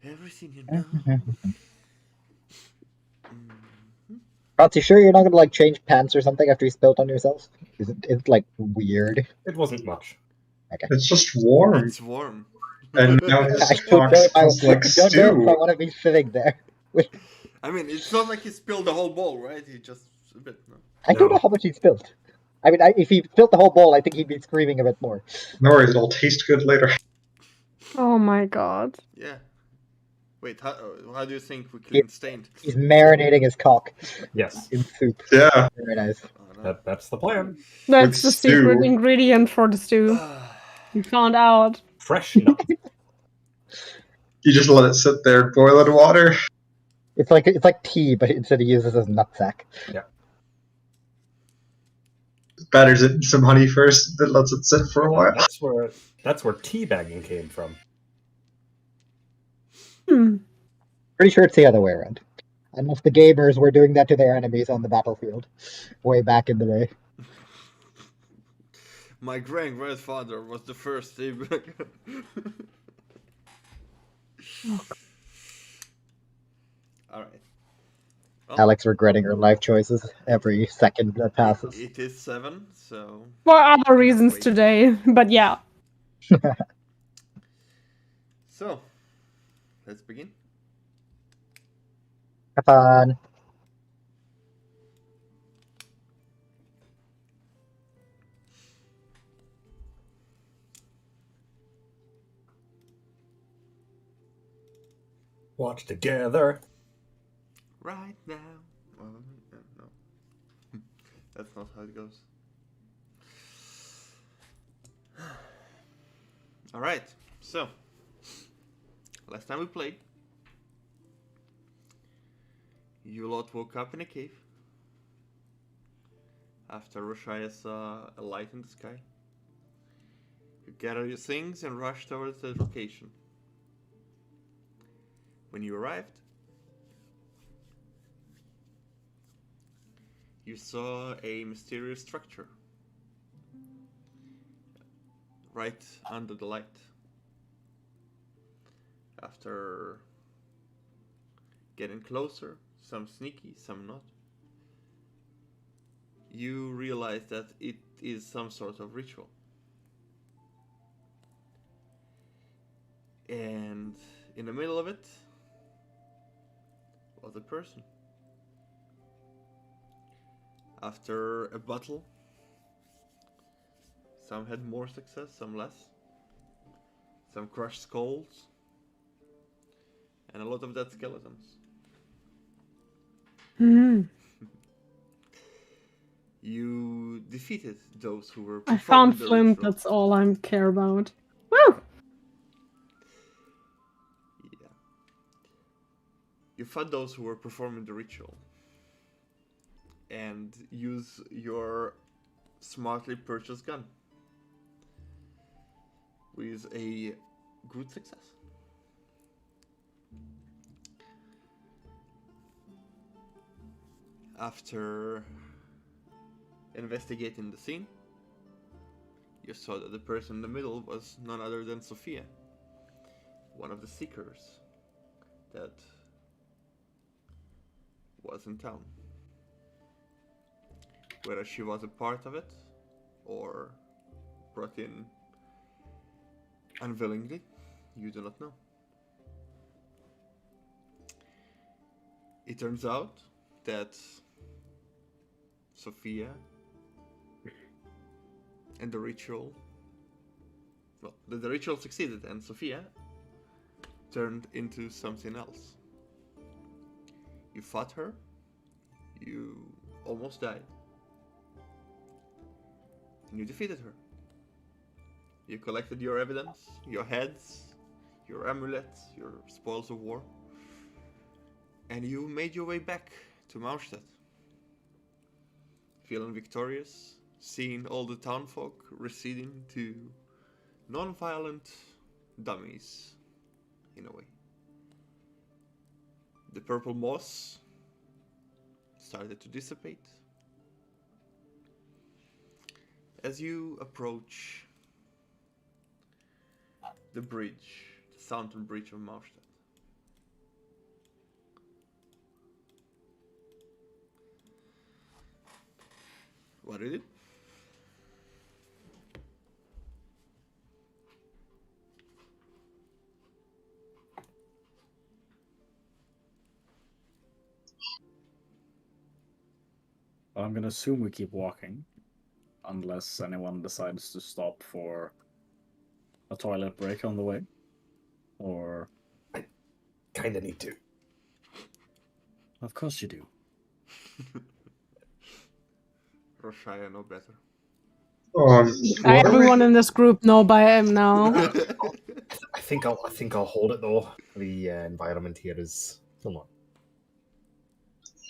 Everything you know. Rots, you sure you're not gonna like change pants or something after you spilled on yourself? Isn't it like weird? It wasn't much. It's just warm. It's warm. And now his I stock smells like don't know if I stew. want to be sitting there. I mean, it's not like he spilled the whole bowl, right? He just a bit. No. I don't No. know how much he spilled. I mean, if he spilled the whole bowl, I think he'd be screaming a bit more. No worries, it'll taste good later. Oh my god. Yeah. Wait, how do you think we clean stained? He's marinating his cock Yes, in soup. Yeah. Very nice. Oh, no. that's the plan. That's the stew. secret ingredient for the stew. We found out. Fresh nut. You just let it sit there, boil in water. It's like tea, but instead he uses his nutsack. Batters it in some honey first, then lets it sit for a while. That's where teabagging came from. Pretty sure it's the other way around. Unless the gamers were doing that to their enemies on the battlefield way back in the day. My grandfather was the first teabag. Alright. Well, Alex regretting her life choices every second that passes. it is 7, so. For other reasons Wait. today, but yeah. So, let's begin. Have fun. Watch together. Right now. Well, no. That's not how it goes. Alright, so. Last time we played, you lot woke up in a cave after Roshaya saw a light in the sky. You gather your things and rush towards the location. When you arrived, you saw a mysterious structure right under the light. After getting closer, some sneaky, some not, you realize that it is some sort of ritual. And in the middle of it was a person. After a battle, some had more success, some less. Some crushed skulls. And a lot of dead skeletons. You defeated those who were I performing found the Flint, ritual. that's all I care about. Woo! Yeah. You fought those who were performing the ritual. And use your smartly purchased gun. With a good success. After investigating the scene, you saw that the person in the middle was none other than Sophia, one of the seekers that was in town. Whether she was a part of it or brought in unwillingly, you do not know. It turns out that Sophia and the ritual, well, the ritual succeeded and Sophia turned into something else. You fought her, you almost died, and you defeated her. You collected your evidence, your heads, your amulets, your spoils of war, and you made your way back to Maurstadt. Feeling victorious, seeing all the townfolk receding to non-violent dummies, in a way. The purple moss started to dissipate. As you approach the bridge, the southern bridge of Maurstadt, What is it? I'm gonna assume we keep walking, unless anyone decides to stop for a toilet break on the way, or Kinda need to. of course you do. Roshaya know better. What are we- Everyone in this group know by him now. I think I'll hold it though. The environment here is still not.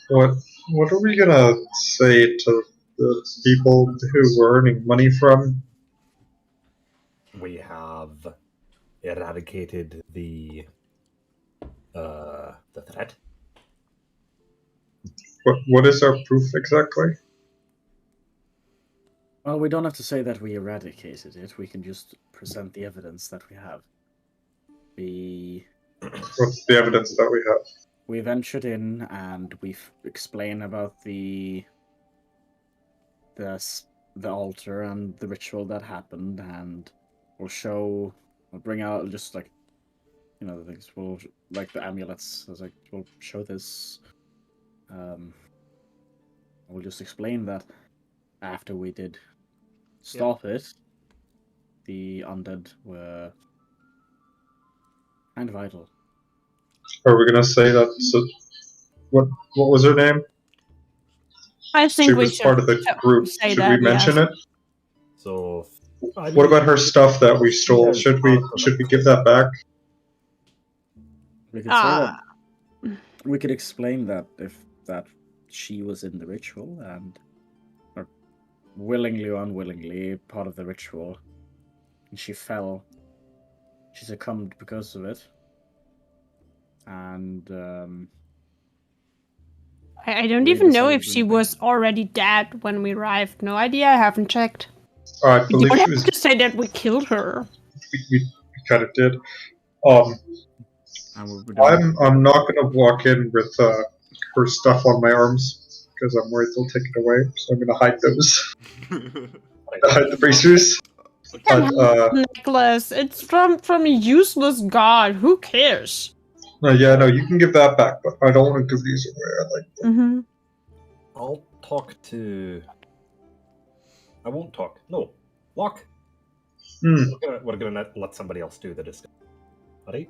What are we gonna say to the people who we're earning money from? We have eradicated the threat. What is our proof exactly? Well, we don't have to say that we eradicated it. We can just present the evidence that we have. What's the evidence that we have? We ventured in and we've explained about the altar and the ritual that happened, and we'll bring out just like, the things. We'll like the amulets. I was like, we'll show this. We'll just explain that after we did stop it, the undead were kind of idle. Are we gonna say that? So, what was her name? I think She we was should part of the group. say Should that, we mention yes. it? So, I What about her stuff that we stole? Yes, Should we give that back? We could say that. We could explain that that she was in the ritual and, or willingly or unwillingly, part of the ritual, and she fell. She succumbed because of it. And I don't we even know decided if to she bring was it. already dead when we arrived. No idea, I haven't checked. I You believe don't she have was. to say that we killed her. We kind of did. And we don't- I'm not gonna walk in with her stuff on my arms because I'm worried they'll take it away. So I'm gonna hide those. Hide the bracers. Necklace. It's from a useless god. Who cares? No, you can give that back, but I don't want to give these away. I like them. Mm-hmm. I'll talk to. I won't talk. No, Locke. Hmm. We're gonna let somebody else do the discussion. Buddy,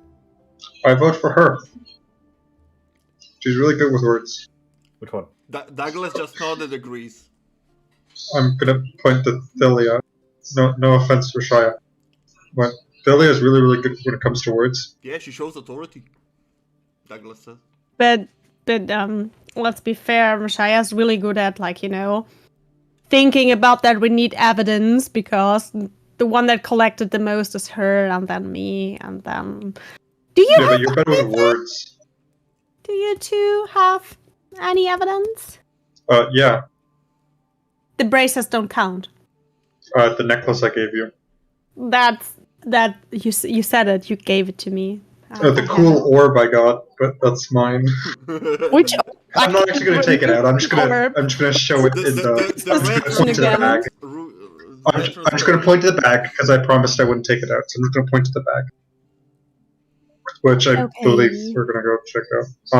I vote for her. She's really good with words. which one? Douglas just nodded agrees. I'm gonna point to Thilia. No offense to Shia, but Thilia is really, really good when it comes to words. Yeah, she shows authority. Douglas says. But let's be fair, Mashaya's really good at thinking about that we need evidence, because the one that collected the most is her, and then me, and then do you Yeah, but you're better with words. do you two have any evidence? Yeah. The braces don't count. The necklace I gave you. That you said it. You gave it to me. The cool orb I got, but that's mine. Which I'm not actually gonna take it out. I'm just gonna show it in the. I'm just gonna point to the bag. I'm just gonna point to the bag because I promised I wouldn't take it out. So I'm just gonna point to the bag, which I believe we're gonna go check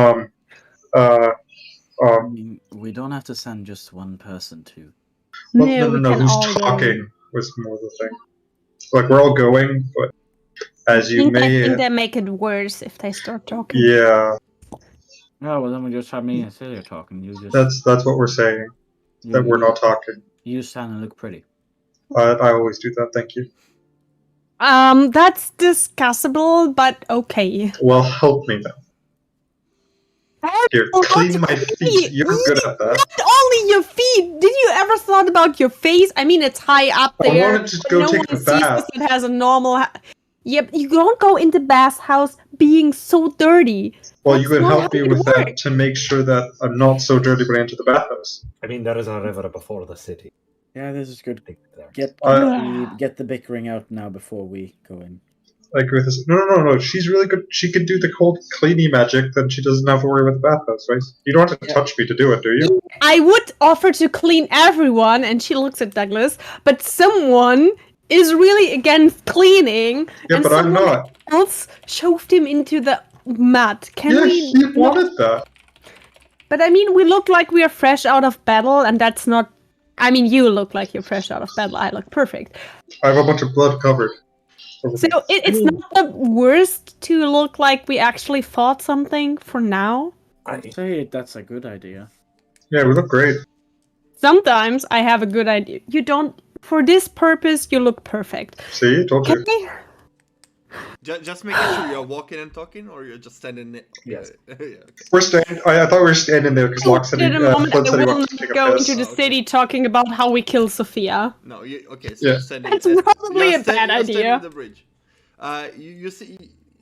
out. I mean, we don't have to send just one person to. Well, we no. can Who's all go. talking was more the thing. Like we're all going, but as you I may. think they make it worse if they start talking. Yeah, No, well then we just have me and Celia talking. You just that's what we're saying. That we're not talking. You stand and look pretty. I always do that. Thank you. That's discussable, but okay. Well, help me then. Here, clean my feet. You're good at that. Not only your feet. Did you ever thought about your face? I mean, it's high up I there. wanted to but go no take one a sees bath. this. It has a normal. Yep, you don't go into Bathhouse being so dirty. Well, That's you can not help how me it with that works. to make sure that I'm not so dirty when I enter the bathhouse. I mean, there is a river before the city. Yeah, this is good. I think there. Get Uh, get the bickering out now before we go in. I agree with this. No. She's really good. She can do the cold cleaning magic, then she doesn't have to worry about the bathhouse, right? You don't have to touch me to do it, do you? I would offer to clean everyone, and she looks at Douglas, but someone is really against cleaning, Yeah, and but I'm someone not. else shoved him into the mud. Can Yeah, we? he wanted that. But I mean, we look like we are fresh out of battle, and that's not. I mean, you look like you're fresh out of battle. I look perfect. I have a bunch of blood covered. So it's not the worst to look like we actually fought something for now. I'd say that's a good idea. Yeah, we look great. Sometimes I have a good idea. You don't. For this purpose, you look perfect. See, told you. Can I? Just making sure you're walking and talking, or you're just standing there. Yes. Yeah, okay. We're standing. I thought we were standing there because Locke said he In a moment, Flint I said he will wanted to not take a go piss. into the Oh, okay. city talking about how we kill Sophia. No, okay. So Yeah. you're standing. That's you're probably a bad you're standing idea. on the bridge.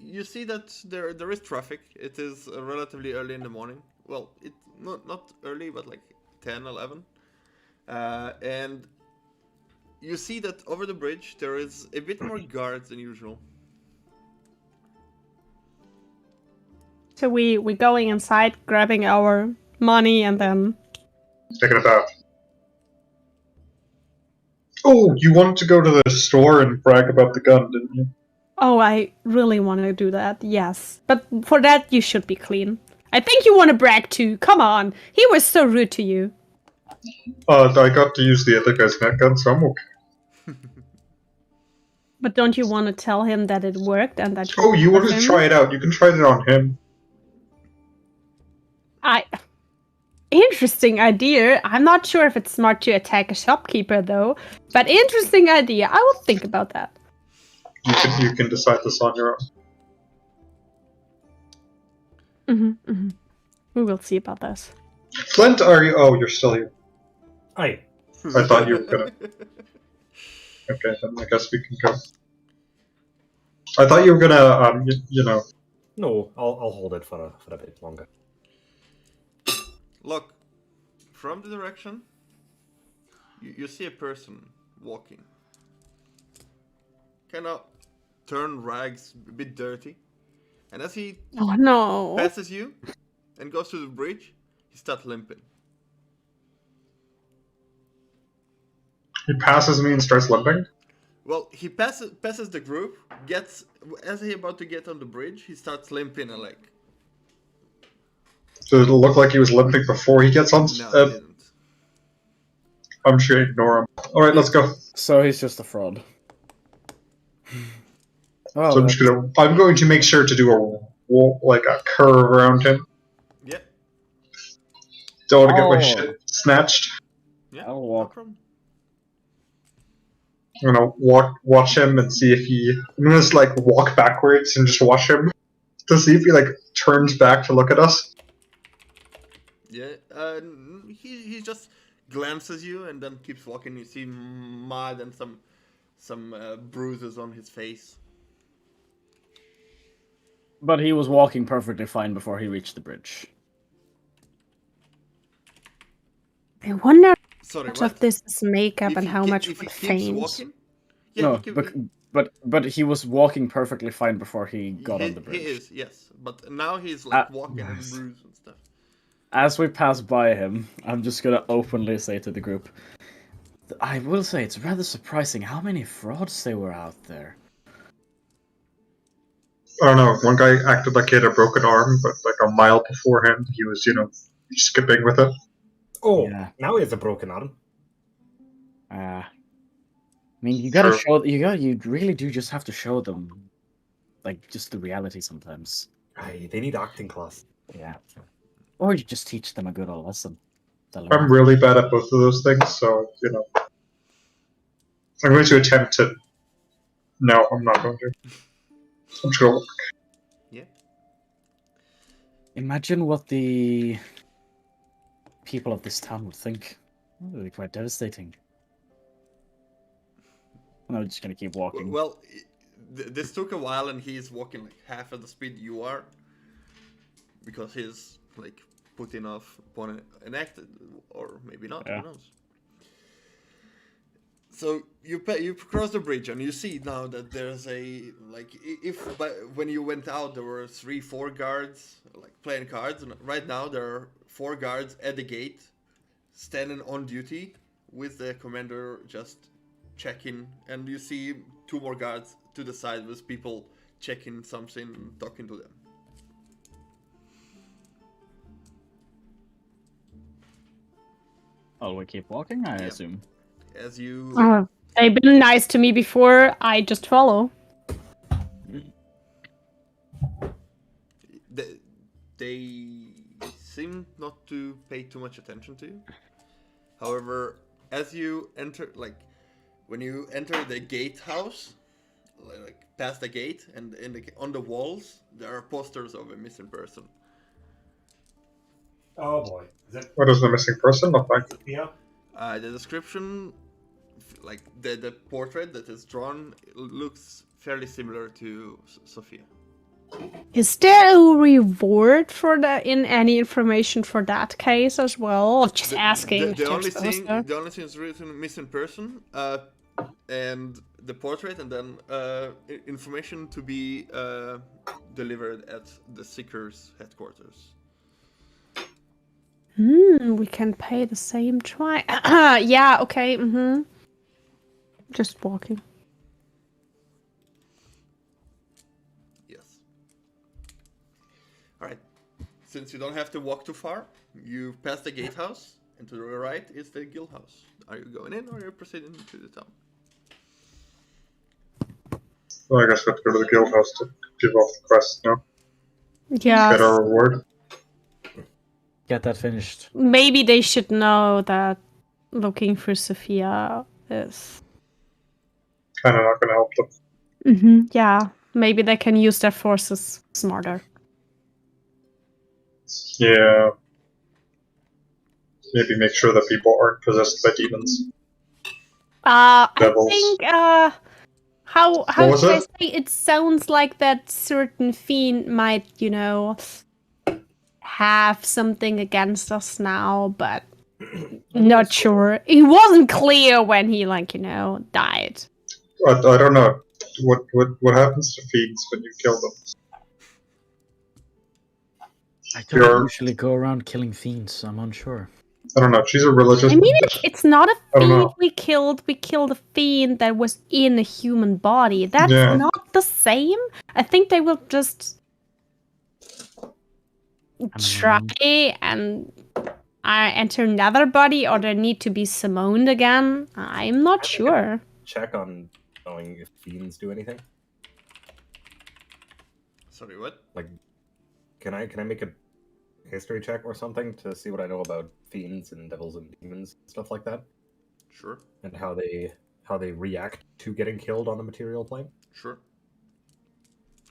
You see that there is traffic. It is relatively early in the morning. Well, it's not early, but like 10, 11. And you see that over the bridge there is a bit more guards than usual. So we going inside, grabbing our money, and then Taking a bath. Oh, you wanted to go to the store and brag about the gun, didn't you? oh, I really want to do that. Yes, but for that you should be clean. I think you want to brag too. Come on, he was so rude to you. I got to use the other guy's net gun, so I'm okay. But don't you want to tell him that it worked and that? Oh, you love wanted to him? try it out. You can try it on him. Interesting idea. I'm not sure if it's smart to attack a shopkeeper though, but interesting idea. I will think about that. You can decide this on your own. We will see about this. Flint, are you? Oh, you're still here. Aye. I thought you were gonna. Okay, then I guess we can go. I thought you were gonna, you know. No, I'll hold it for a bit longer. Look, from the direction, you see a person walking. Kind of turn rags, a bit dirty. And as he Oh no! passes you and goes to the bridge, he starts limping. He passes me and starts limping. Well, he passes the group, as he about to get on the bridge, he starts limping a leg. Does it look like he was limping before he gets on? No, he didn't. I'm sure ignore him. Alright, let's go. So he's just a fraud. Oh, So I'm going to make sure to do a curve around him. Yeah, Don't want to get my Oh. shit snatched. yeah. I'll No walk. problem. I'm gonna watch him and see if I'm gonna just walk backwards and just watch him to see if he turns back to look at us. Yeah, he just glances you and then keeps walking. You see mud and some bruises on his face. But he was walking perfectly fine before he reached the bridge. I wonder Sorry, how much what? of this is makeup If and he how ke- much if he would keeps feint. walking? Yeah, No, he keep- but he was walking perfectly fine before he got on the bridge. He is, yes. But now he's walking and Yes. bruised and stuff. As we pass by him, I'm just gonna openly say to the group, I will say it's rather surprising how many frauds there were out there. I don't know. One guy acted like he had a broken arm, but a mile beforehand he was, skipping with it. Oh, Yeah. now he has a broken arm. I mean, you gotta Sure. show. You really do just have to show them, just the reality sometimes. Aye, they need acting class. Yeah. Or you just teach them a good old lesson. I'm really bad at both of those things, so I'm going to attempt to. No, I'm not going to. I'm just gonna. Yeah. Imagine what the people of this town would think. That would be quite devastating. And I'm just gonna keep walking. Well, this took a while, and he's walking half at the speed you are, because he's putting off upon an act, or maybe not. Yeah. Who knows? So you cross the bridge and you see now that there's when you went out there were 3-4 guards like playing cards, and right now there are 4 guards at the gate standing on duty with the commander just checking, and you see 2 more guards to the side with people checking something, talking to them. Oh, we keep walking, I assume. As you they've been nice to me before, I just follow. they seem not to pay too much attention to you. However, as you enter, when you enter the gatehouse, past the gate, and on the walls there are posters of a missing person. Oh boy. What is the missing person look like? Yeah. The description, the portrait that is drawn, looks fairly similar to Sophia. Is there a reward for that in any information for that case as well? Or just asking. The only thing is written missing person, and the portrait, and then information to be delivered at the Seeker's headquarters. We can pay the same try. Yeah, okay. Just walking. Yes. Alright. Since you don't have to walk too far, you pass the gatehouse, and to the right is the guild house. Are you going in, or are you proceeding to the town? Well, I guess we have to go to the guild house to give off the quest, no? Yeah. Get our reward. Get that finished. Maybe they should know that looking for Sophia is... Kinda not gonna help them. Yeah. Maybe they can use their forces smarter. Yeah. Maybe make sure that people aren't possessed by demons. Devils. I think, how was should I it? say? It sounds like that certain fiend might, have something against us now, but not sure. It wasn't clear when he, died. I don't know. What happens to fiends when you kill them? I don't usually go around killing fiends, so I'm unsure. I don't know. She's a religious. I mean, it's not a I don't fiend know. we killed. We killed a fiend that was in a human body. That's not the same. I think they will just try and enter another body, or they need to be summoned again. I'm not sure. Check on knowing if fiends do anything. Sorry, what? Can I make a history check or something to see what I know about fiends and devils and demons and stuff like that? Sure. And how they react to getting killed on the material plane? Sure.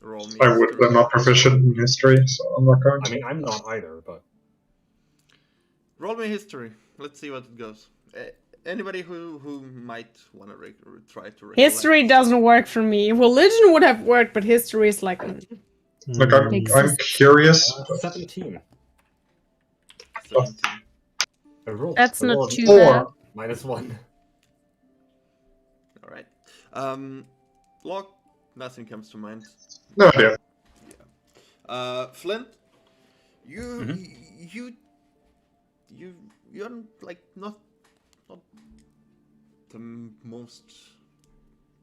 Roll me. I'm not proficient in history, so I'm not going to. I mean, I'm not either, but... Roll me history. Let's see what it goes. Anybody who might want to try to recollect. History doesn't work for me. Religion would have worked, but history is like... I'm curious. 17. 17. I rolled. That's I not rolled too Four. bad. -1. Alright. Locke, nothing comes to mind. No idea. Flint, you're not the most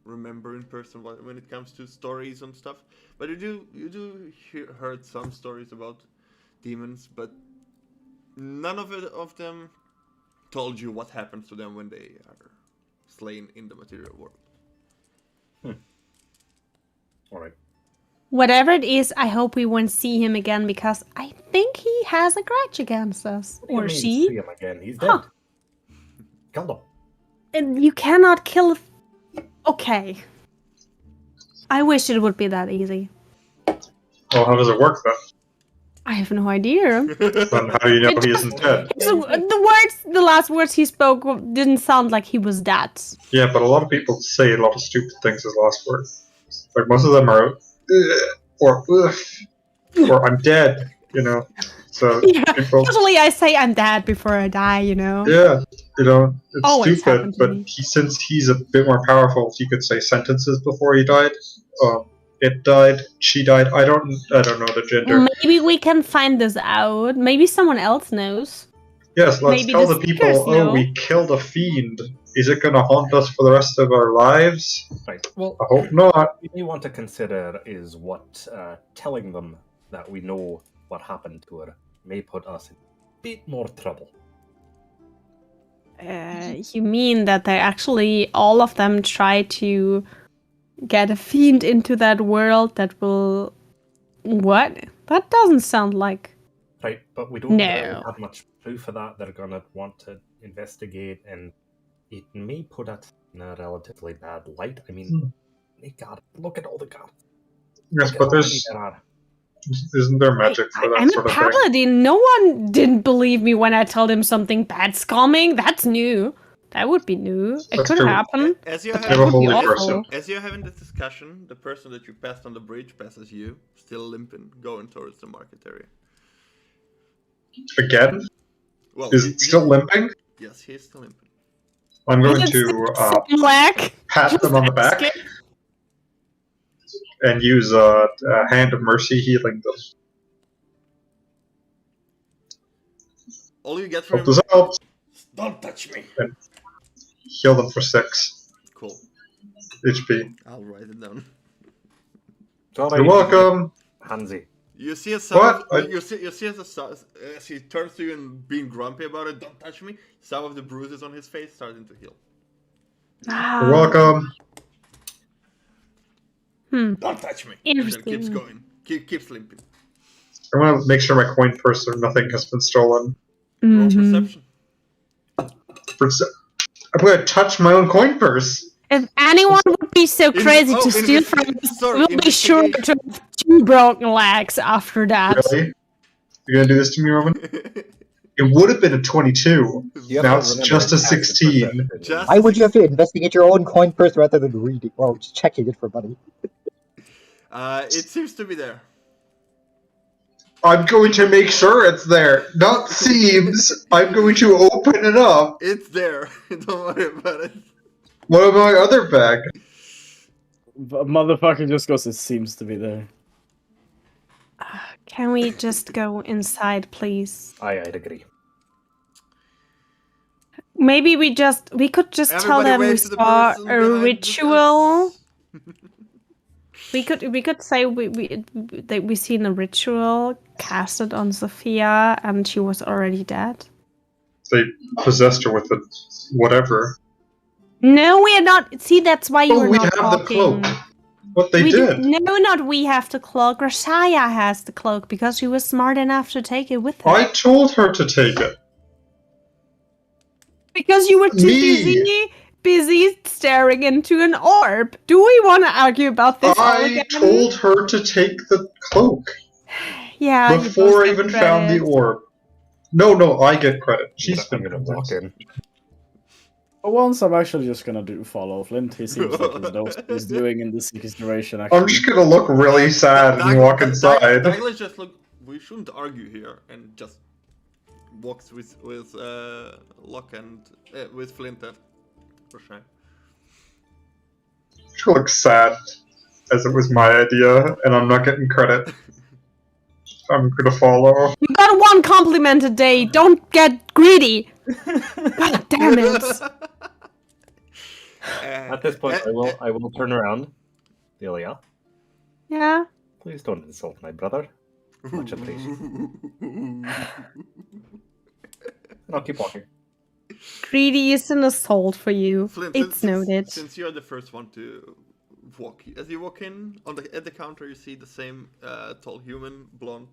remembering person when it comes to stories and stuff, but you do heard some stories about demons, but none of them told you what happens to them when they are slain in the material world. Alright. Whatever it is, I hope we won't see him again, because I think he has a grudge against us. What do you Or mean she. see him again? He's dead. Huh. Killed him. And you cannot kill Okay. I wish it would be that easy. Well, how does it work then? I have no idea. Then how do you know he isn't dead? So, the last words he spoke didn't sound like he was dead. Yeah, but a lot of people say a lot of stupid things as last words. Like most of them are, or I'm dead. you know. So Yeah, people, usually I say I'm dead before I die, you know. yeah, you know, it's Always stupid. happened to But me. since he's a bit more powerful, he could say sentences before he died. It died. She died. I don't know the gender. Maybe we can find this out. Maybe someone else knows. Yes, let's maybe tell the the people. speakers know. Oh, we killed a fiend. Is it going to haunt us for the rest of our lives? Right. Well, I hope not. what we may want to consider is what telling them that we know what happened to her may put us in a bit more trouble. You mean that they actually, all of them, try to get a fiend into that world that will... What? That doesn't sound like... Right, but we don't No. really have much proof of that. They're going to want to investigate, and it may put us in a relatively bad light. I mean, God, look at all the gods. Yes, Look at but how there's... many there are. Isn't there magic for that I'm sort a of thing? paladin. No one didn't believe me when I told him something bad's coming. That's new. That would be new. It That's could true. happen. As you're But You're that a would be holy awful. person. As you're having this discussion, the person that you passed on the bridge passes you, still limping, going towards the market area. Again? Well, Is it still limping? Yes, he's still limping. I'm going It's to black. pat them on the back and use a hand of mercy healing them. All you get from Hope him, this helps. don't touch me. And heal them for 6 Cool. HP. I'll write it down. Sorry, You're welcome. Hansi. You see a sound. What? You see as he turns to you and being grumpy about it. Don't touch me. Some of the bruises on his face starting to heal. You're welcome. Don't touch me. And then keeps Interesting. going. Keeps limping. I want to make sure my coin purse or nothing has been stolen. Roll Mhm. perception. I'm going to touch my own coin purse. If anyone would be so crazy to steal from us, we'll be sure to have 2 broken legs after that. Really? You're going to do this to me, Roman? It would have been a 22. You have Now to it's remember just a it's active 16. perception. Just Why would you have to investigate your own coin purse rather than reading or just checking it for money? It seems to be there. I'm going to make sure it's there. Not seems. I'm going to open it up. It's there. Don't worry about it. What about my other bag? Motherfucker just goes, it seems to be there. Can we just go inside, please? I'd agree. Maybe we could just tell Everybody them we waves to the saw person a behind the ritual. desk. We could say we seen a ritual casted on Sophia and she was already dead. They possessed her with the whatever. No, we are not. See, that's why you Oh, were we not have the talking. cloak. What they We did. No, not we have the cloak. Draxxia has the cloak because she was smart enough to take it with her. I told her to take it. Because you were too Me. busy staring into an orb. Do we want to argue about this all I again? told her to take the cloak Yeah, you before both I get even found the credit. orb. No, I get credit. She's I'm been gonna walk in. For once, I'm actually just gonna follow Flint. He seems like he knows what he's doing in this situation, I'm actually. just gonna look really sad and walk inside. Douglas just look. We shouldn't argue here, and just walks with Locke and with Flint and Roshan. She looks sad, as it was my idea, and I'm not getting credit. I'm gonna follow. You got 1 compliment a day. Don't get greedy. God damn it. At this point, I will turn around. Delia, Yeah. please don't insult my brother. Much appreciated. And I'll keep walking. Greedy is an assault for you. Flint, It's noted. Since you're the first one to walk, as you walk in at the counter, you see the same tall human, blonde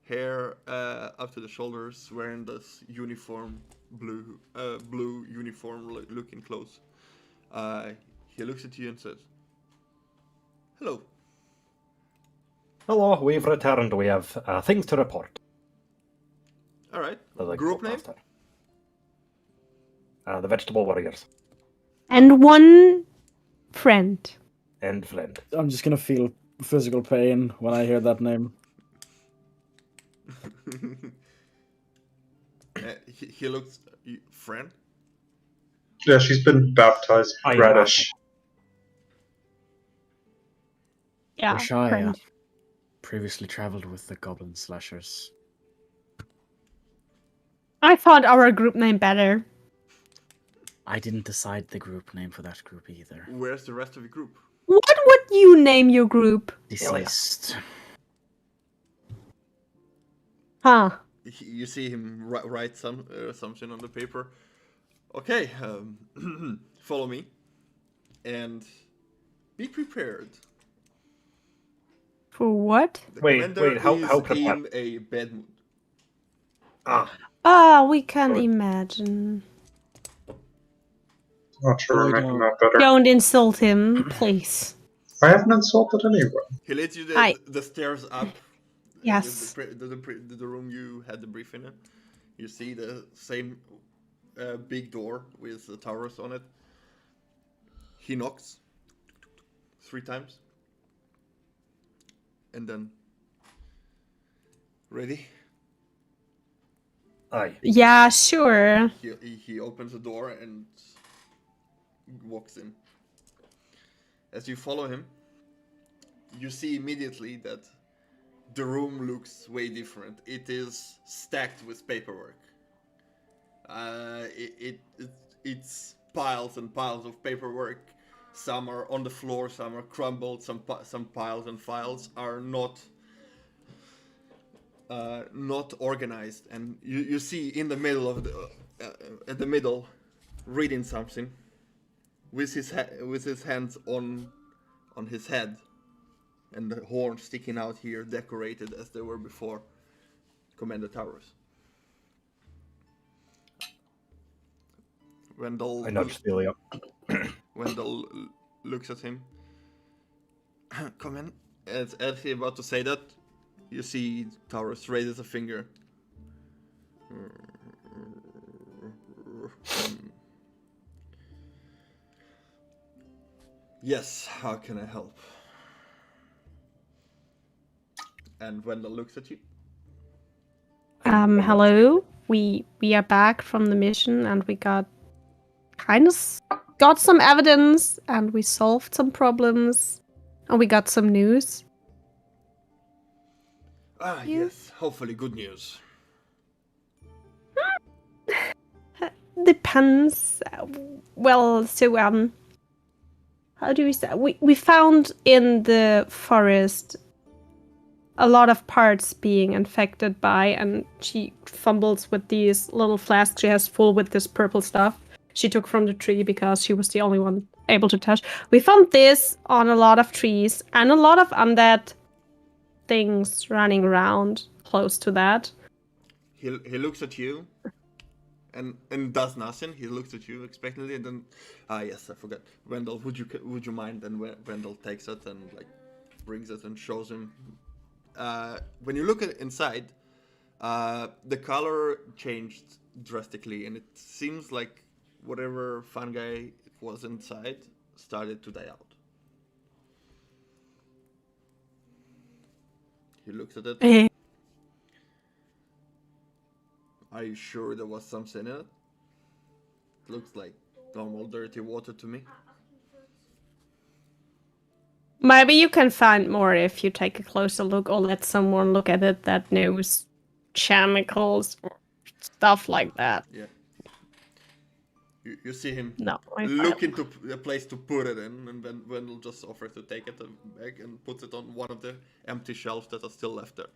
hair up to the shoulders, wearing this uniform, blue uniform looking clothes. He looks at you and says, "Hello." Hello, we've returned. We have things to report. All right. As I Group go name? past her. The Vegetable Warriors. And 1 friend. And Flint. I'm just gonna feel physical pain when I hear that name. He looks friend. Yeah, she's been baptized radish. Yeah, Rashaya friend. previously traveled with the Goblin Slashers. I found our group name better. I didn't decide the group name for that group either. Where's the rest of the group? What would you name your group? Deceased. Huh. You see him write something on the paper. Okay, follow me, and be prepared. For what? The Wait, commander how is prepared? in a bad mood. Ah, we can Good. imagine. Not sure we're making that better. Don't insult him, please. I haven't insulted anyone. He leads you the stairs up. Yes. The room you had the briefing in. You see the same big door with the towers on it. He knocks 3 times. And then... Ready? Aye. Yeah, sure. He opens the door and walks in. As you follow him, you see immediately that the room looks way different. It is stacked with paperwork. It's piles and piles of paperwork. Some are on the floor, some are crumbled. Some piles and files are not organized. And you see in the middle of reading something with his hands on his head. And the horns sticking out here, decorated as they were before Commander Towers. Wendell. I nudged Celia. Wendell looks at him. Come in. As he's about to say that, you see Towers raises a finger. Yes, how can I help? And Wendell looks at you. Hello. We are back from the mission, and we got some evidence, and we solved some problems, and we got some news. Yes. Hopefully good news. Depends. Well, so how do we say? We found in the forest a lot of parts being infected by, and she fumbles with these little flasks she has full with this purple stuff she took from the tree because she was the only one able to touch. We found this on a lot of trees and a lot of undead things running around close to that. He looks at you and does nothing. He looks at you expectantly, and then yes, I forgot. Wendell, would you mind? And Wendell takes it and like brings it and shows him. When you look at it inside, the color changed drastically, and it seems like whatever fungi was inside started to die out. He looks at it. Are you sure there was something in it? It looks like normal dirty water to me. Maybe you can find more if you take a closer look, or let someone look at it that knows chemicals or stuff like that. Yeah. You see him I look into a place to put it in, and then Wendell just offers to take it back and puts it on one of the empty shelves that are still left there.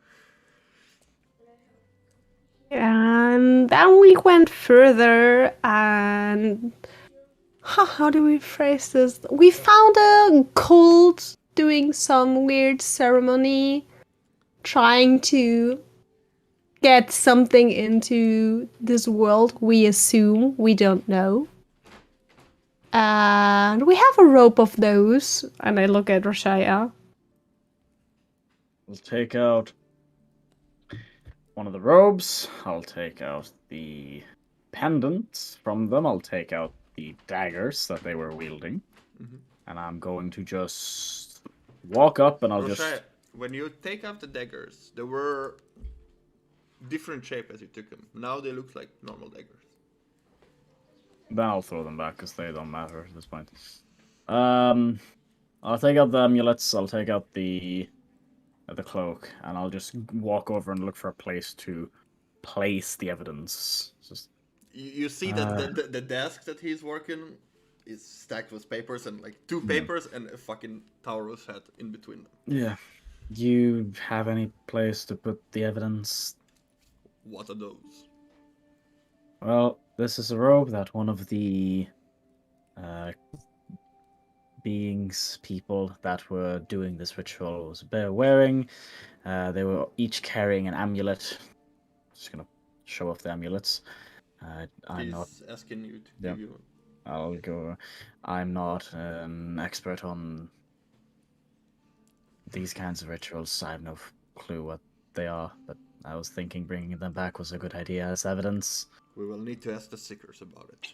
And then we went further, and how do we phrase this? We found a cult doing some weird ceremony, trying to get something into this world. We assume, we don't know. And we have a rope of those. And I look at Rashaya. We'll take out one of the robes. I'll take out the pendants from them. I'll take out the daggers that they were wielding. Mm-hmm. And I'm going to just walk up and I'll Rashaya, just... when you take out the daggers, there were different shape as you took them. Now they look like normal daggers. Then I'll throw them back because they don't matter at this point. I'll take out the amulets. I'll take out the cloak, and I'll just walk over and look for a place to place the evidence. Just You see that the desk that he's working is stacked with papers and like two papers and a fucking Taurus head in between them. yeah. Do you have any place to put the evidence? What are those? Well, this is a robe that one of the people that were doing this ritual was wearing. They were each carrying an amulet. Just gonna show off the amulets. I'm He's not asking you to Yeah. give you. I'll go. I'm not an expert on these kinds of rituals. I have no clue what they are, but I was thinking bringing them back was a good idea as evidence. We will need to ask the Seekers about it.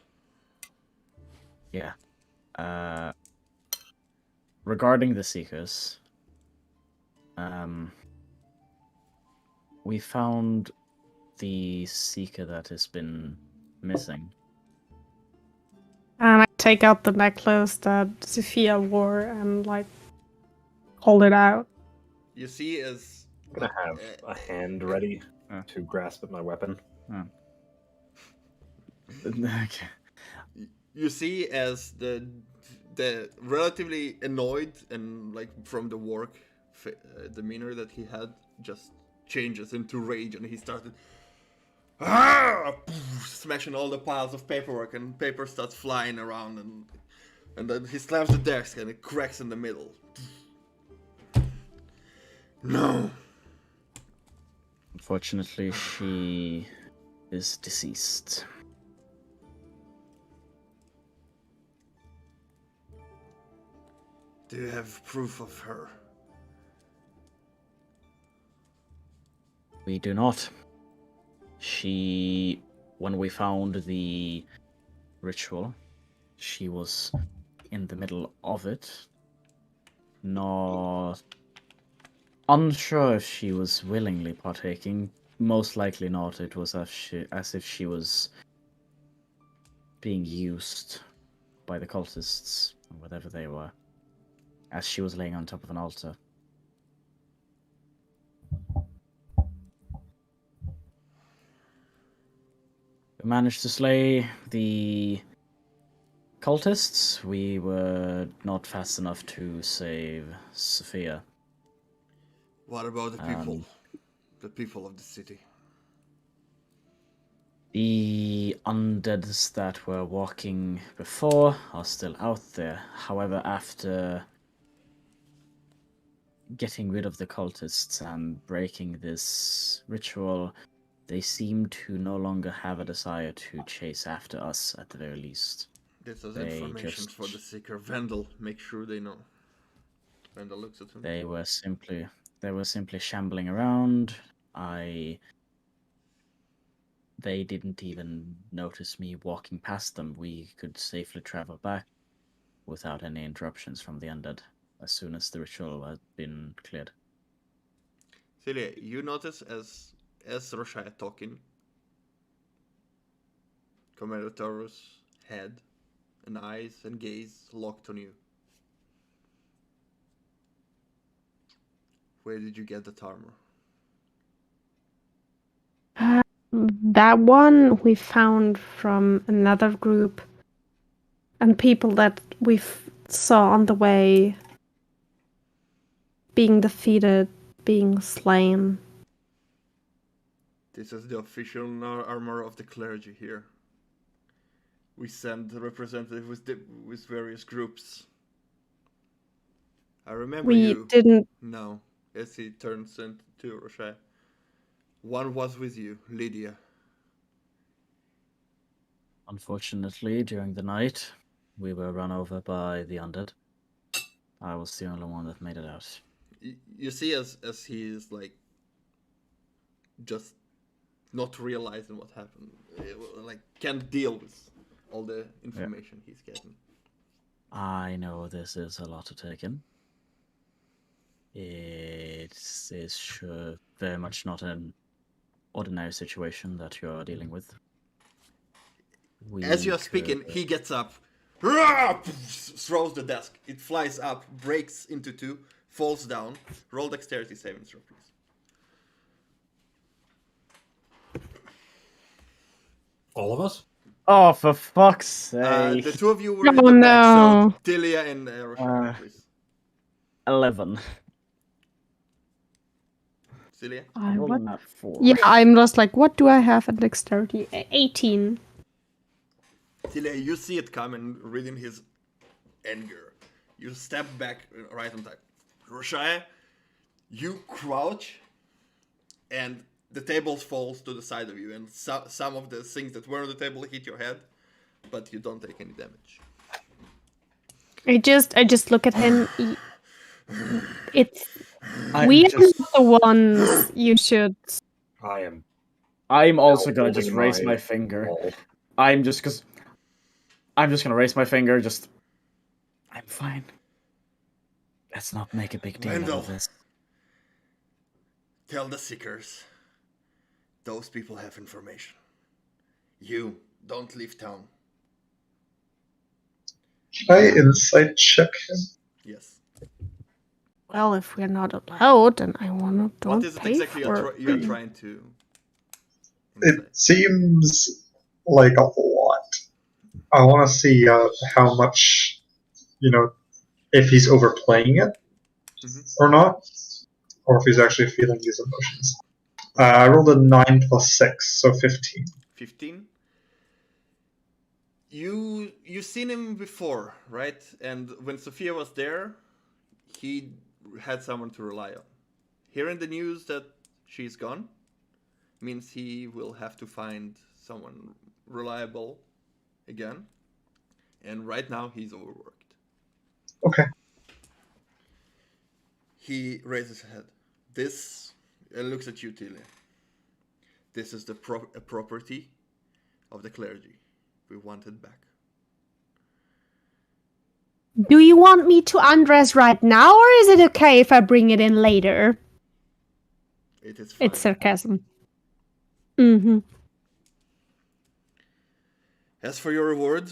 Yeah. Regarding the Seekers, we found the Seeker that has been missing. And I take out the necklace that Sophia wore and like hold it out. You see, as I'm gonna have a hand ready Uh. to grasp at my weapon. Okay. you see as the relatively annoyed and like from the work demeanor that he had just changes into rage, and he started smashing all the piles of paperwork, and paper starts flying around, and then he slams the desk and it cracks in the middle. No. Unfortunately, she is deceased. Do you have proof of her? We do not. When we found the ritual, she was in the middle of it. Not unsure if she was willingly partaking. Most likely not. It was as if she was being used by the cultists, or whatever they were, as she was laying on top of an altar. We managed to slay the cultists. We were not fast enough to save Sophia. What about the people? The people of the city? The undeads that were walking before are still out there. However, after getting rid of the cultists and breaking this ritual, they seem to no longer have a desire to chase after us, at the very least. This is They information just- for the Seeker. Vandal, make sure they know. Vandal looks at him. They were simply shambling around. They didn't even notice me walking past them. We could safely travel back without any interruptions from the undead as soon as the ritual had been cleared. Celia, you notice as Roshaya talking, Commander Taurus' head and eyes and gaze locked on you. Where did you get that armor? That one we found from another group and people that we saw on the way being defeated, being slain. This is the official armor of the clergy here. We send representatives with various groups. I remember We you. didn't. No, as he turns into Roshaya. One was with you, Lydia. Unfortunately, during the night, we were run over by the undead. I was the only one that made it out. You see as he is like just not realizing what happened, like can't deal with all the information he's getting. I know this is a lot to take in. It is sure very much not an ordinary situation that you're dealing with. As you're speaking, he gets up, throws the desk. It flies up, breaks into two, falls down. Roll dexterity saving throw, please. All of us? Oh, for fuck's sake! The two of you were in Oh, the back, no. so Tilia and Roshana, please. 11. Tilia? Rolling that 4. Yeah, I'm just like, what do I have at dexterity? 18. Tilia, you see it coming, reading his anger. You step back right on time. Roshaya, you crouch, and the table falls to the side of you, and some of the things that were on the table hit your head, but you don't take any damage. I just look at him. I'm We are just- not the ones you should. I'm also gonna holding just raise my my finger. wall. I'm just gonna raise my finger. Just, I'm fine. Let's not make a big deal out Wendell. of this. Tell the Seekers. Those people have information. You don't leave town. Should I insight check him? Yes. Well, if we're not allowed, then I wanna don't What is it pay exactly for. you're trying to? It seems like a lot. I want to see how much, if he's overplaying it or not, or if he's actually feeling these emotions. I rolled a 9 plus 6, so 15. 15. You've seen him before, right? And when Sophia was there, he had someone to rely on. Hearing the news that she's gone means he will have to find someone reliable again. And right now he's overworked. Okay. He raises his head. This looks at you, Tilly. This is the property of the clergy. We want it back. Do you want me to undress right now, or is it okay if I bring it in later? It is fine. It's sarcasm. Mm-hmm. As for your reward,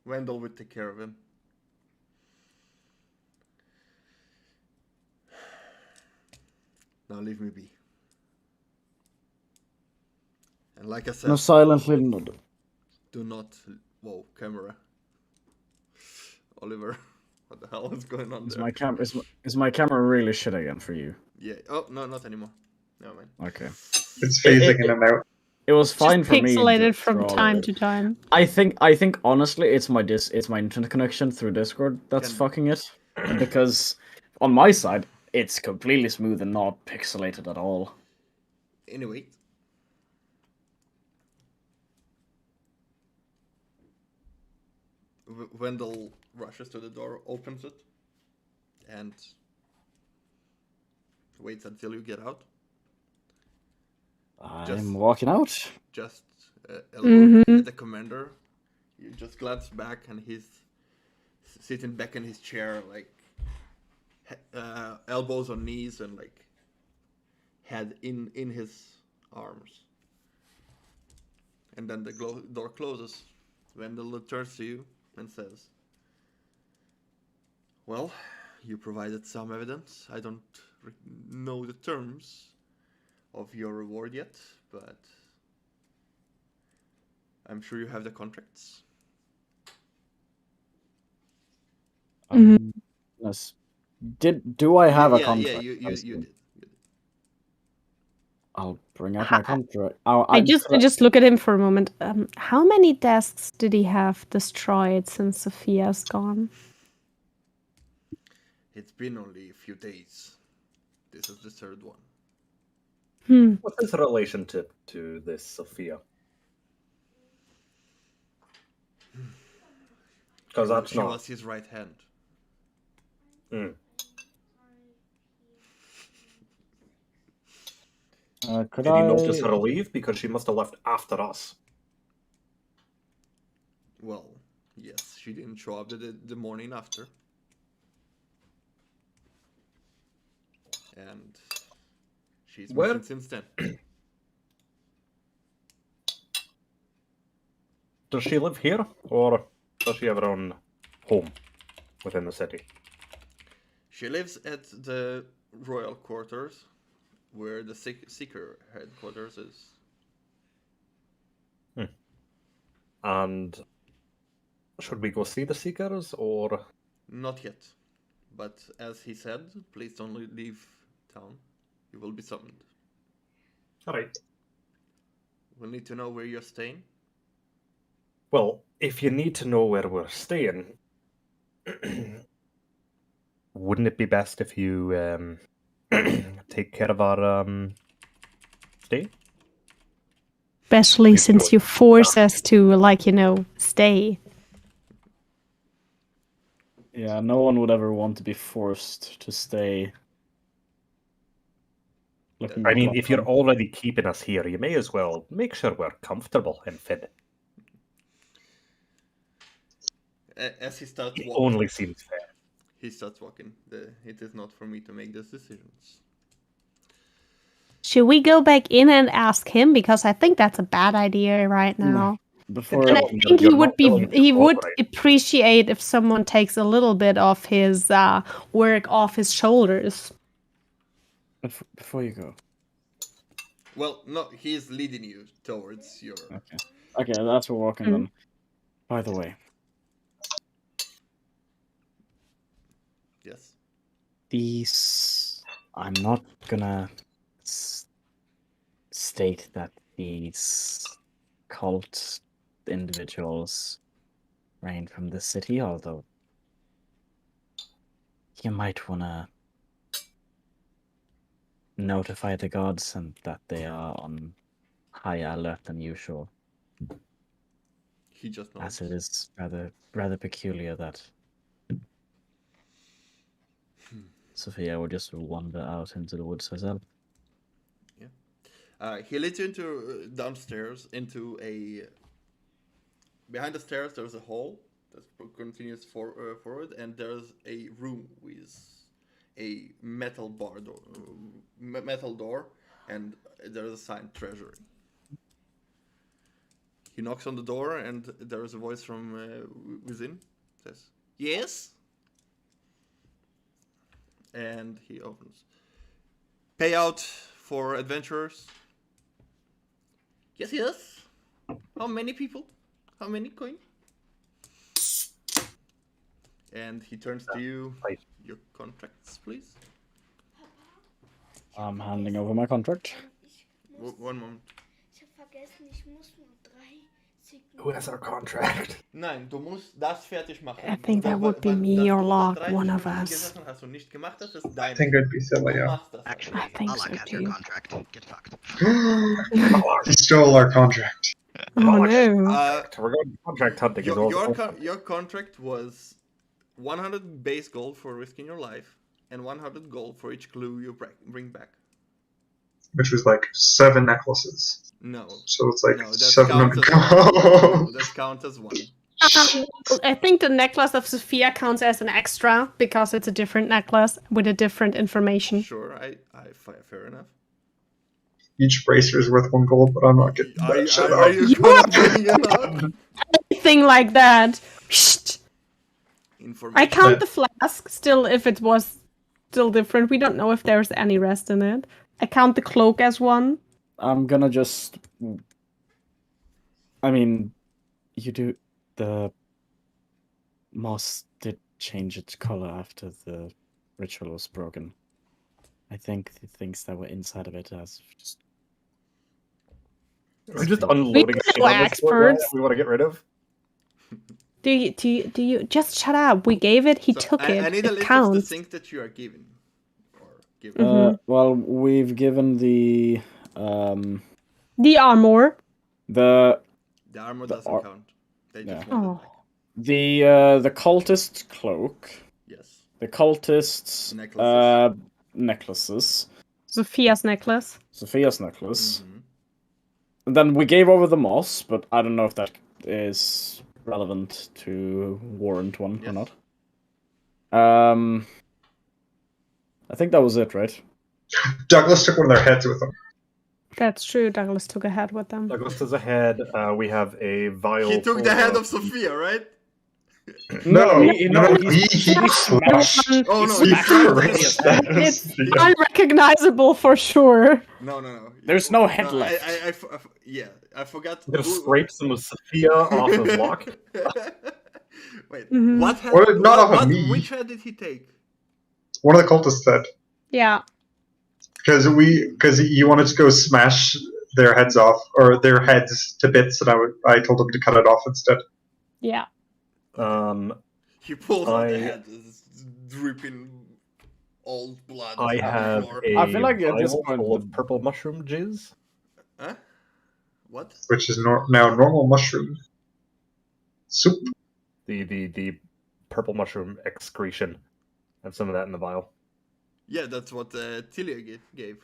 Wendell will take care of him. Now leave me be. And like I said, No, silently nod. do not... Whoa, camera. Oliver, what the hell is going on Is there? is my camera really shit again for you? Yeah. Oh, no, not anymore. Never mind. Okay. It's phasing in and out. It was fine Just for me. pixelated just from for all time of to it. time. I think honestly it's my internet connection through Discord that's fucking it. Because on my side it's completely smooth and not pixelated at all. Anyway. Wendell rushes to the door, opens it, and waits until you get out. I'm walking out. Just elbow at the commander. You just glance back, and he's sitting back in his chair, like elbows on knees and like head in his arms. And then the door closes. Wendell turns to you and says, "Well, you provided some evidence. I don't know the terms of your reward yet, but I'm sure you have the contracts." Yes. Do I have a contract? Yeah, you did. I'll bring out my contract. I just look at him for a moment. How many desks did he have destroyed since Sophia's gone? It's been only a few days. This is the third one. What's his relationship to this Sophia? Because that's She not. was his right hand. Could Did I you notice her leave? Because she must have left after us. Well, yes, she didn't show up the morning after. And She's Where? missing since then. Does she live here, or does she have her own home within the city? She lives at the royal quarters, where the Seeker headquarters is. And should we go see the Seekers, or? Not yet. But as he said, please don't leave town. You will be summoned. Alright. We'll need to know where you're staying. Well, if you need to know where we're staying, wouldn't it be best if you take care of our stay? Especially since you force us to, like, stay. Yeah, no one would ever want to be forced to stay. I mean, if you're already keeping us here, you may as well make sure we're comfortable and fed. As he starts It walking, only seems fair. he starts walking. It is not for me to make those decisions. Should we go back in and ask him? Because I think that's a bad idea right now. Before And I think he would appreciate if someone takes a little bit of his work off his shoulders. Before you go. Well, no, he is leading you towards your... Okay, that's we're walking then. By the way. Yes? I'm not gonna state that these cult individuals reign from the city, although you might wanna notify the gods and that they are on higher alert than usual. He just knows. As it is rather peculiar that Sophia would just wander out into the woods herself. Yeah. He leads you into downstairs into a... Behind the stairs there's a hall that continues forward, and there's a room with a metal door, and there's a sign treasury. He knocks on the door, and there is a voice from within. Says, "Yes?" And he opens. "Payout for adventurers?" Yes. How many people? How many coin? And he turns to you. Your contracts, please. I'm handing over my contract. One moment. Who has our contract? Nein, du musst das fertig machen. I think that would be me or Locke, one of us. Hast du nicht gemacht, das ist dein. I think I'd be silly, yeah. Actually, I think Alak so has your too. contract. Get fucked. He stole our contract. Oh no. We're going contract hunting. Your contract was 100 base gold for risking your life, and 100 gold for each clue you bring back. Which was like 7 necklaces. No. So it's like No, 700 No, that counts as one. I think the necklace of Sophia counts as an extra because it's a different necklace with a different information. Sure, fair enough. Each bracer is worth 1 gold, but I'm not getting that shit Are out. you gonna bring it up? Anything like that. Information. I count the flask still if it was still different. We don't know if there's any rest in it. I count the cloak as one. I'm gonna just... I mean, you do... The moss did change its color after the ritual was broken. I think the things that were inside of it has just... We're just unloading shit on this board that we want to get rid of. Do you just shut up? We gave it. He took it. I need a It list counts. of the things that you are given. Or given. Well, we've given the... The armor. The armor doesn't count. They just yeah. want the cultist cloak. Yes. The cultists necklaces. Sophia's necklace. Sophia's necklace. And then we gave over the moss, but I don't know if that is relevant to warrant one or not. I think that was it, right? Douglas took one of their heads with him. That's true. Douglas took a head with them. Douglas is ahead. We have a vial. He took the head of Sophia, right? No, he smashed. Oh no, he he crushed that. It's unrecognizable for sure. No. There's no head No, left. I forgot. I'm gonna scrape some of Sophia off of Locke. Wait, Mhm. what head? Well, not off of me. Which head did he take? One of the cultists said. Yeah. Because you wanted to go smash their heads off, or their heads to bits, and I told him to cut it off instead. Yeah. He pulls out the head, it's dripping old blood. I on the have floor. a I feel like at this vial point full the- of purple mushroom jizz. Huh? What? Which is now normal mushroom soup. The purple mushroom excretion. I have some of that in the vial. Yeah, that's what Tilia gave.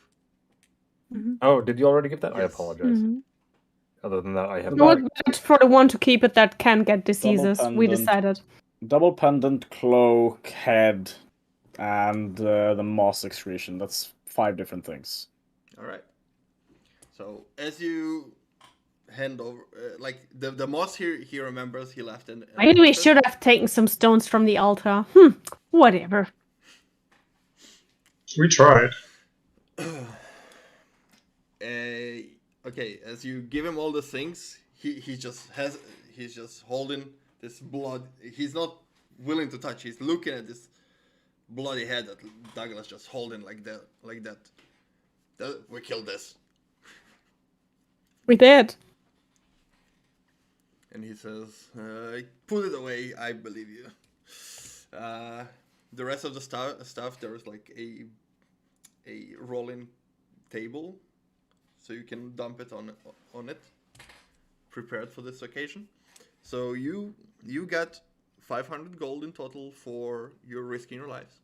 Oh, did you already give that? I Yes. apologize. Mhm. Other than that, I have No, not. it's for the one to keep it that can get diseases. We pendant. decided. Double pendant, cloak, head, and the moss excretion. That's 5 different things. All right. So as you hand over, the moss here, he remembers he left in. Maybe we should have taken some stones from the altar. Whatever. We tried. Okay, as you give him all the things, he's just holding this blood. He's not willing to touch. He's looking at this bloody head that Douglas just holding like that. We killed this. We did. And he says, "Put it away. I believe you." The rest of the stuff there is like a rolling table, so you can dump it on it, prepared for this occasion. So you got 500 gold in total for your risking your lives,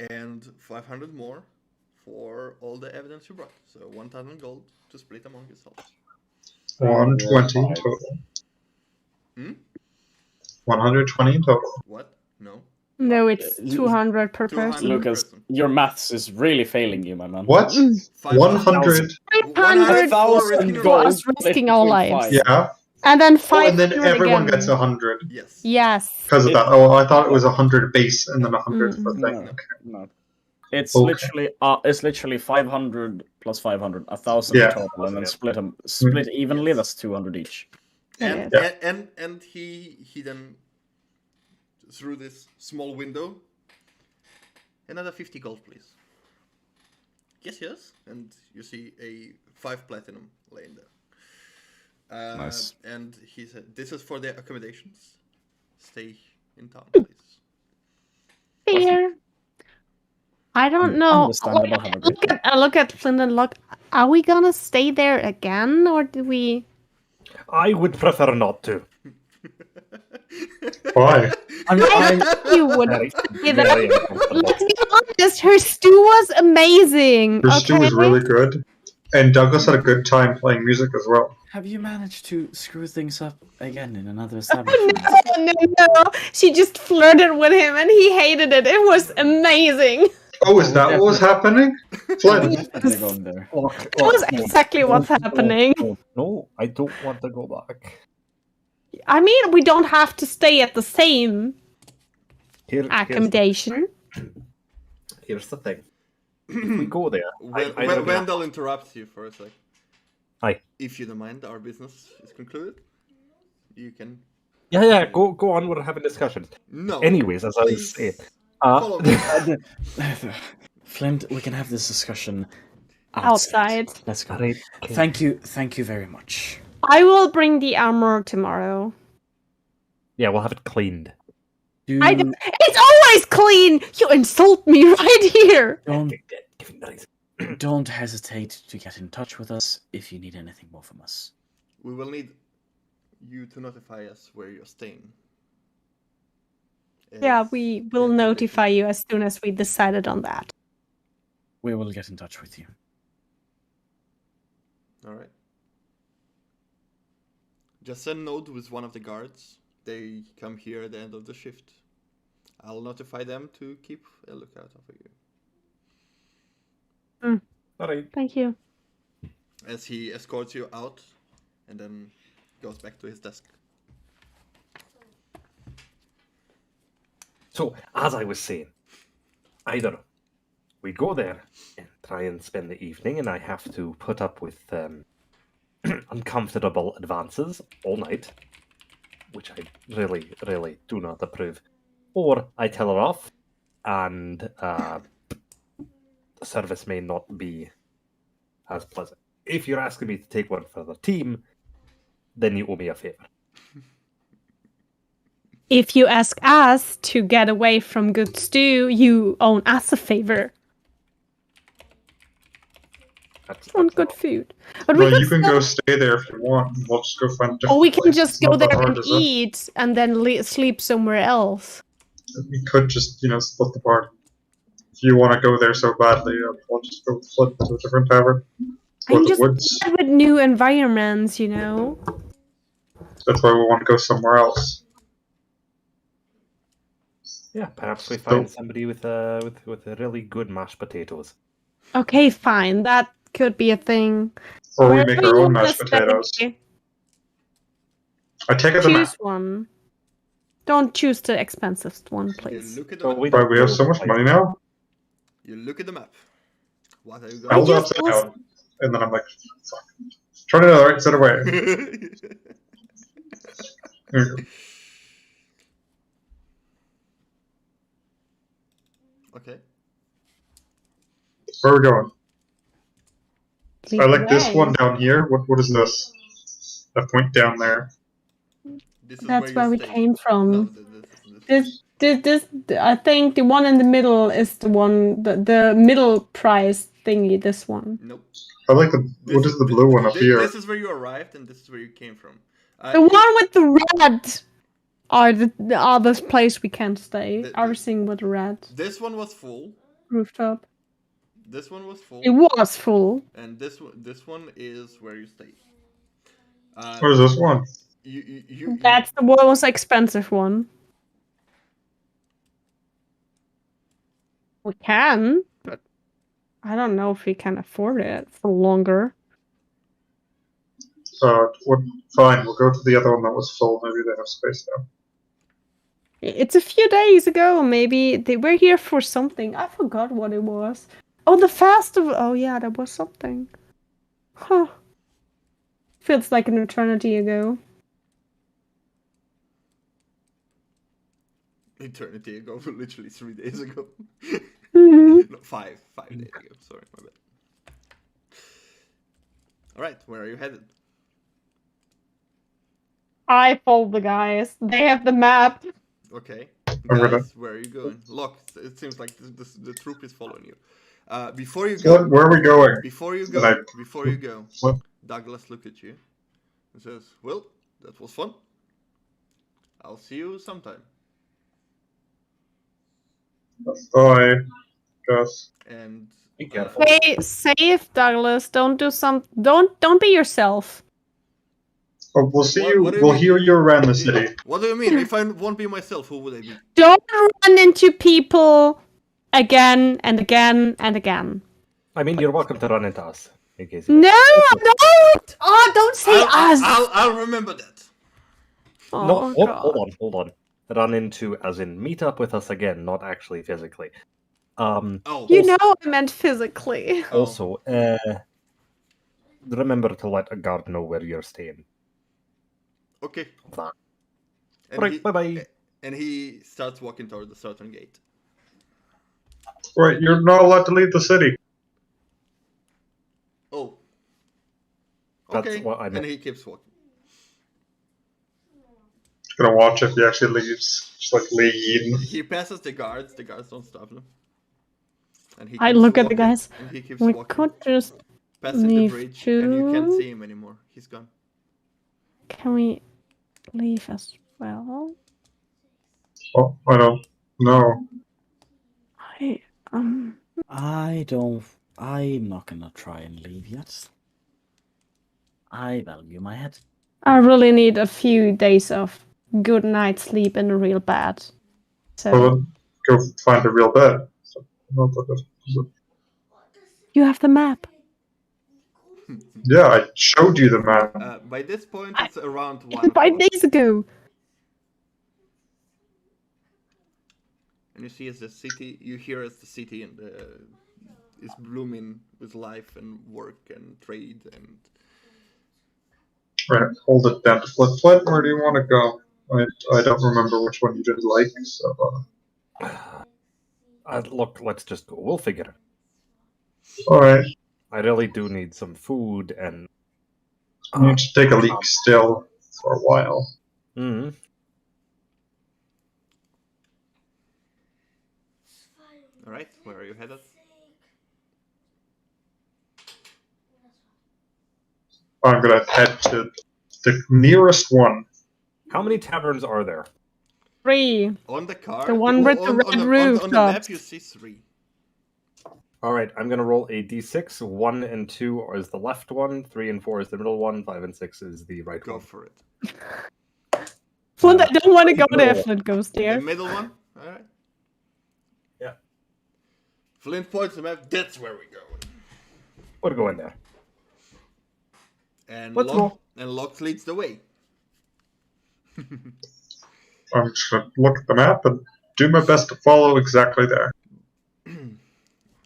and 500 more for all the evidence you brought. So 1,000 gold to split among yourselves. 120 total. 120 in total. What? No. No, it's 200 per 200. person. Lucas, person. your maths is really failing you, my man. What? 100. 500 for 1,000 risking your gold. lives. us risking our lives. Yeah. And then Oh, 500 and then everyone again. gets 100 Yes. Yes. because of that. Oh, I thought it was 100 base and then 100 for No, thing. no. It's Okay. literally 500 plus 500, 1,000 Yeah. total, and then split evenly. That's 200 each. And Yes. and he then through this small window. Another 50 gold, please. Yes. And you see a 5 platinum laying there. Nice. And he said, "This is for the accommodations. Stay in town, please." Fair. I don't know. Understandable, have a good Look at Flint and Look. Are we gonna stay there again, or do we? I would prefer not to. Why? You would. Very, Yeah, very uncomfortable. Let's be honest. Her stew was amazing. Her stew was okay? really good. And Douglas had a good time playing music as well. Have you managed to screw things up again in another No, establishment? no. She just flirted with him, and he hated it. It was amazing. Oh, is that what was happening? Flynn. Definitely going there. That was exactly what's happening. No, I don't want to go back. I mean, we don't have to stay at the same Here's accommodation. the thing. If we go there, Wendell interrupts you for a sec. Hi. If you don't mind, our business is concluded. You can. Yeah, go on. We're having discussions. No. Anyways, as I was Please saying, follow me. Flint, we can have this discussion Outside. Let's go. Alright, Thank you very much. I will bring the armor tomorrow. yeah, we'll have it cleaned. It's always clean. You insult me right here. Don't hesitate to get in touch with us if you need anything more from us. We will need you to notify us where you're staying. Yeah, As we the will accommodation. notify you as soon as we decided on that. We will get in touch with you. All right. Just send note with one of the guards. They come here at the end of the shift. I'll notify them to keep a lookout for you. All right. Thank you. As he escorts you out and then goes back to his desk. So, as I was saying, either we go there and try and spend the evening, and I have to put up with uncomfortable advances all night, which I really, really do not approve. Or I tell her off, and the service may not be as pleasant. If you're asking me to take one for the team, then you owe me a favor. If you ask us to get away from good stew, you owe us a favor. On good food. But Well, you can go stay there if you want. We'll just go find a different Or we can place. just It's go not that there hard, and is it? eat and then sleep somewhere else. We could just, split the party. If you want to go there so badly, we'll just go flip to a different tavern. Or I'm the just woods. bad with new environments, you know? That's why we want to go somewhere else. Yeah, perhaps we find somebody with really good mashed potatoes. Okay, fine. That could be a thing. Or we Where make do our you own wanna mashed spend potatoes. it? I take it the map. Choose one. Don't choose the expensivest one, You please. look at the So map. we Right, we have don't so much like- money now. You look at the map. What are you I hold going it upside down, and then I'm like, fuck. Turn it to the right, set away. to? There you go. Okay. Where are we going? Lead I the like this way. one down here. What is this? That point down there. This is That's where where you we stay. came from. No, This, I think the one in the middle is the one, the middle price thingy, this one. Nope. I like the. What is the blue one up here? This is where you arrived, and this is where you came from. The one with the red are the other place we can't stay. The- Everything with red This one was full. rooftop. This one was full. It was full. And this one is where you stay. What is this one? You That's the most expensive one. We can, but I don't know if we can afford it for longer. What? Fine, we'll go to the other one that was full. Maybe they have space now. It's a few days ago. Maybe they were here for something. I forgot what it was. Oh, the festival. Oh, yeah, that was something. Huh. Feels like an eternity ago. eternity ago, literally 3 days ago. Mhm. No, 5 days ago. Sorry, my bad. All right, where are you headed? I follow the guys. They have the map. Okay, I'm guys, where are you going? Look, it seems like the troop is following you. Before you go, Where are we going? before you Like- go, What? Douglas looked at you and says, "Well, that was fun. I'll see you sometime." I guess. And Be careful. Stay safe, Douglas. Don't do some. Don't be yourself. Oh, we'll see What- you. what do you We'll mean? hear you around the city. What do you mean? If I won't be myself, who would I be? Don't run into people again and again and again. I mean, you're welcome to run into us. In case No, don't! Oh, don't say us. I'll remember that. Oh, No, God. hold on. Run into, as in meet up with us again, not actually physically. Oh, You know I meant physically. Oh. Also, remember to let a guard know where you're staying. Okay. That. And Right, bye-bye. And he starts walking toward the southern gate. Right, you're not allowed to leave the city. Oh. That's Okay. what I meant. And he keeps walking. Just gonna watch if he actually leaves. Just like leave. He passes the guards. The guards don't stop him. And he I keeps look at the walking, guys. And he keeps We walking. could just. Passing the leave bridge, and you can't too. see him anymore. He's gone. Can we leave as well? Oh, I don't know. I'm not gonna try and leave yet. I value my head. I really need a few days of good night's sleep in a real bed. So Well, then go find a real bed. So, you have the map. Yeah, I showed you the map. By this point, it's around 1 5 o'clock. days ago. And you see as the city, you hear as the city and is blooming with life and work and trade and. Right, hold it down to Flint. Where do you want to go? I don't remember which one you didn't like, so. Look, let's just go. We'll figure it. Alright. I really do need some food and. You need to take a leak still for a while. Mm-hmm. Alright, where are you headed? I'm gonna head to the nearest one. How many taverns are there? 3. On the card? The one with the red roof on the map, tops. you see 3. All right, I'm gonna roll a d6. 1 and 2 is the left one. 3 and 4 is the middle one. 5 and 6 is the right Go one. for it. Flint, I don't want to go there. no. Flint goes The there. middle one? Alright. Yeah. Flint points the map, that's where we go. We'll go in there. And Let's roll. Locke leads the way. I'm just gonna look at the map and do my best to follow exactly there.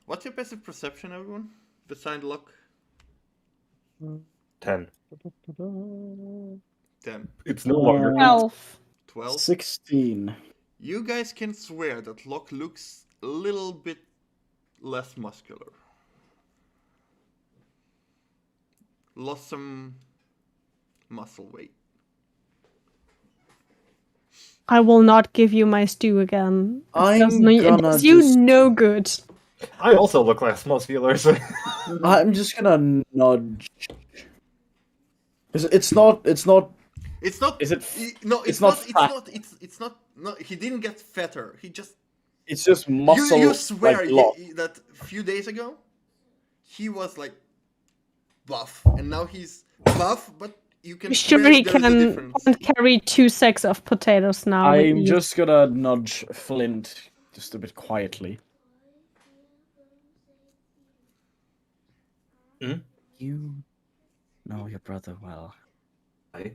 What's your passive perception, everyone? Beside Locke? 10. 10. It's no longer 12. 12? 16. You guys can swear that Locke looks a little bit less muscular. Lost some muscle weight. I will not give you my stew again. I'm It does you just- no good. I also look less muscular, so... I'm just gonna nudge. It's not. It's not. Is it? No, it's it's not not. It's fat. not. It's not. No, he didn't get fatter. He just. It's just muscle. You swear like lock. that a few days ago, he was buff, and now he's buff, but you can. Sure, swear he there's a can't difference. carry 2 sacks of potatoes now. with I'm ease. just gonna nudge Flint just a bit quietly. Hmm? You know your brother well. I...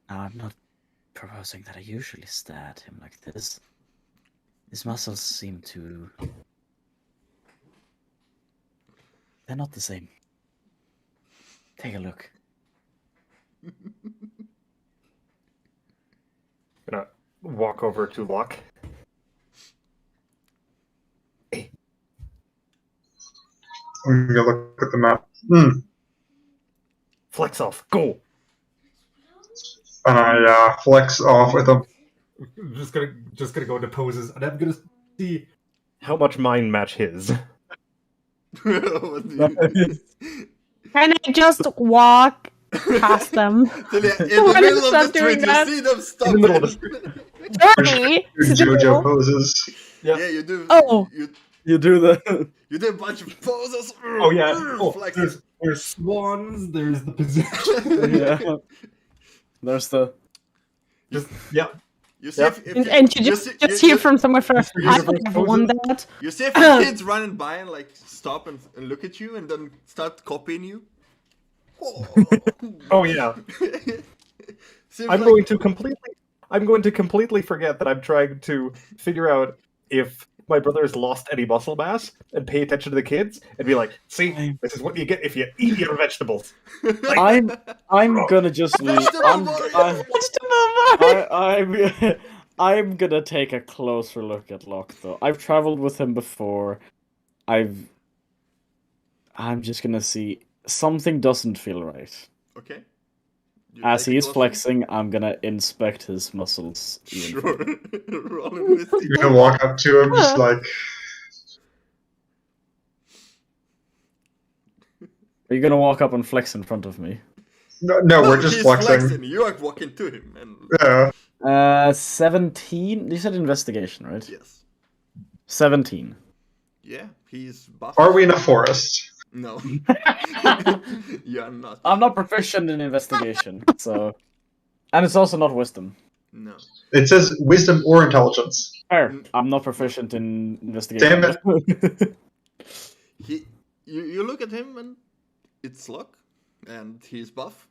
Now, I'm not proposing that I usually stare at him like this. His muscles seem to... They're not the same. Take a look. Gonna walk over to Locke. I'm gonna look at the map. Flex off. Go! And I flex off with him. I'm just gonna go into poses, and I'm gonna see how much mine match his. What do you- Can I just walk past them? in the Why middle does of stop the doing street, that? you see them stop. In the middle of the 30? Do JoJo Still? poses. Yeah. Yeah, you do. Oh. You do the... You do a bunch of poses. Oh yeah. Oh, Flexing. there's swans. There's the position. yeah. There's the... Yeah. You see, Yep. And you just hear from somewhere first. You I see from never won that. You see a few kids running by and stop and look at you and then start copying you. Oh yeah. Seems I'm like- going to completely forget that I'm trying to figure out if my brother's lost any muscle mass and pay attention to the kids and be like, see, this is what you get if you eat your vegetables. I'm gonna just leave. I'm gonna take a closer look at Locke though. I've traveled with him before. I'm just gonna see something doesn't feel right. Okay. You As take he's a closer- flexing, I'm gonna inspect his muscles. even Sure. further. Roll an investigation. You're gonna walk up to him, just like, Are you gonna walk up and flex in front of me? no, we're just he's flexing. You are walking to him, and Yeah. 17. You said investigation, right? yes, 17. yeah, he's buff. Are we in a forest? No, you are not. I'm not proficient in investigation, so. And it's also not wisdom. No. It says wisdom or intelligence. Fair. I'm not proficient in investigation. Damn You look at him and its luck, and he's buff.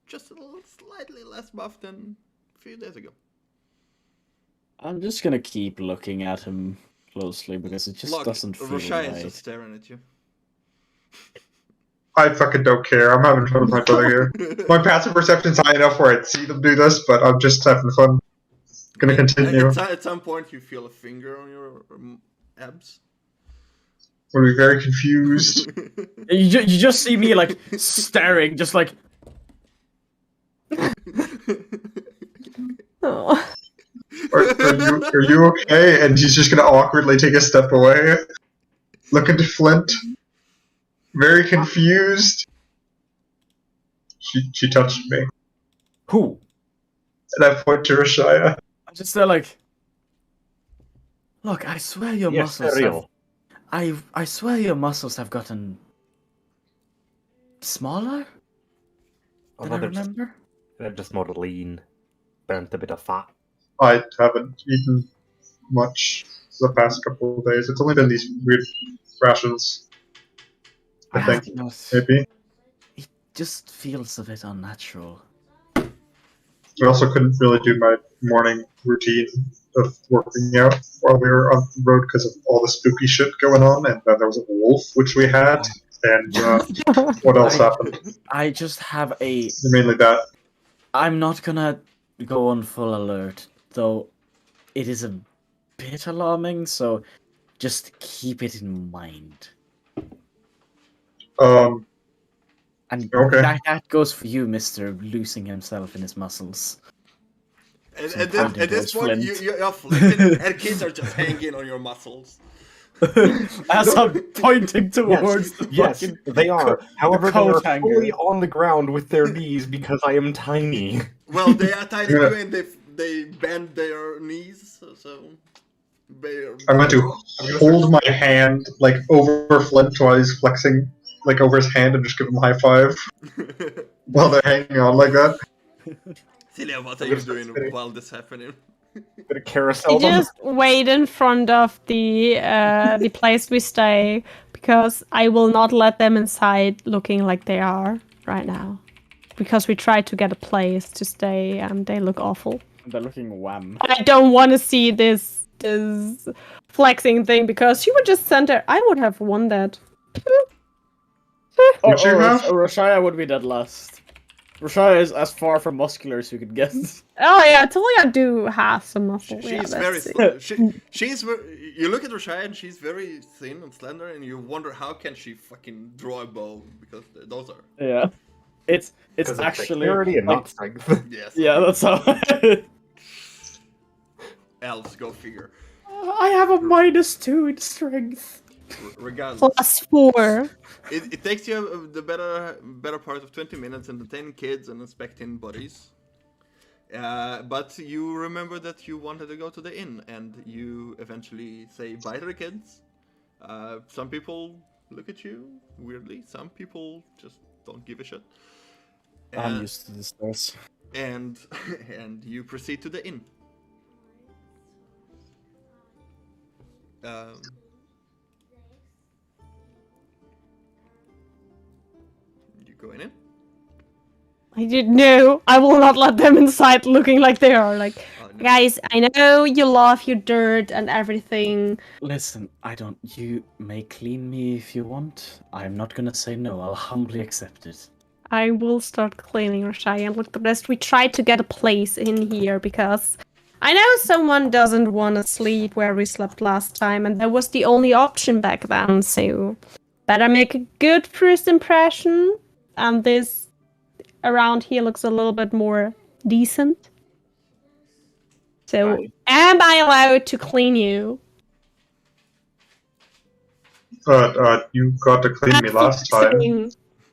Just a little slightly less buff than a few days ago. I'm just gonna keep looking at him closely because it just doesn't feel Roshai right. is just staring at you. I fucking don't care. I'm having fun with my brother here. My passive perception's high enough where I'd see them do this, but I'm just having fun. Gonna continue. At some point, you feel a finger on your abs. We'll be very confused. You just see me like staring, just like. Oh. Are you okay? And he's just gonna awkwardly take a step away. Looking to Flint. Very confused. She touched me. Who? And I point to Rashaya. I'm just there like. Look, I swear your Yes, muscles. they're real. I swear your muscles have gotten smaller than I remember. They're just more lean, burnt a bit of fat. I haven't eaten much the past couple of days. It's only been these weird rations. I think, maybe. It just feels a bit unnatural. I also couldn't really do my morning routine of working out while we were on the road because of all the spooky shit going on, and then there was a wolf, which we had, and what else happened? I just have a... Mainly that. I'm not gonna go on full alert, though it is a bit alarming, so just keep it in mind. And okay. that goes for you, Mr. Losing himself in his muscles. At this point, you're Flint, and kids are just hanging on your muscles. As I'm pointing towards the Yes, fucking... they are. However, they coat are hanger. fully on the ground with their knees because I am tiny. Well, they are tiny too, and they bend their knees, so... I'm going to hold my hand, like, over Flint while he's flexing, like, over his hand and just give him a high five while they're hanging on like that. Celia, what are you doing while this happening? Bit of carousel. You just wait in front of the place we stay, because I will not let them inside looking like they are right now. Because we tried to get a place to stay and they look awful. They're looking wham. I don't want to see this flexing thing, because she would just send her. I would have won that. Would you have? Roshaya would be dead last. Roshaya is as far from muscular as you could get. Oh yeah, Talia do have some muscle. She's very she's very, you look at Roshaya and she's very thin and slender, and you wonder how can she fucking draw a bow, because those are... Yeah. It's actually and not strength. Yes. Yeah, that's how. Elves, go figure. I have a -2 in strength. Regardless. +4. It takes you the better part of 20 minutes entertaining kids and inspecting bodies. But you remember that you wanted to go to the inn, and you eventually say bye to the kids. Some people look at you weirdly. Some people just don't give a shit. I'm used to this place. And you proceed to the inn. You going in? I didn't know. I will not let them inside looking like they are. Like, No. guys, I know you love your dirt and everything. Listen, you may clean me if you want. I'm not gonna say no. I'll humbly accept it. I will start cleaning Rashai and look the rest. We tried to get a place in here because I know someone doesn't want to sleep where we slept last time, and that was the only option back then, so better make a good first impression. And this around here looks a little bit more decent. So, am I allowed to clean you? You got to clean me last time.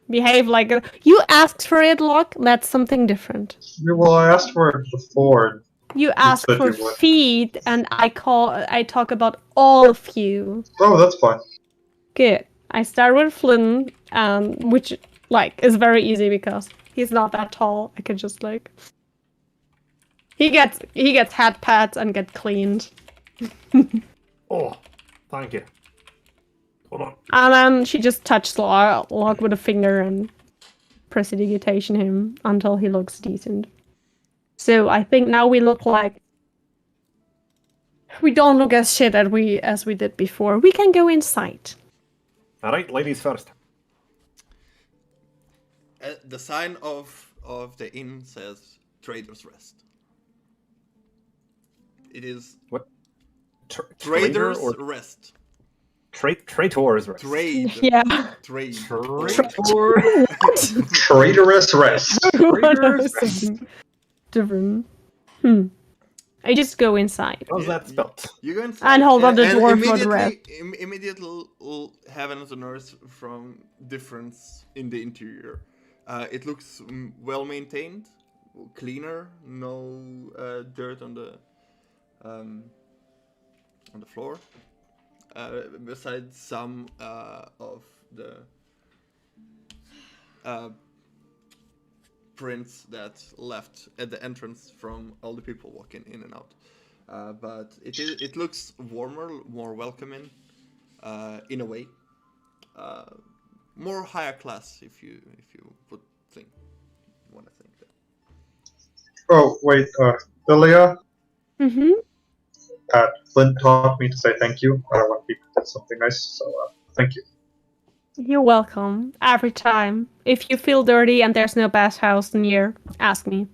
Behave like a... You asked for it, Locke. That's something different. Well, I asked for it before. You asked said for you would. feed, and I talk about all of you. Oh, that's fine. Good. I start with Flynn, which is very easy because he's not that tall. I can just he gets head pats and get cleaned. Oh, thank you. Hold on. And then she just touches Locke with a finger and prestidigitation him until he looks decent. So I think now we look like we don't look as shit as we did before. We can go inside. All right, ladies first. The sign of the inn says Trader's Rest. It is What? Trader's or Rest. Traitors rest. Trade. Yeah. Trade. Traitorous rest. Something different. I just go inside. How's that spelled? You go inside And hold on the dwarf for the immediately have a nurse from difference in the interior. It looks well maintained, cleaner, no dirt on the floor. Besides some of the prints that left at the entrance from all the people walking in and out. But it looks warmer, more welcoming, in a way. More higher class, if you would want to think that. Oh wait, Lilia. Mm-hmm. Flint taught me to say thank you. When people did something nice, so thank you. You're welcome. Every time. If you feel dirty and there's no bathhouse near, ask me.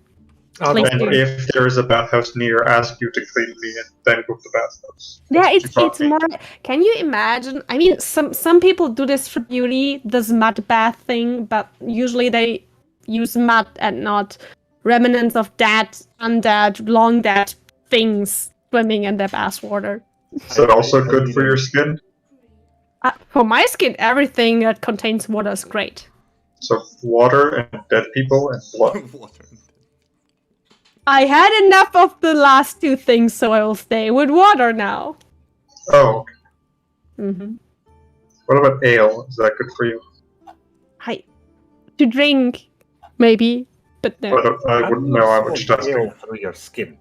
Please And do. if there is a bathhouse near, ask you to clean me and then go to the bathhouse. Yeah, You it's taught me. more. Can you imagine? I mean, some people do this for beauty, this mud bath thing, but usually they use mud and not remnants of dead, undead, long dead things swimming in their bath water. Is that also good for your skin? For my skin, everything that contains water is great. So water and dead people and blood. Water. I had enough of the last two things, so I will stay with water now. Oh, okay. Mm-hmm. What about ale? Is that good for you? To drink, maybe, but no. I wouldn't know. I would just ask you. Ale through your skin.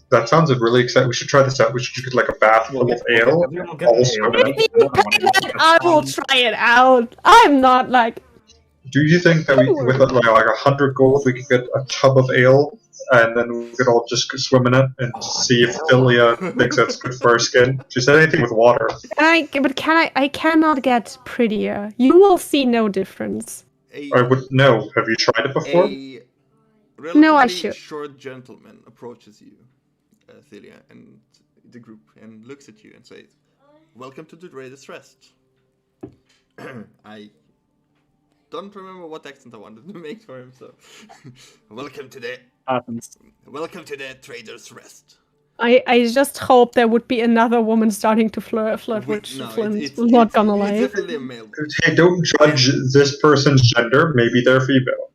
That sounds really exciting. We should try this out. We should get like a bath full of ale. All swimming in it. If you pay that, I will try it out. I'm not like. Do you think that with like 100 gold we could get a tub of ale and then we could all just swim in it and see if Philia thinks that's good for our skin? She said anything with water. I cannot get prettier. You will see no difference. I would know. Have you tried it before? A relatively No, I should. short gentleman approaches you, Thelia, and the group, and looks at you and says, "Welcome to the Trader's Rest." I don't remember what accent I wanted to make for him, so welcome to the Trader's Rest. I just hope there would be another woman starting to flirt with Flint. Not gonna lie. It's definitely a male. Hey, don't judge this person's gender. Maybe they're female.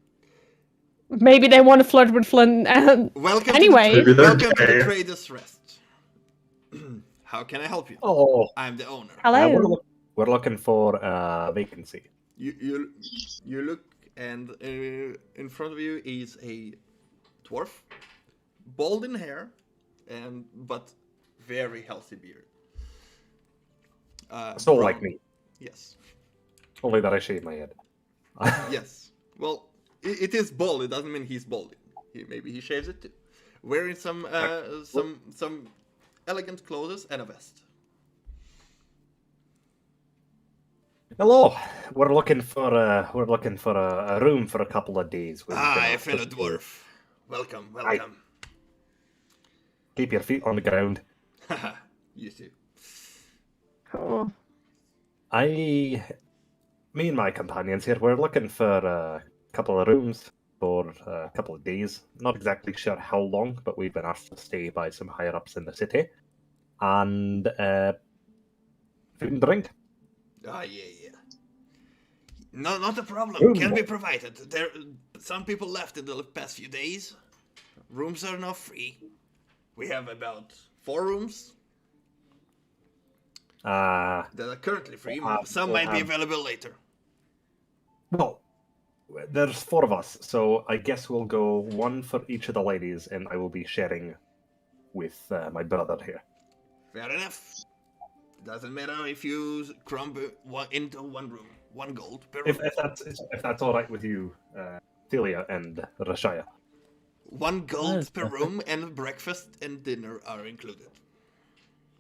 Maybe they want to flirt with Flint. And Welcome anyway, Maybe they're welcome to gay. the Trader's Rest. How can I help you? Oh, I'm the owner. hello. we're looking for a vacancy. You look, and in front of you is a dwarf, bald in hair, but very healthy beard. So brown. like me. Yes. Only that I shave my head. Yes. Well, it is bald. It doesn't mean he's balding. Maybe he shaves it too. Wearing some elegant clothes and a vest. Hello. We're looking for a room for a couple of days. We've been Ah, asked fellow to dwarf. Welcome. Keep your feet on the ground. You too. Oh. Me and my companions here, we're looking for a couple of rooms for a couple of days. Not exactly sure how long, but we've been asked to stay by some higher ups in the city. And food and drink. Ah, yeah. No, not a problem. Room. Can be provided. There, some people left in the past few days. Rooms are now free. We have about 4 rooms that are currently free. Some might be available later. Well, there's 4 of us, so I guess we'll go 1 for each of the ladies, and I will be sharing with my brother here. Fair enough. Doesn't matter if you crumble into one room. 1 gold per room. If that's all right with you, Thelia and Rashaya. 1 gold per room, and breakfast and dinner are included.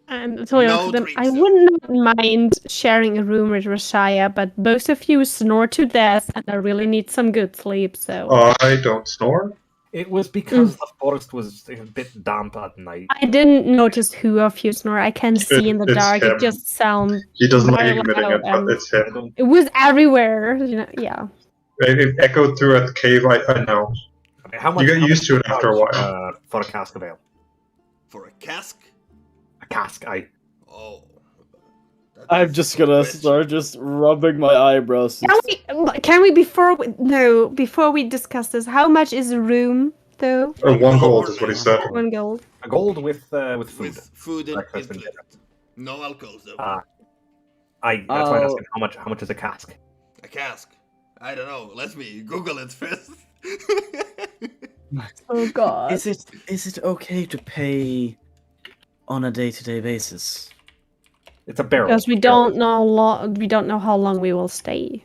And so No them, drinks, I though. would not mind sharing a room with Rashaya, but both of you snore to death, and I really need some good sleep. So I don't snore. It was because the forest was a bit damp at night. I didn't notice who of you snore. I can see in the It's dark. him. It just sounds. He doesn't like very admitting loud, it, but and it's him. it was everywhere. Yeah. It echoed through at the cave, I know. Okay, how much? You get used to it after a while. For a cask of ale. For a cask? A cask, Oh. I'm just gonna start just rubbing my eyebrows. Can we before we discuss this? How much is a room though? 1 gold is what he said. 1 gold. A gold with food. With food Breakfast and included. No alcohol though. That's why I'm asking how much is a cask? A cask. I don't know. Let me Google it first. Oh god. Is it okay to pay on a day-to-day basis? It's a barrel. Because we don't know how long we will stay.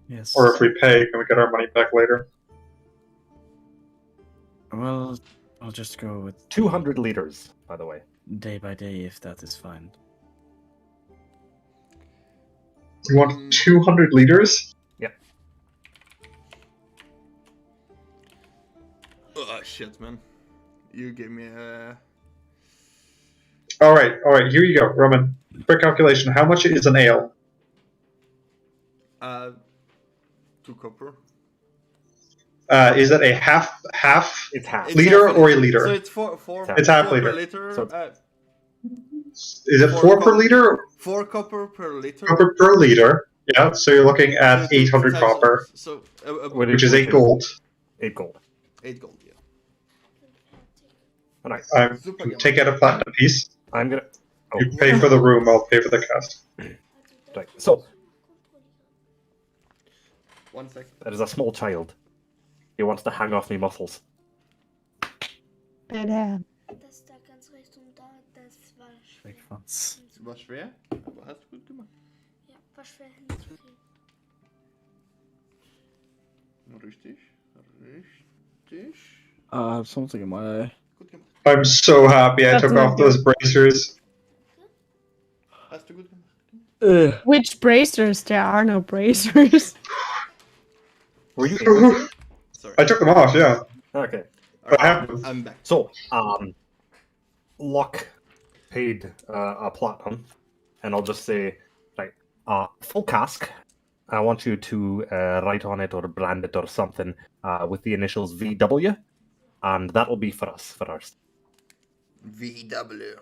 Yes. Or if we pay, can we get our money back later? Well, I'll just go with 200 liters, by the way. day by day if that is fine. You want 200 liters? Yep. Oh shit, man. You give me a... Alright, here you go, Roman. Quick calculation. How much is an ale? 2 copper. Is it a half It's half. liter half or a liter? So it's 4 It's half per liter. liter. So- Is it 4 4 per copper. liter? 4 copper per liter. Copper per liter. Yeah, so you're looking at So 800 times- copper, So, which is 8 gold. 8 gold. 8 gold, yeah. Alright, Take out a platinum piece. I'm gonna... Oh, You pay for the room, I'll pay for the cast. right. So, 1 second. there is a small child. He wants to hang off me muscles. But, Das da ganz rechts und da, das war schwer. Wegfahrt. War schwer, aber hast du gut gemacht. Ja, war schwer hinzukriegen. Richtig. I have something in my eye. Gut gemacht. I'm so happy I That's took not off those bracers. Hast du gut gemacht. which bracers? There are no bracers. Were you able to? Sorry. I took them off, yeah. Okay. What happened? I'm back. So, Locke paid a platinum, and I'll just say, right, full cask. I want you to write on it or brand it or something with the initials VW, and that'll be for us, for ours. VW.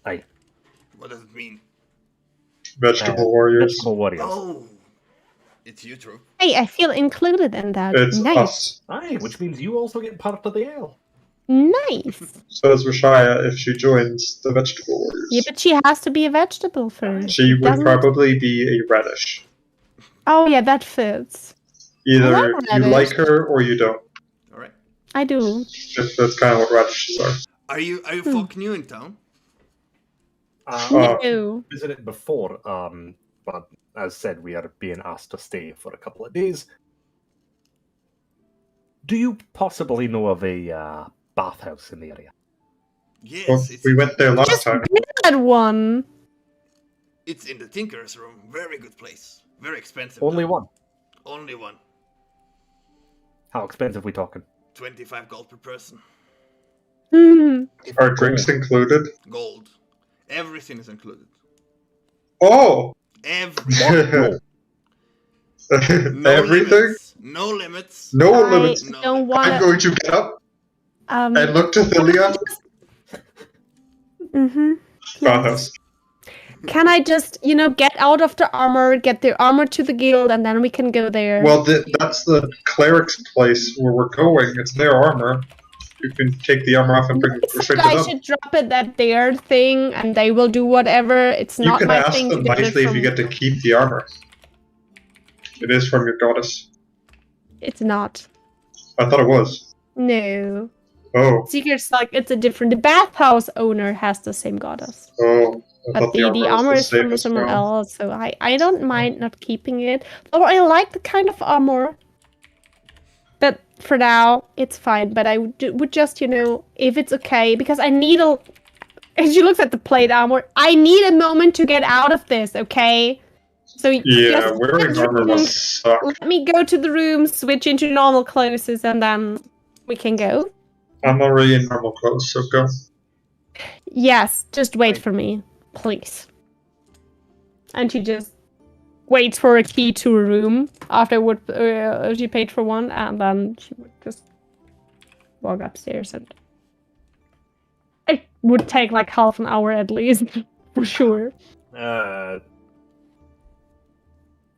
Aye. What does it mean? Vegetable warriors. Vegetable warriors. Oh, it's you, true. Hey, I feel included in that. It's Nice. us. Aye, which means you also get part of the ale. Nice. So is Rashaya if she joins the vegetable warriors. Yeah, but she has to be a vegetable first. She would Doesn't- probably be a radish. Oh yeah, that fits. Either I you like radish. like her or you don't. All right. I do. That's kind of what radishes are. Are you folk new in town? No. Visited before, but as said, we are being asked to stay for a couple of days. Do you possibly know of a bathhouse in the area? Yes, Well, we went there last Just time. get that one. It's in the Tinker's room. Very good place. Very expensive. Only though. one. Only one. How expensive we talking? 25 gold per person. Hmm. Are drinks included? Gold. Everything is included. Oh! Everything. No Everything? Limits. No limits. No I limits. No. don't I'm want going to get up and to. look to Thilia. Mm-hmm. Bathhouse. Can I just, get out of the armor, get the armor to the guild, and then we can go there? Well, that's the cleric's place where we're going. It's their armor. You can take the armor off and bring it straight to I them. should drop it at their thing, and they will do whatever. It's You not can my ask thing them to get it nicely if from... you get to keep the armor. It is from your goddess. It's not. I thought it was. No. Oh. Secret's like, it's a different... The bathhouse owner has the same goddess. Oh. I But thought the armor was is from safe as somewhere well. else, so I don't mind not keeping it. Though I like the kind of armor. But for now, it's fine. But I would just, if it's okay, because I need a... As she looks at the plate armor, I need a moment to get out of this, okay? So Yeah, just wearing armor must suck. let me go to the room, switch into normal clothes, and then we can go. I'm already in normal clothes, so go. Yes, just wait for me, please. And she just waits for a key to a room after she paid for one, and then she would just walk upstairs. And it would take like half an hour at least, for sure.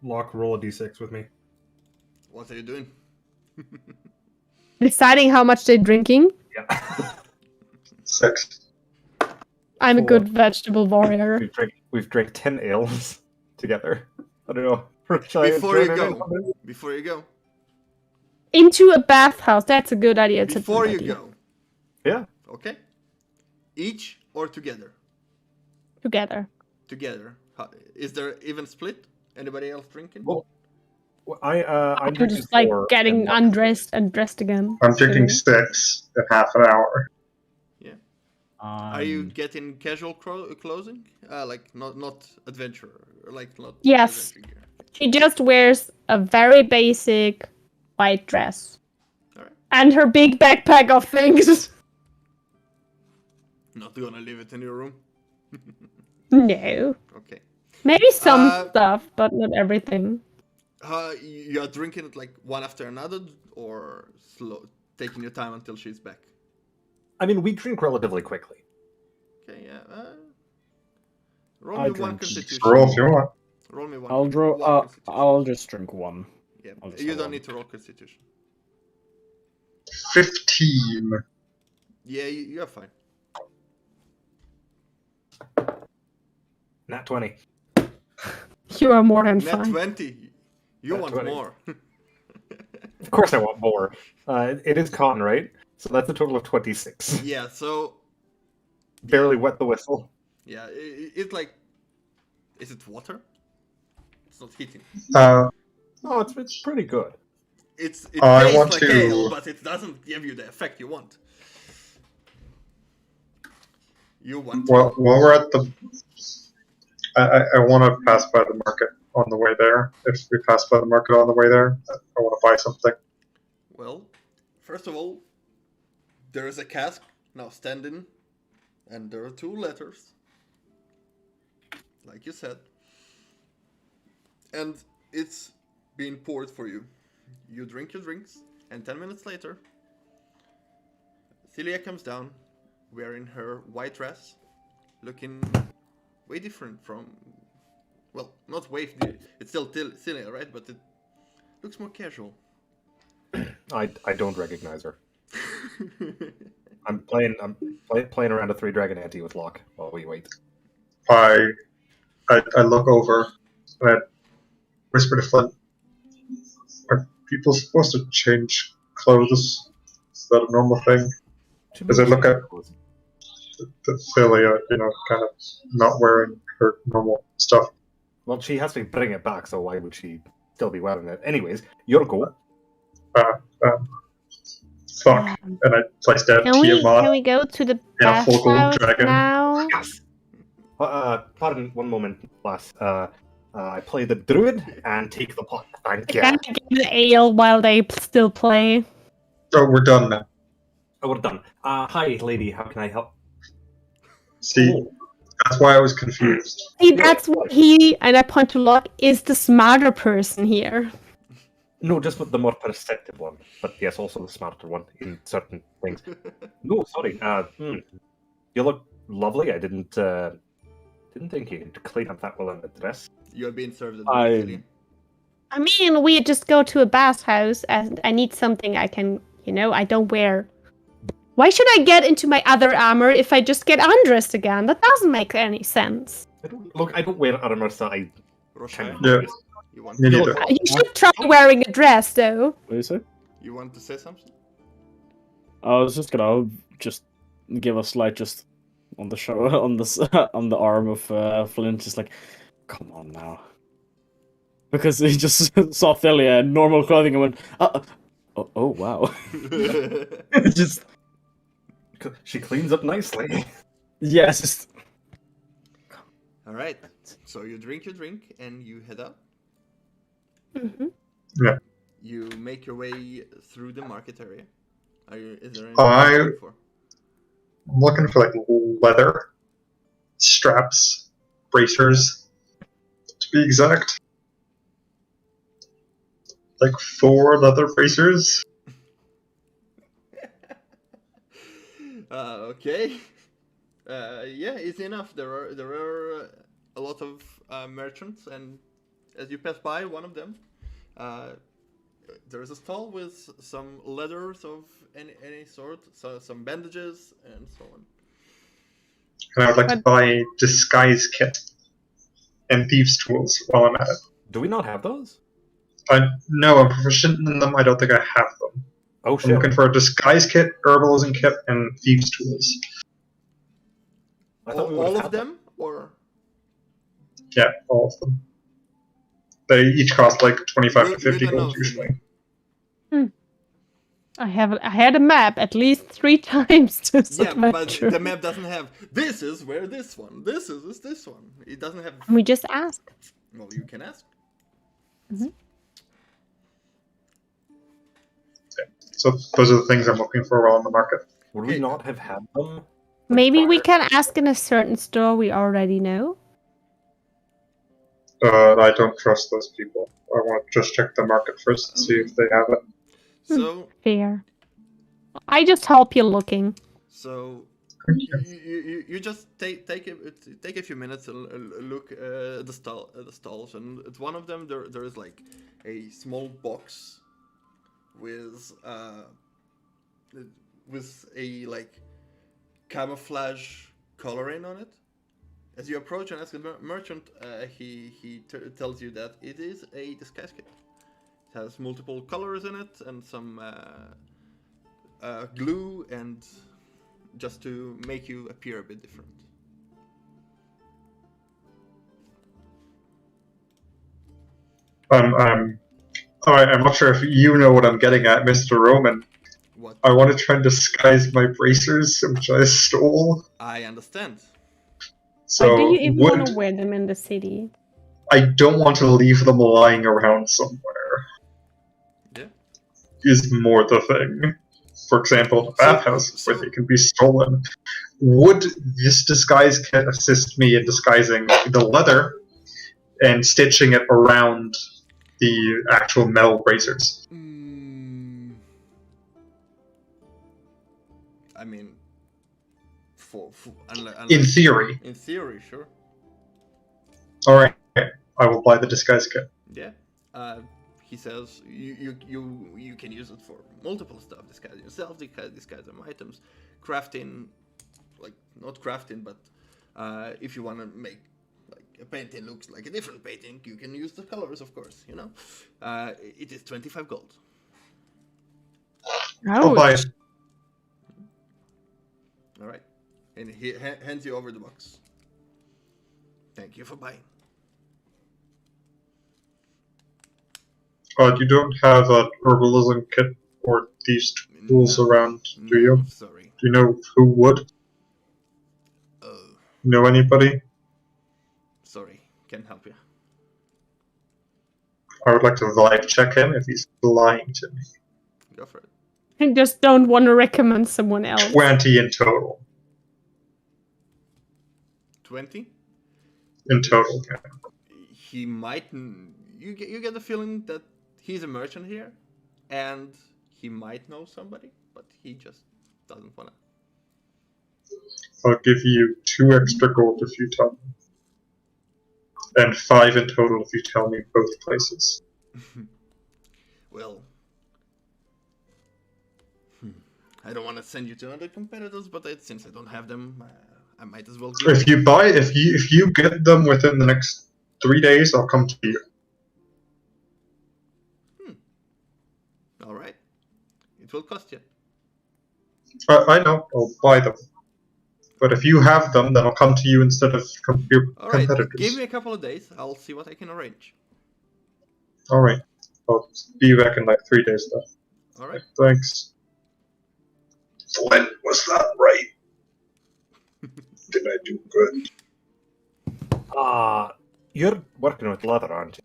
Locke, roll a d6 with me. What are you doing? Deciding how much they're drinking. Yeah. 6. I'm a 4. good vegetable warrior. We've drank 10 ales together. I don't know. Before you go. Into a bathhouse. That's a good idea. It's Before a you good idea. go. Yeah. Okay. Each or together? Together. Together. Is there even split? Anybody else drinking? Well, I'm I'm drinking just like 4 getting and undressed and dressed again. I'm drinking So- 6 in half an hour. Are you getting casual clothing? Like not adventure, like not Yes. adventure gear. She just wears a very basic white dress. Alright. And her big backpack of things. Not gonna leave it in your room. No. Okay. Maybe some Uh, stuff, but not everything. You are drinking it like one after another, or slow, taking your time until she's back. I mean, we drink relatively quickly. Okay, yeah. Roll I me one drink. constitution. Roll if you want. Roll me one. I'll draw. one constitution. I'll just drink one. Yeah, I'll just you have don't one. need to roll constitution. 15. Yeah, you're fine. Nat 20. You are more than Net fine. 20. You Net want 20. more. Of course I want more. It is con, right? So that's a total of 26. Yeah, so Barely wet the whistle. yeah, it's like, is it water? It's not heating. Oh, it's pretty good. It I tastes want like to- ale, but it doesn't give you the effect you want. You want. Well, while we're at the... I want to pass by the market on the way there. If we pass by the market on the way there, I want to buy something. Well, first of all, there is a cask now standing, and there are 2 letters, like you said, and it's being poured for you. You drink your drinks, and 10 minutes later, Celia comes down, wearing her white dress, looking way different from, well, not way, it's still Celia, right? But it looks more casual. I don't recognize her. I'm playing around a 3-dragon ante with Locke while we wait. I look over and I whisper to Flint, are people supposed to change clothes? Is that a normal thing? As I look at Celia, kind of not wearing her normal stuff. Well, she has to bring it back, so why would she still be wearing it? Anyways, your go. Fuck. And I sliced out Can we Tiamat. go to the Yeah, full gold bathhouse dragon. now? Yes. Pardon one moment, lass. I play the druid and take the pot. Thank you. Can I get the ale while they still play? Oh, we're done now. Oh, we're done. Hi, lady. How can I help? See, that's why I was confused. See, that's what and I point to Locke, is the smarter person here. No, just the more perceptive one. But yes, also the smarter one in certain things. No, sorry. You look lovely. I didn't think you could clean up that well in the dress. You are being served at I- the Celia. I mean, we just go to a bathhouse and I need something I can, I don't wear. Why should I get into my other armor if I just get undressed again? That doesn't make any sense. I don't wear armor, so I Roshaya, Yeah. you want Me neither. You should try wearing a dress, though. What do you say? you want to say something? I was just gonna just give a slight on the show on on the arm of Flint, just like, come on now. Because he just saw Thelia in normal clothing and went, oh wow. Just She cleans up nicely. yes. Just... All right. So you drink your drink and you head out. Mm-hmm. Yeah. You make your way through the market area. Is there anything I- you're looking for? I'm looking for like leather straps, bracers, to be exact. Like 4 leather bracers. Okay. Yeah, easy enough. There are a lot of merchants, and as you pass by one of them, there is a stall with some leathers of any sort, so some bandages and so on. And I would like to buy a disguise kit and thieves' tools while I'm at it. Do we not have those? No, I'm proficient in them. I don't think I have them. Oh I'm shit. looking for a disguise kit, herbalism kit, and thieves' tools. I thought we would've All had of them, or Yeah, all of them. They each cost like 25 to Good 50 enough, gold usually. I had a map at least 3 times to yeah, but adventure. the map doesn't have. This is where this one. This is this one. It doesn't have. We just asked. Well, you can ask. So those are the things I'm looking for while on the market. Would we not have had them? Maybe we prior? can ask in a certain store we already know. I don't trust those people. I want to just check the market first and see if they have it. So Fair. I just help you looking. So Thank you just take a few minutes and look at the stalls, and at one of them there is like a small box with a like camouflage coloring on it. As you approach and ask the merchant, he tells you that it is a disguise kit. It has multiple colors in it and some glue and just to make you appear a bit different. I'm not sure if you know what I'm getting at, Mr. Roman. What? I want to try and disguise my bracers, which I stole. I understand. So Why do you even want to would wear them in the city? I don't want to leave them lying around somewhere. Yeah. Is more the thing. For example, the bathhouse, so- where they can be stolen. Would this disguise kit assist me in disguising the leather and stitching it around the actual metal bracers? I mean, In theory. In theory, sure. Alright, I will buy the disguise kit. Yeah. He says you can use it for multiple stuff. Disguise yourself, disguise some items, crafting, like not crafting, but if you want to make like a painting looks like a different painting, you can use the colors, of course. You know, it is 25 gold. I'll buy it. All right, and he hands you over the box. Thank you for buying. You don't have an herbalism kit or these tools No, around, do you? Sorry. Do you know who would? Know anybody? Sorry, can't help you. I would like to live check him if he's lying to me. Go for it. I just don't want to recommend someone else. 20 in total. 20. In total, yeah. He might. You get the feeling that he's a merchant here, and he might know somebody, but he just doesn't wanna. I'll give you 2 extra gold if you tell me. And 5 in total if you tell me both places. Well, I don't want to send you to other competitors, but since I don't have them, I might as well. If you get them within the next 3 days, I'll come to you. All right. It will cost you. I know. I'll buy them. But if you have them, then I'll come to you instead of your All right, competitors. give me a couple of days. I'll see what I can arrange. All right. I'll be back in like 3 days then. All right. Thanks. Flint, was that right? Did I do good? You're working with leather, aren't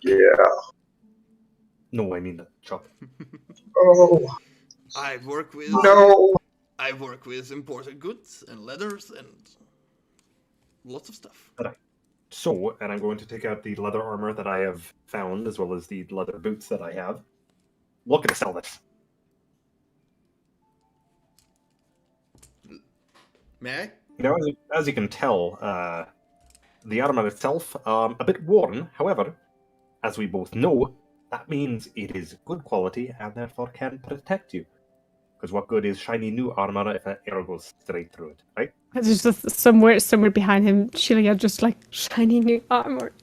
you? Yeah. No, I mean the shop. Oh, I work with no. I work with imported goods and leathers and lots of stuff. So, and I'm going to take out the leather armor that I have found, as well as the leather boots that I have. Looking to sell this. May I? Now, as you can tell, the armor itself, a bit worn. However, as we both know, that means it is good quality and therefore can protect you. Because what good is shiny new armor if an arrow goes straight through it, right? It's just somewhere behind him, Chilia just like shiny new armor.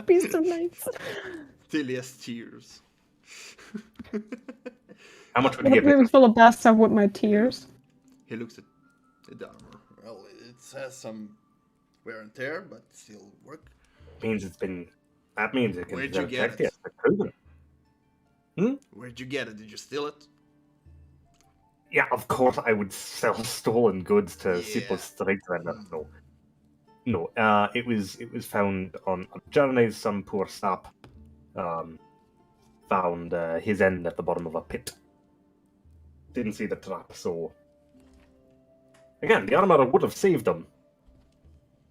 Be so nice. Tilia's tears. How much would I'm you give me? full of bathtub with my tears. He looks at the armor. Well, it has some wear and tear, but still work. Means it's been. That means it can Where'd you protect get you. it? Where'd you get it? Did you steal it? Yeah, of course I would sell stolen goods to Yeah. super straight vendors. No. It was found on a journey. Some poor sap found his end at the bottom of a pit. Didn't see the trap, so again, the armor would have saved him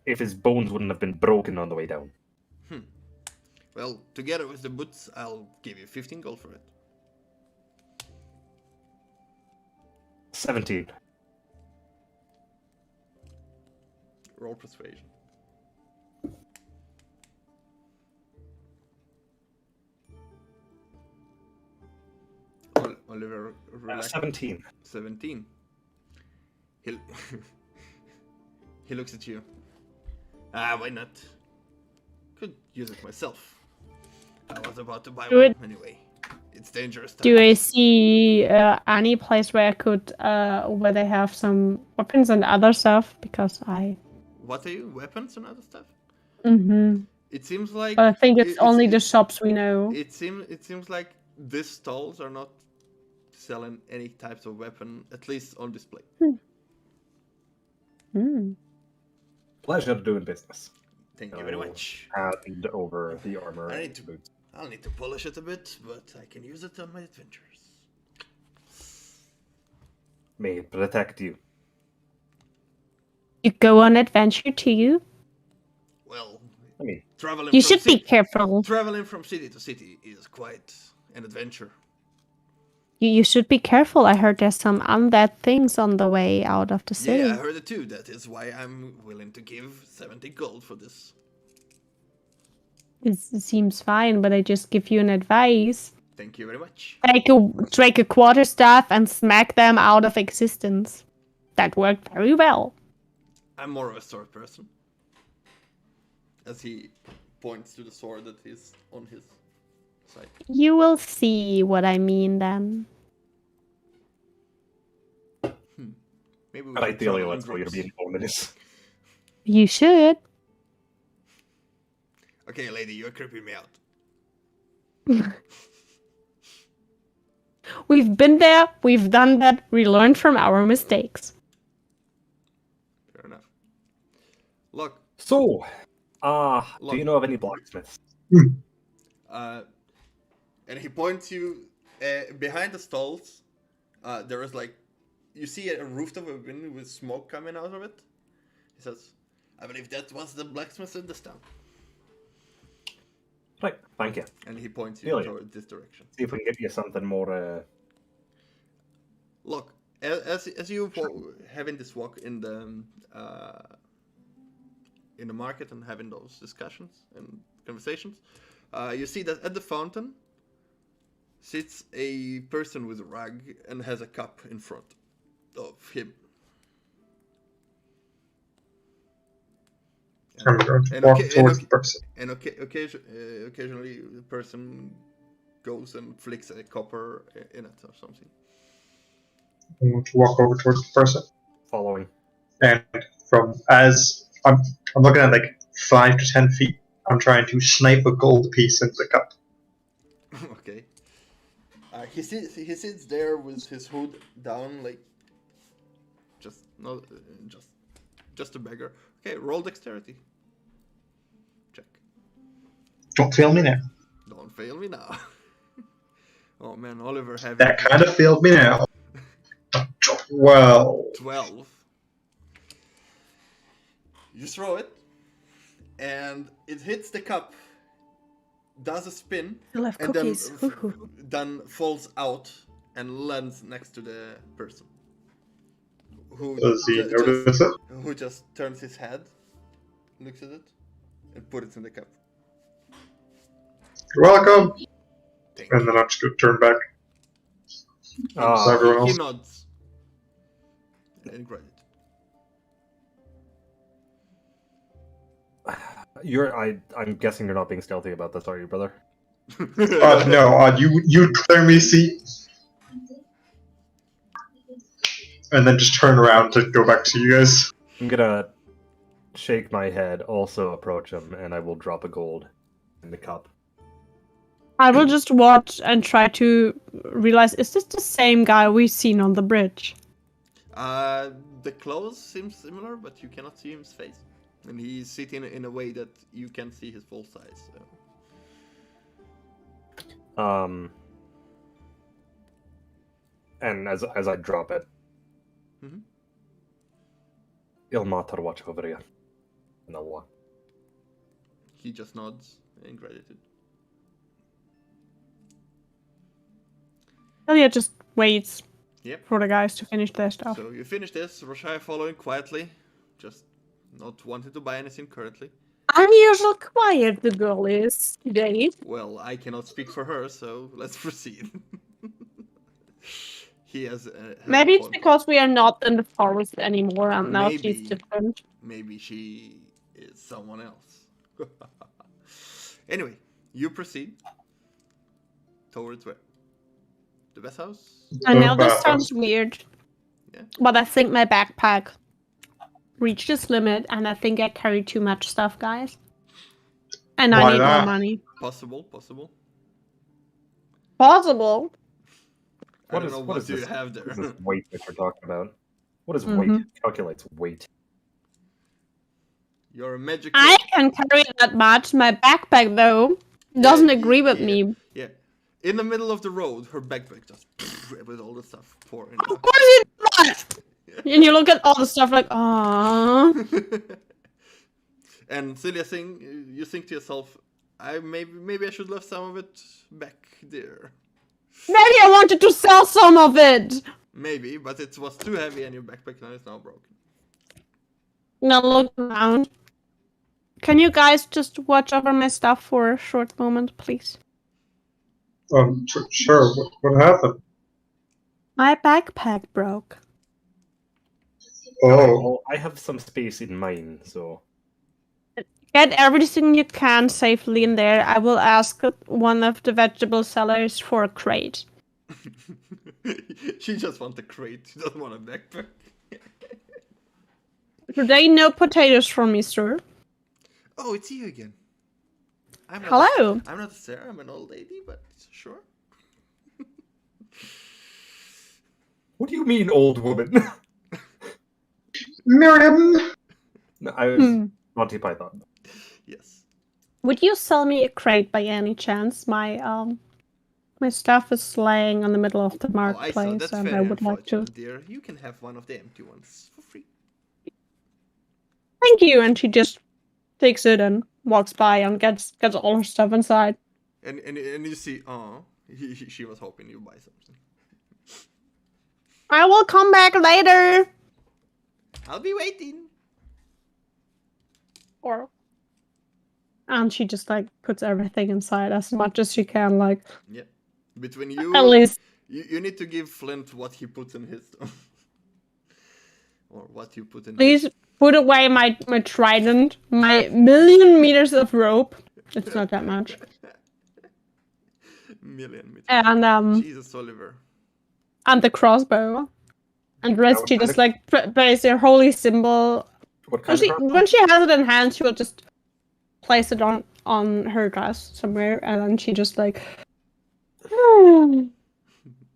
if his bones wouldn't have been broken on the way down. Well, together with the boots, I'll give you 15 gold for it. 17. Roll persuasion. Oliver, relax. 17. 17. He he looks at you. Why not? Could use it myself. I was about to buy Do one it. anyway. It's dangerous. Do I see any place where I could, where they have some weapons and other stuff? Because I. What are you? Weapons and other stuff? Mm-hmm. It seems like. But I think it's only the shops we know. It seems like these stalls are not selling any types of weapon, at least on display. Pleasure doing business. Thank you very much. Hand over the armor. I'll need to polish it a bit, but I can use it on my adventures. May it protect you. You go on adventure too? Well, I mean, traveling. You from should be careful. Traveling from city to city is quite an adventure. You should be careful. I heard there's some undead things on the way out of the city. Yeah, I heard it too. That is why I'm willing to give 70 gold for this. It seems fine, but I just give you an advice. Thank you very much. Take a quarterstaff and smack them out of existence. That worked very well. I'm more of a sword person. As he points to the sword that is on his side. You will see what I mean then. Maybe we but should ideally, travel in let's go. You're groups. being ominous. You should. Okay, lady, you're creeping me out. We've been there, we've done that, we learned from our mistakes. Fair enough. Look, So, do you know of any blacksmiths? and he points you behind the stalls. There is like, you see a rooftop of a window with smoke coming out of it. He says, "I believe that was the blacksmith in this town." Right, thank you. And he points you Really? toward this direction. See if we can get you something more. Look, as you having this walk in the market and having those discussions and conversations, you see that at the fountain sits a person with a rug and has a cup in front of him. I'm going to walk towards the person. And occasionally the person goes and flicks a copper in it or something. I'm going to walk over towards the person. Following. And from as I'm looking at like 5 to 10 feet, I'm trying to snipe a gold piece into the cup. Okay. He sits there with his hood down, like just a beggar. Okay, roll dexterity. Check. Don't fail me now. Don't fail me now. Oh man, Oliver having That kind of failed me now. 12. You throw it, and it hits the cup, does a spin, I love and cookies. then falls out and lands next to the person. Who Does he notice it? Who just turns his head, looks at it, and put it in the cup. You're welcome. Thank And then I'm just gonna turn back. Everyone He else. nods. And credit. I'm guessing you're not being stealthy about this, are you, brother? No, you clear me seat. And then just turn around to go back to you guys. I'm gonna shake my head, also approach him, and I will drop a gold in the cup. I will just watch and try to realize, is this the same guy we've seen on the bridge? The clothes seem similar, but you cannot see his face. And he's sitting in a way that you can see his full size. So. And as I drop it, Mm-hmm. Il Mater watch over you. And I'll walk. He just nods in gratitude. Elia just waits Yep. for the guys to finish their stuff. So you finish this, Roshai following quietly, just not wanting to buy anything currently. Unusual quiet the girl is today. Well, I cannot speak for her, so let's proceed. He has. Maybe it's because we are not in the forest anymore and now Maybe. she's different. Maybe she is someone else. Anyway, you proceed towards where? The Bathhouse? I know this sounds weird, Yeah. but I think my backpack reached its limit and I think I carry too much stuff, guys. And I Why need not? more money. Possible. Possible? I don't know what do you have there. What is this weight that you're talking about? What is Mhm. weight? Calculates weight. You're a magical. I can carry that much. My backpack, though, doesn't agree with me. Yeah. In the middle of the road, her backpack just with all the stuff pouring Of out. course it does! And you look at all the stuff like, aww. And Celia, you think to yourself, maybe I should leave some of it back there. Maybe I wanted to sell some of it! Maybe, but it was too heavy and your backpack now is now broken. Now look around. Can you guys just watch over my stuff for a short moment, please? Sure. What happened? My backpack broke. Oh, Well, I have some space in mine, so Get everything you can safely in there. I will ask one of the vegetable sellers for a crate. She just wants a crate. She doesn't want a backpack. Today, no potatoes for me, sir. Oh, it's you again. Hello. I'm not Sarah. I'm an old lady, but sure. what do you mean, old woman? Miriam. No, I was Monty Python. Yes. Would you sell me a crate by any chance? My stuff is laying on the middle of the Oh, I saw. marketplace, That's and very I would like to. unfortunate, dear. You can have one of the empty ones for free. Thank you, and she just takes it and walks by and gets all her stuff inside. And you see, she was hoping you buy something. I will come back later. I'll be waiting. And she just like puts everything inside as much as she can, like. Yeah. Between you, At least. You need to give Flint what he puts in his, or what you put in. Please put away my trident, my 1,000,000 meters of rope. It's not that much. Million meters. And Jesus, Oliver. and the crossbow. And the rest, she just like places a holy symbol. What kind of When she has it in hand, she will just place it on her dress somewhere, and then she just like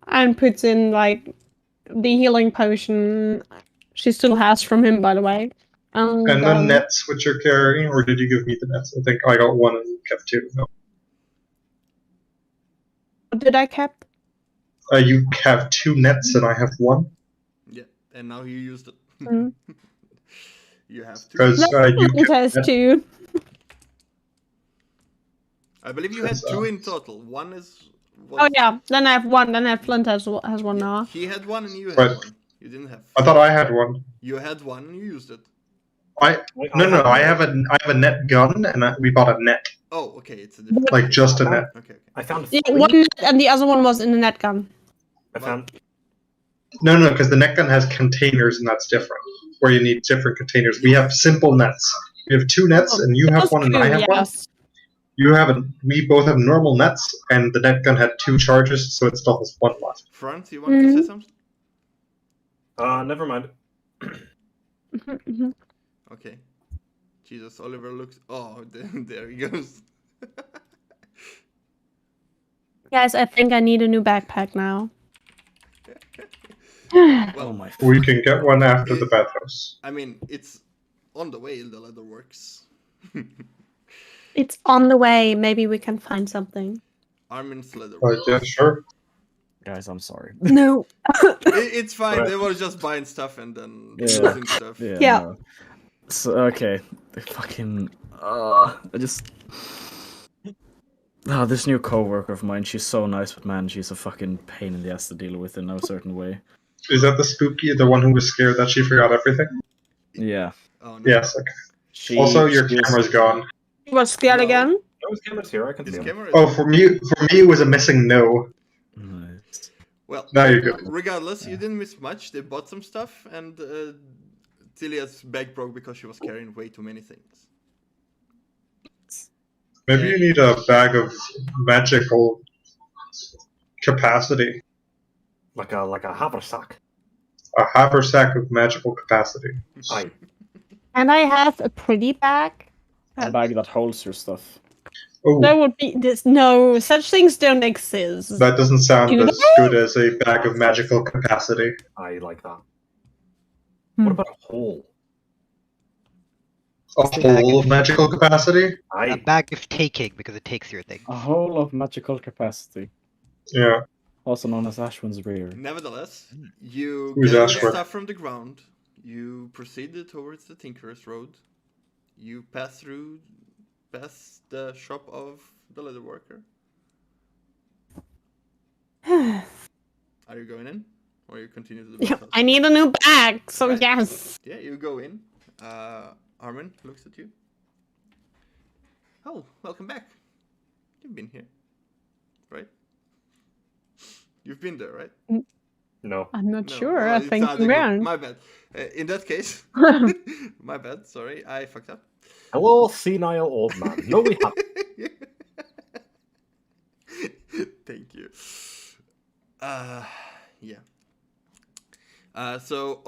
and puts in like the healing potion she still has from him, by the way. And the nets which you're carrying, or did you give me the nets? I think I got one and you kept two. No. What did I kept? You have 2 nets and I have 1. Yeah, and now you used it. Mm. You have to. Because you It has kept 2. I believe you had 2 in total. One is. Oh yeah, then I have 1. Then I have Flint has 1 now. He had 1 and you had Right. 1. You didn't have. I thought I had 1. You had 1 and you used it. No. I have a net gun and we bought a net, Oh, okay. It's a different. like just a net. Okay. I found Yeah, 3. 1 net and the other one was in the net gun. I found. No, because the net gun has containers and that's different. Where you need different containers. We have simple nets. We have 2 nets and you have Those 1 and 2, I have 1. yes. You have we both have normal nets, and the net gun had 2 charges, so it still has 1 left. Franz, you wanted to say something? Never mind. Okay. Jesus, Oliver looks. Oh, there he goes. Guys, I think I need a new backpack now. Oh my. We can get one after the bathhouse. I mean, it's on the way. The leather works. It's on the way. Maybe we can find something. Armin's leather. Yeah, sure. Guys, I'm sorry. No. It's fine. Right. They were just buying stuff and then Yeah. losing stuff. Yeah. No. So okay, the fucking I just this new coworker of mine. She's so nice, but man, she's a fucking pain in the ass to deal with in no certain way. Is that the spooky, the one who was scared that she forgot everything? Yeah. Oh, no. Yes, okay. Also, your camera's gone. He was scared No. again. No, his camera's here. I can His see him. camera is. Oh, for me it was a missing no. Nice. Well, Now you go. regardless, you didn't miss much. They bought some stuff, and Tilia's bag broke because she was carrying way too many things. Maybe you need a bag of magical capacity. Like a haversack. A haversack of magical capacity. Aye. And I have a pretty bag. A bag that holds your stuff. Oh, There would be this. No, such things don't exist. that doesn't sound Do as good as a bag of magical capacity. I like that. Hmm. What about a hole? A hole of magical capacity? A Aye. bag of taking, because it takes your thing. A hole of magical capacity, Yeah. also known as Ashwin's rear. Nevertheless, you Who's gather Ashford? stuff from the ground. You proceeded towards the Tinker's Road. You pass past the shop of the leather worker. Are you going in, or you continue to the bathhouse? I need a new bag, so Right. yes. Yeah, you go in. Armin looks at you. Oh, welcome back. You've been here, right? You've been there, right? No. I'm not No, sure. well, I it think sounded good. around. My bad. In that case, my bad. Sorry, I fucked up. Hello, senile old man. No, we haven't. Thank you. Yeah. So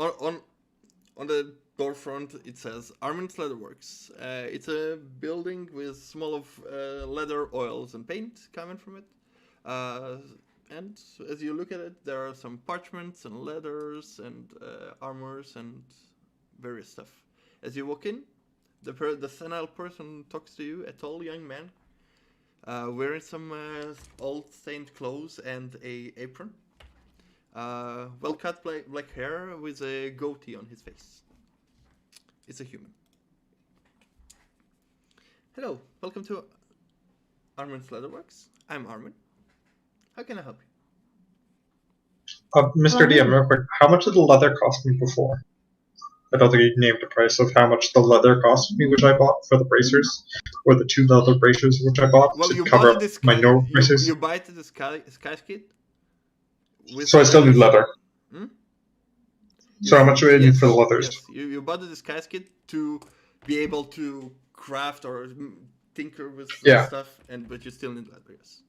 on the door front it says Armin's Leatherworks. It's a building with small of leather, oils, and paint coming from it. And as you look at it, there are some parchments and leathers and armors and various stuff. As you walk in, the senile person talks to you, a tall young man, wearing some old stained clothes and a apron. Well cut black hair with a goatee on his face. It's a human. Hello, welcome to Armin's Leatherworks. I'm Armin. How can I help you? Mr. DM, real quick, how much did the leather cost me before? I don't think you named the price of how much the leather cost me, which I bought for the bracers, or the 2 leather bracers which I bought Well, to you cover bought up this. my normal bracers. You buy the sky kit. So I still need leather. Hmm? So how much do I need for the leathers? Yes. You bought the disguise kit to be able to craft or tinker with stuff, but you still need leather. Yes.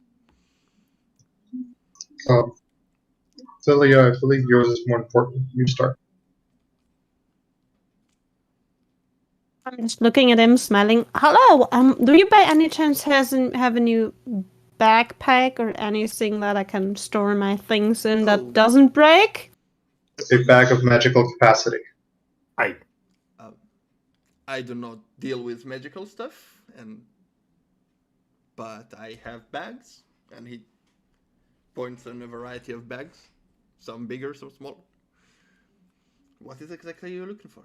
Celia, I believe yours is more important. You start. I'm just looking at him, smiling. Hello. Do you by any chance have a new backpack or anything that I can store my things in that doesn't break? A bag of magical capacity. I do not deal with magical stuff, but I have bags, and he points on a variety of bags, some bigger, some smaller. What is exactly you're looking for?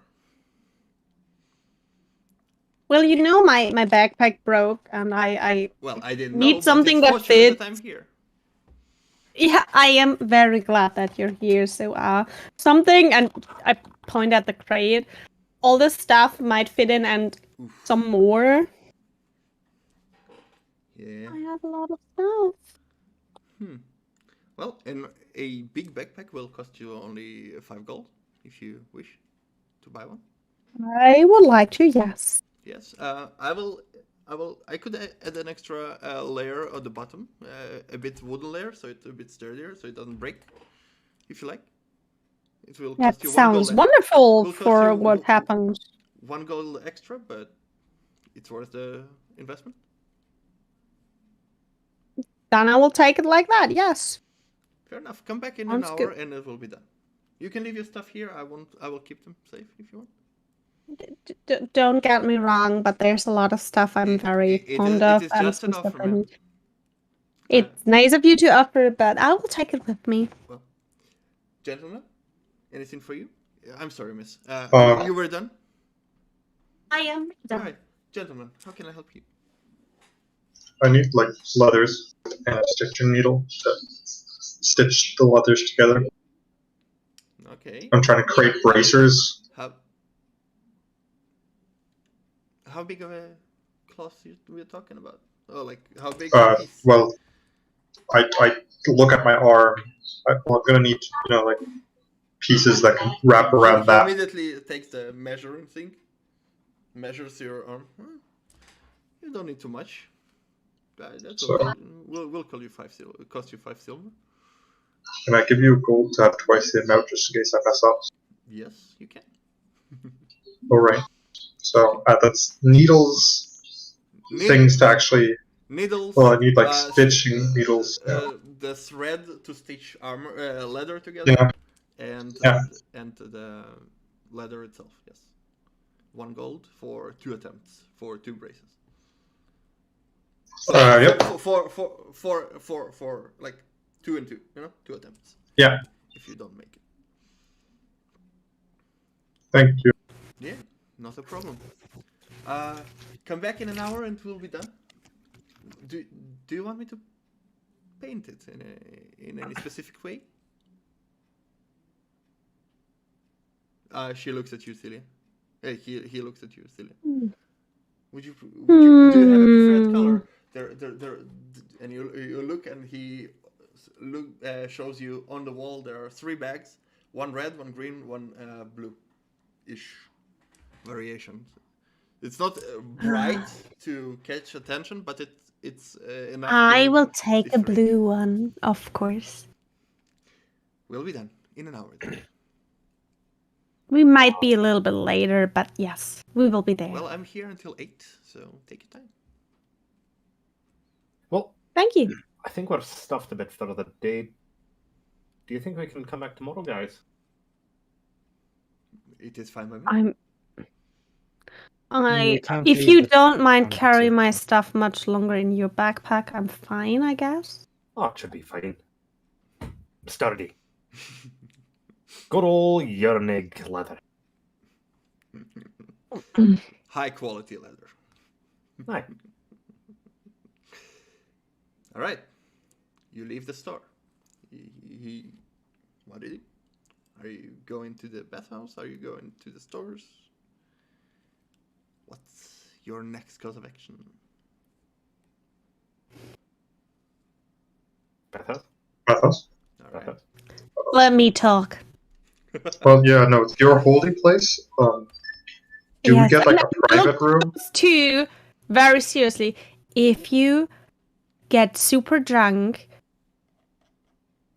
Well, you know my backpack broke, and I didn't need know, something but that it's fortunate fits. that I'm here. Yeah, I am very glad that you're here. So, something, and I point at the crate. All this stuff might fit in, and some more. Yeah. I have a lot of stuff. Well, and a big backpack will cost you only 5 gold if you wish to buy one. I would like to, yes. Yes, I could add an extra layer on the bottom, a bit wooden layer, so it's a bit sturdier, so it doesn't break. If you like, it will cost you 1 gold. Sounds wonderful for what happens. 1 gold extra, but it's worth the investment. Then I will take it like that. Yes. Fair enough. Come back in an hour, and it will be done. You can leave your stuff here. I will keep them safe if you want. Don't get me wrong, but there's a lot of stuff I'm very fond of. It is just an offer, man. It's nice of you to offer, but I will take it with me. Well, gentlemen, anything for you? I'm sorry, miss. You were done? I am done. All right, gentlemen, how can I help you? I need leathers and a stitching needle to stitch the leathers together. Okay. I'm trying to create bracers. How big of a cloth we're talking about? Oh, how big? Well, I look at my arm. I'm gonna need pieces that can wrap around that. Immediately takes the measuring thing. Measures your arm. You don't need too much. That's okay. We'll call you 5 silver. It cost you 5 silver. Can I give you gold to have twice the amount just in case I mess up? Yes, you can. All right. So that's needles, things to actually. Needles. Well, I need stitching needles. The thread to stitch leather together. Yeah. And the leather itself. Yes. 1 gold for 2 attempts for 2 braces. So yep. For 2 and 2, 2 attempts. Yeah. If you don't make it. Thank you. Yeah, not a problem. Come back in an hour and we'll be done. Do you want me to paint it in any specific way? She looks at you, Celia. Hey, he looks at you, Celia. Do you have a preferred color? There, and you look, and he shows you on the wall. There are 3 bags: 1 red, 1 green, 1 blue-ish variations. It's not bright to catch attention, but it's enough. I will take a blue one, of course. We'll be done in an hour. We might be a little bit later, but yes, we will be there. Well, I'm here until 8, so take your time. Well, thank you. I think we're stuffed a bit for the day. Do you think we can come back tomorrow, guys? It is fine by me. If you don't mind carrying my stuff much longer in your backpack, I'm fine, I guess. Oh, it should be fine. Sturdy. Good old Yernig leather. High quality leather. Aye. All right. You leave the store. What do you do? Are you going to the bathhouse? Are you going to the stores? What's your next course of action? Bathhouse? Bathhouse? All right. Let me talk. Well, yeah, no, it's your holding place. Do we get a private room? Two, very seriously, if you get super drunk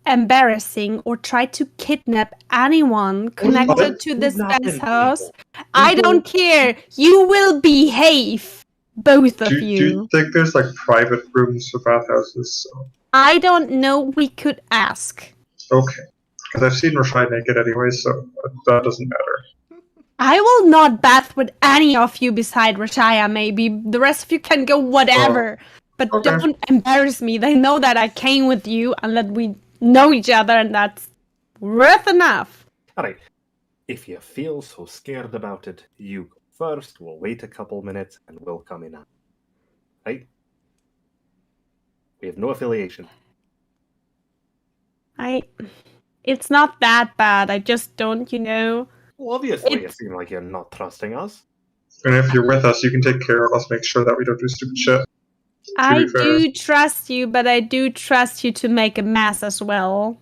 embarrassing or try to kidnap anyone connected to this Bathhouse, I don't care. You will behave, both of Do you think there's like private rooms for bathhouses? So. I don't know. We could ask. Okay, because I've seen Rashai naked anyway, so that doesn't matter. I will not bath with any of you beside Rashaya, maybe. The rest of you can go whatever. But don't embarrass me. They know that I came with you and that we know each other, and that's worth enough. Alright. If you feel so scared about it, you go first. We'll wait a couple minutes and we'll come in. Right? We have no affiliation. It's not that bad. I just don't, Well, obviously, you seem like you're not trusting us. And if you're with us, you can take care of us, make sure that we don't do stupid shit. I do trust you, but I do trust you to make a mess as well.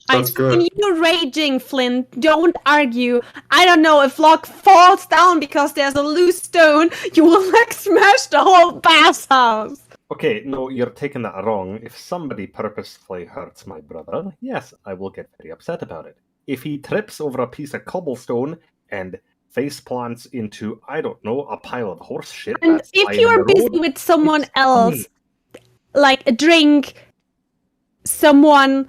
That's good. You're raging, Flint. Don't argue. I don't know, if Locke falls down because there's a loose stone, you will smash the whole bathhouse. Okay, no, you're taking that wrong. If somebody purposefully hurts my brother, yes, I will get very upset about it. If he trips over a piece of cobblestone and face plants into, I don't know, a pile of horse shit. And if you are busy with someone else, like a drink, someone,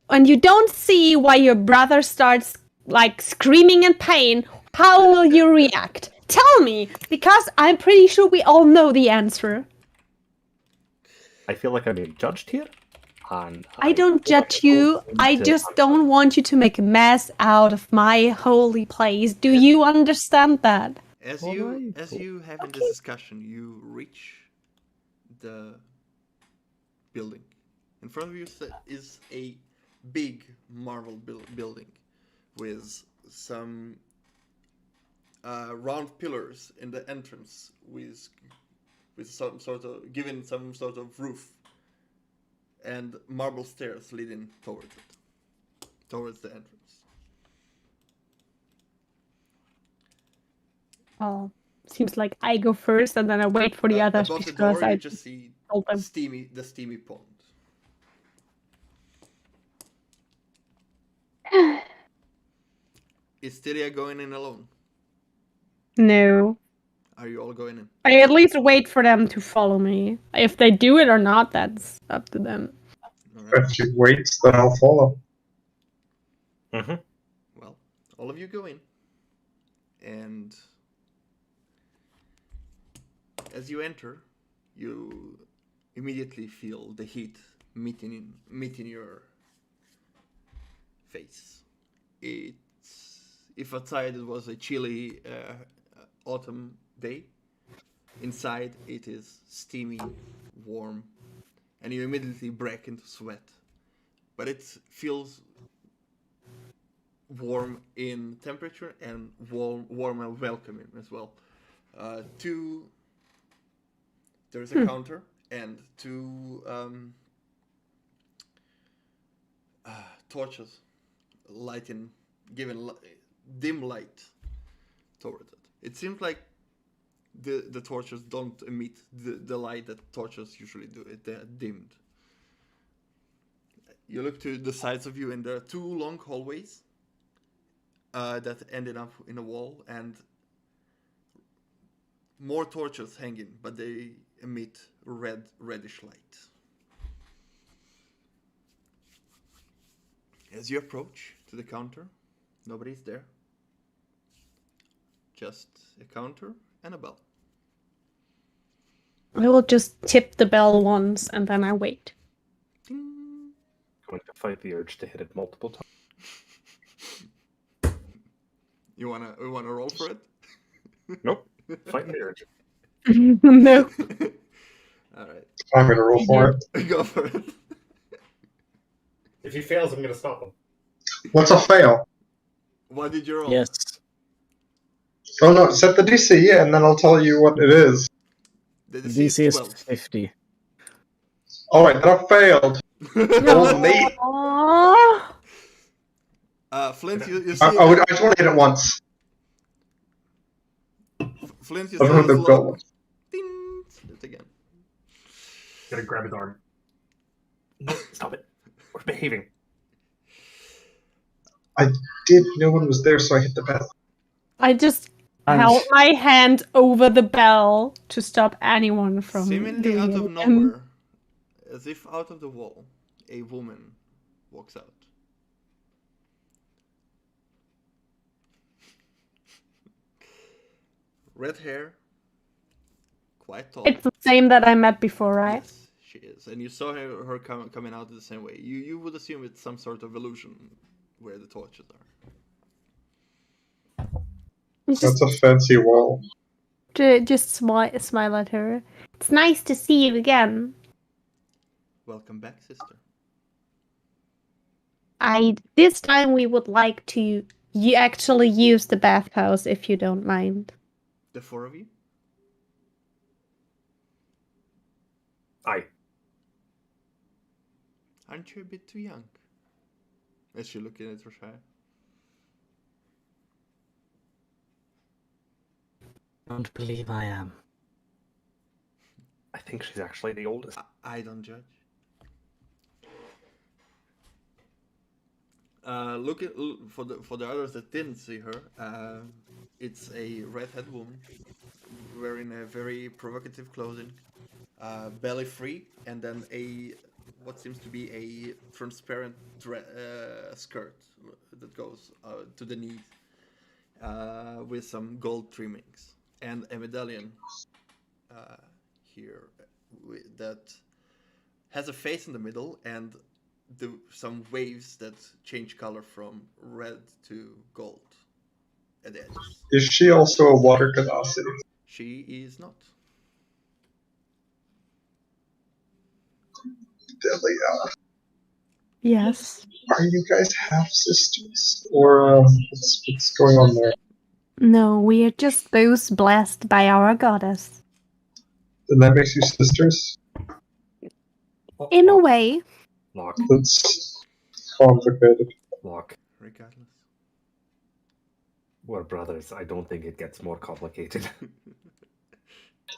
and you don't see why your brother starts like screaming in pain, how will you react? Tell me, because I'm pretty sure we all know the answer. I feel like I'm being judged here. And I don't judge you. I just don't want you to make a mess out of my holy place. Do you understand that? As you have in this discussion, you reach the building. In front of you is a big marble building with some round pillars in the entrance with some sort of roof. And marble stairs leading towards the entrance. Oh, seems like I go first and then I wait for the others above the because door, I you just see the steamy pond. Is Tyria going in alone? No. Are you all going in? I at least wait for them to follow me. If they do it or not, that's up to them. Right. If she waits, then I'll follow. Mm-hmm. Well, all of you go in. And as you enter, you immediately feel the heat meeting your face. If outside it was a chilly autumn day, inside it is steamy, warm, and you immediately break into sweat. But it feels warm in temperature and warm and welcoming as well. There's a counter and two torches giving dim light towards it. It seems like the torches don't emit the light that torches usually do. They're dimmed. You look to the sides of you, and there are two long hallways that ended up in a wall, and more torches hanging, but they emit reddish light. As you approach to the counter, nobody's there. Just a counter and a bell. I will just tip the bell once and then I wait. Ding. Going to fight the urge to hit it multiple times. You wanna roll for it? Nope. Fighting the urge. No. Alright. I'm gonna roll for it. Go for it. If he fails, I'm gonna stop him. What's a fail? What did you roll? Yes. Oh no, set the DC and then I'll tell you what it is. The DC is 12. 50. Alright, then I failed. Roll an 8. Flint, you see... I just want to hit it once. Flint, you I see don't know his the goal. log. Ding! Hit again. Gotta grab his arm. No, stop it. We're behaving. I did. No one was there, so I hit the bell. I just And- held my hand over the bell to stop anyone from Seemingly doing out it of again. nowhere, as if out of the wall, a woman walks out. Red hair, quite tall. It's the same that I met before, right? Yes, she is. And you saw her coming out the same way. You would assume it's some sort of illusion where the torches are. Just, That's a fancy wall. just smile at her. It's nice to see you again. Welcome back, sister. This time we would like to actually use the bathhouse, if you don't mind. The four of you? Aye. Aren't you a bit too young? As you're looking at Roshaya. Don't believe I am. I think she's actually the oldest. I don't judge. For the others that didn't see her, it's a redhead woman wearing a very provocative clothing, belly free, and then what seems to be a transparent skirt that goes to the knees, with some gold trimmings and a medallion here that has a face in the middle and some waves that change color from red to gold at the edges. Is she also a water genasi? She is not. Delia, Yes. are you guys half sisters, or what's going on there? No, we are just those blessed by our goddess. Then that makes you sisters. Oh, In a lock, way. Lock. That's complicated. Lock. Regardless. We're brothers. I don't think it gets more complicated.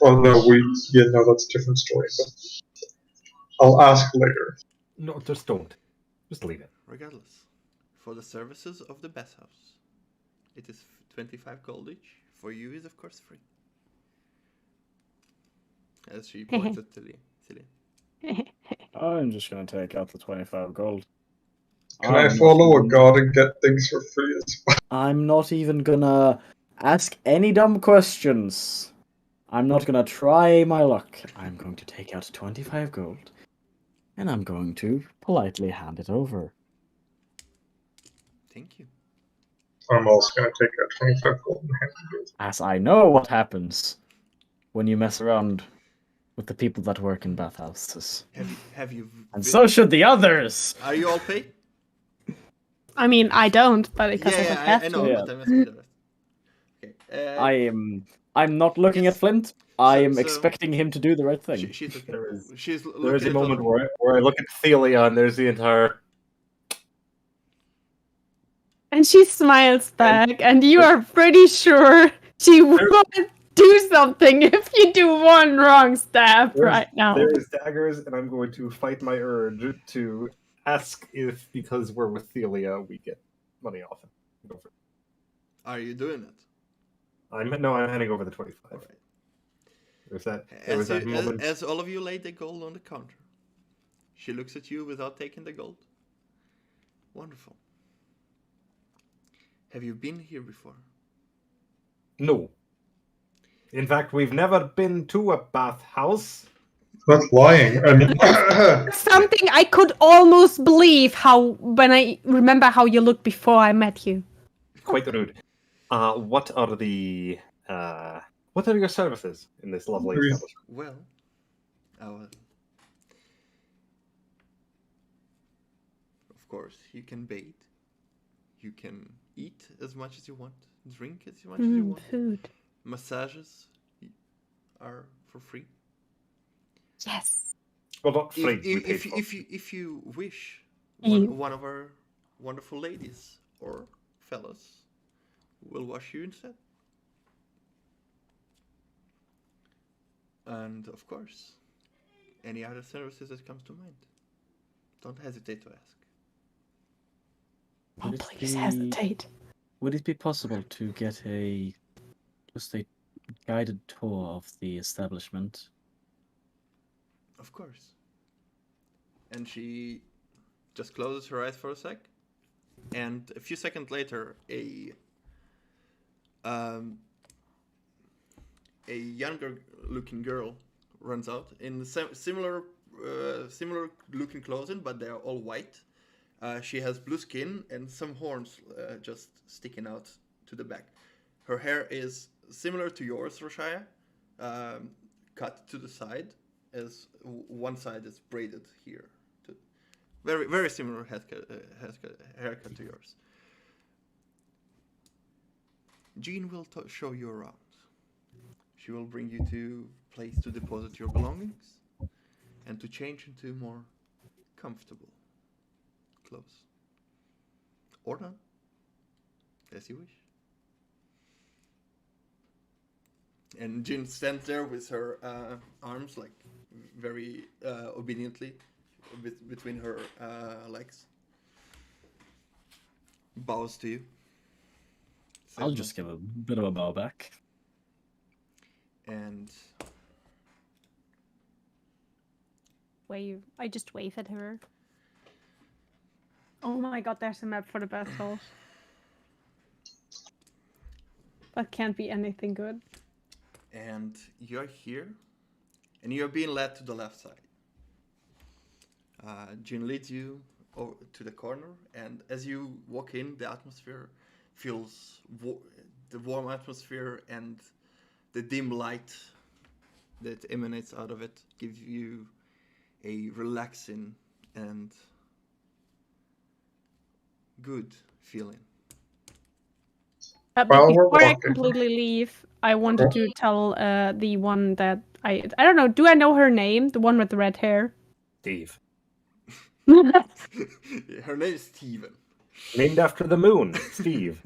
Well, no, that's a different story. But I'll ask later. No, just don't. Just leave it. Regardless, for the services of the Bathhouse, it is 25 gold each. For you is of course free. As she pointed to Celine. I'm just gonna take out the 25 gold. Can I follow a god and get things for free as well? I'm not even gonna ask any dumb questions. I'm not gonna try my luck. I'm going to take out 25 gold, and I'm going to politely hand it over. Thank you. I'm also going to take out 25 gold and hand it over. As I know what happens when you mess around with the people that work in bathhouses. Have you And so should the others! Are you all paid? I mean, I don't, but because I don't have I know, to. but I'm asking the rest. Okay. I'm not looking at Flint. I am so- expecting him to do the right thing. She's looking. There is- She's There is looking a at moment all- where I look at Thelia and there's the entire. And she smiles back, and you are pretty sure she would do something if you do one wrong stab right now. There is daggers, and I'm going to fight my urge to ask if, because we're with Thelia, we get money off it. Go for it. Are you doing it? I'm handing over the 25. All right. There was that moment. As all of you lay the gold on the counter, she looks at you without taking the gold. Wonderful. Have you been here before? No. In fact, we've never been to a bathhouse. That's lying. Something I could almost believe when I remember how you looked before I met you. Quite rude. What are your services in this lovely establishment? Well, of course, you can bathe. You can eat as much as you want. Drink as much as you want. Food. Massages are for free. Yes. Well, not free. If you wish, You. one of our wonderful ladies or fellas will wash you instead. And of course, any other services that comes to mind. Don't hesitate to ask. Oh, Would it please be- hesitate. Would it be possible to get just a guided tour of the establishment? Of course. And she just closes her eyes for a sec, and a few seconds later, a younger-looking girl runs out in similar looking clothing, but they are all white. She has blue skin and some horns just sticking out to the back. Her hair is similar to yours, Roshaya, cut to the side, as one side is braided here. Very, very similar haircut to yours. Jean will show you around. She will bring you to a place to deposit your belongings and to change into more comfortable clothes. Or not, as you wish. And Jean stands there with her arms like very obediently between her legs. Bows to you. I'll just give a bit of a bow back. And Wave. I just wave at her. Oh my god, there's a map for the Bathhouse. That can't be anything good. And you're here, and you're being led to the left side. Jin leads you over to the corner, and as you walk in, the atmosphere feels the warm atmosphere, and the dim light that emanates out of it gives you a relaxing and good feeling. But Well, we're before I walking. completely leave, I wanted to tell the one that I don't know. Do I know her name? The one with the red hair. Steve. Her name is Steven. Named after the moon, Steve.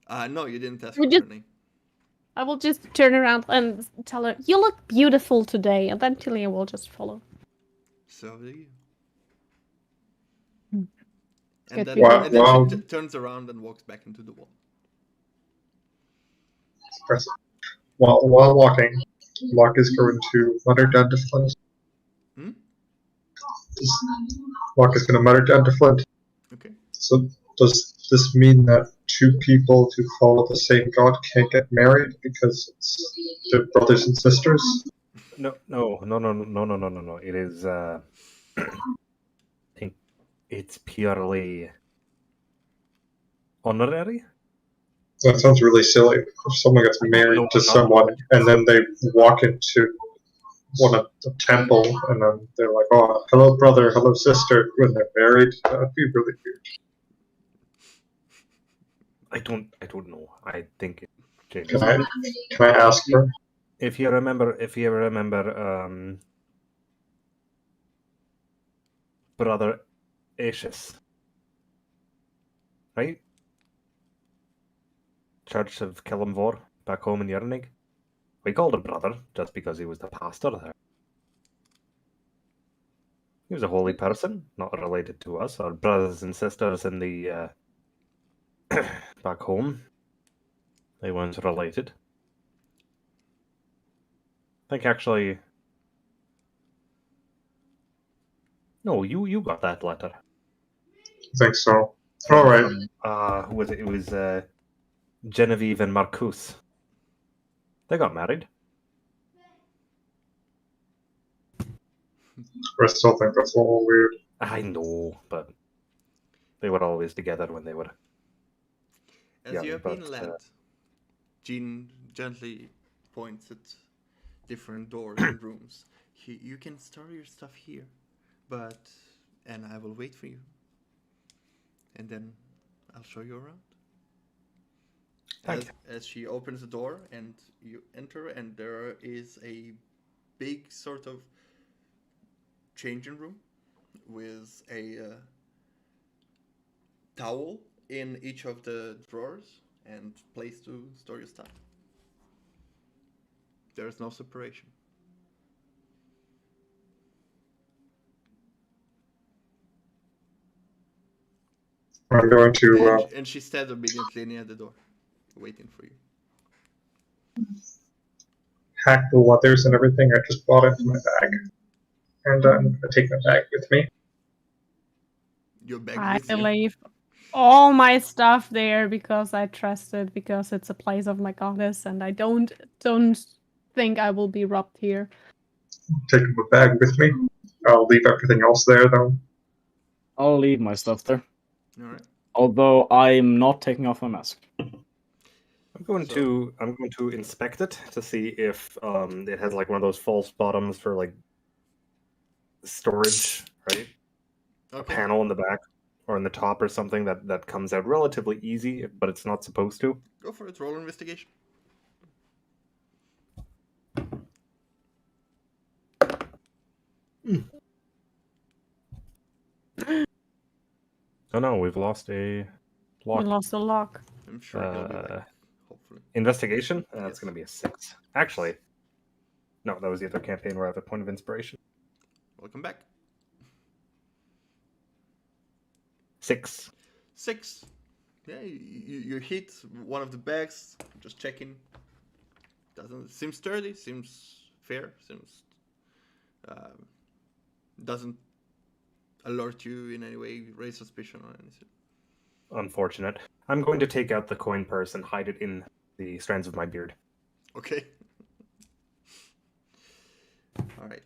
No, you didn't ask We for just- her name. I will just turn around and tell her, "You look beautiful today," and then Tilia will just follow. So do you. Hmm. And Good then, feeling. and then Wow. she turns around and walks back into the wall. Impressive. While walking, Locke is going to mutter down to Flint. Hmm? Locke is going to mutter down to Flint. Okay. So does this mean that two people who follow the same god can't get married because they're brothers and sisters? No. It is. I think it's purely honorary. That sounds really silly. If someone gets married No, to not- someone and then they walk into one of the temple and then they're like, "Oh, hello, brother, hello, sister," when they're married, that would be really weird. I don't know. I think it Can I ask her? if you remember, brother Ashes, right? Church of Killamvor, back home in Yernig. We called him brother just because he was the pastor there. He was a holy person, not related to us. Our brothers and sisters in the back home, they weren't related. I think actually, no, you got that letter. I think so. All right. Who was it? It was Genevieve and Marcus. They got married. I still think that's a little weird. I know, but they were always together when they were. As Yeah, you have but, been led, Jean gently points at different doors and rooms. You can store your stuff here, and I will wait for you. And then I'll show you around. As she opens the door and you enter, and there is a big sort of changing room with a towel in each of the drawers and place to store your stuff. There is no separation. I'm going to And she stands obediently near the door, waiting for you. hack the leathers and everything I just bought into my bag. And I'm going to take my bag with me. Your bag I with you. leave all my stuff there because I trust it, because it's a place of my goddess, and I don't think I will be robbed here. Taking my bag with me. I'll leave everything else there, though. I'll leave my stuff there. All right. Although I'm not taking off my mask. I'm going to inspect it to see if it has like one of those false bottoms for like storage, right? Okay. A panel in the back or in the top or something that comes out relatively easy, but it's not supposed to. Go for it. Roll investigation. Oh no, we've lost a lock. We lost a lock. I'm sure he'll be back. Hopefully. Investigation? That's Yes. going to be a 6. Actually, no, that was the other campaign where I have a point of inspiration. Welcome back. 6. 6. Yeah, you hit one of the bags. Just checking. Seems sturdy. Seems fair. Seems doesn't alert you in any way, raise suspicion or anything. Unfortunate. I'm going to take out the coin purse and hide it in the strands of my beard. Okay. All right.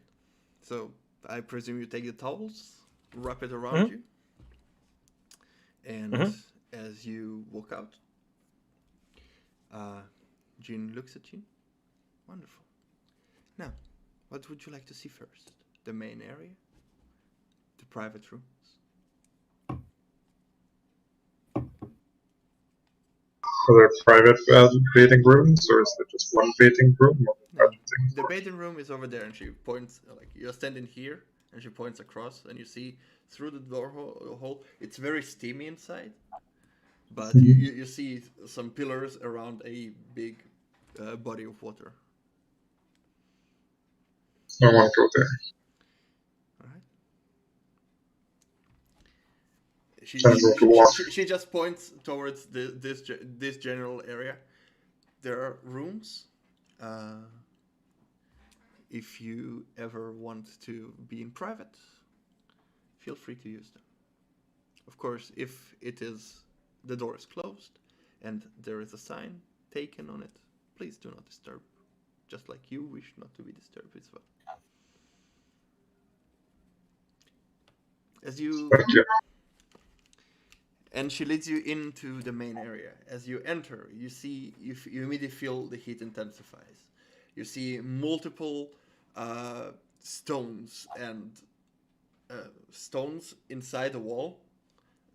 So I presume you take the towels, wrap it around you, and as you walk out, Jean looks at you. Wonderful. Now, what would you like to see first? The main area? The private rooms? Are there private bathing rooms, or is there just one bathing room? No, the bathing room is over there, and she points, like, you're standing here, and she points across, and you see through the door hole, it's very steamy inside, but you see some pillars around a big body of water. I want to go there. She just points towards this general area. There are rooms. If you ever want to be in private, feel free to use them. Of course, if the door is closed and there is a sign taken on it, please do not disturb. Just like you wish not to be disturbed as well. Thank you. And she leads you into the main area. As you enter, you immediately feel the heat intensifies. You see multiple stones and stones inside the wall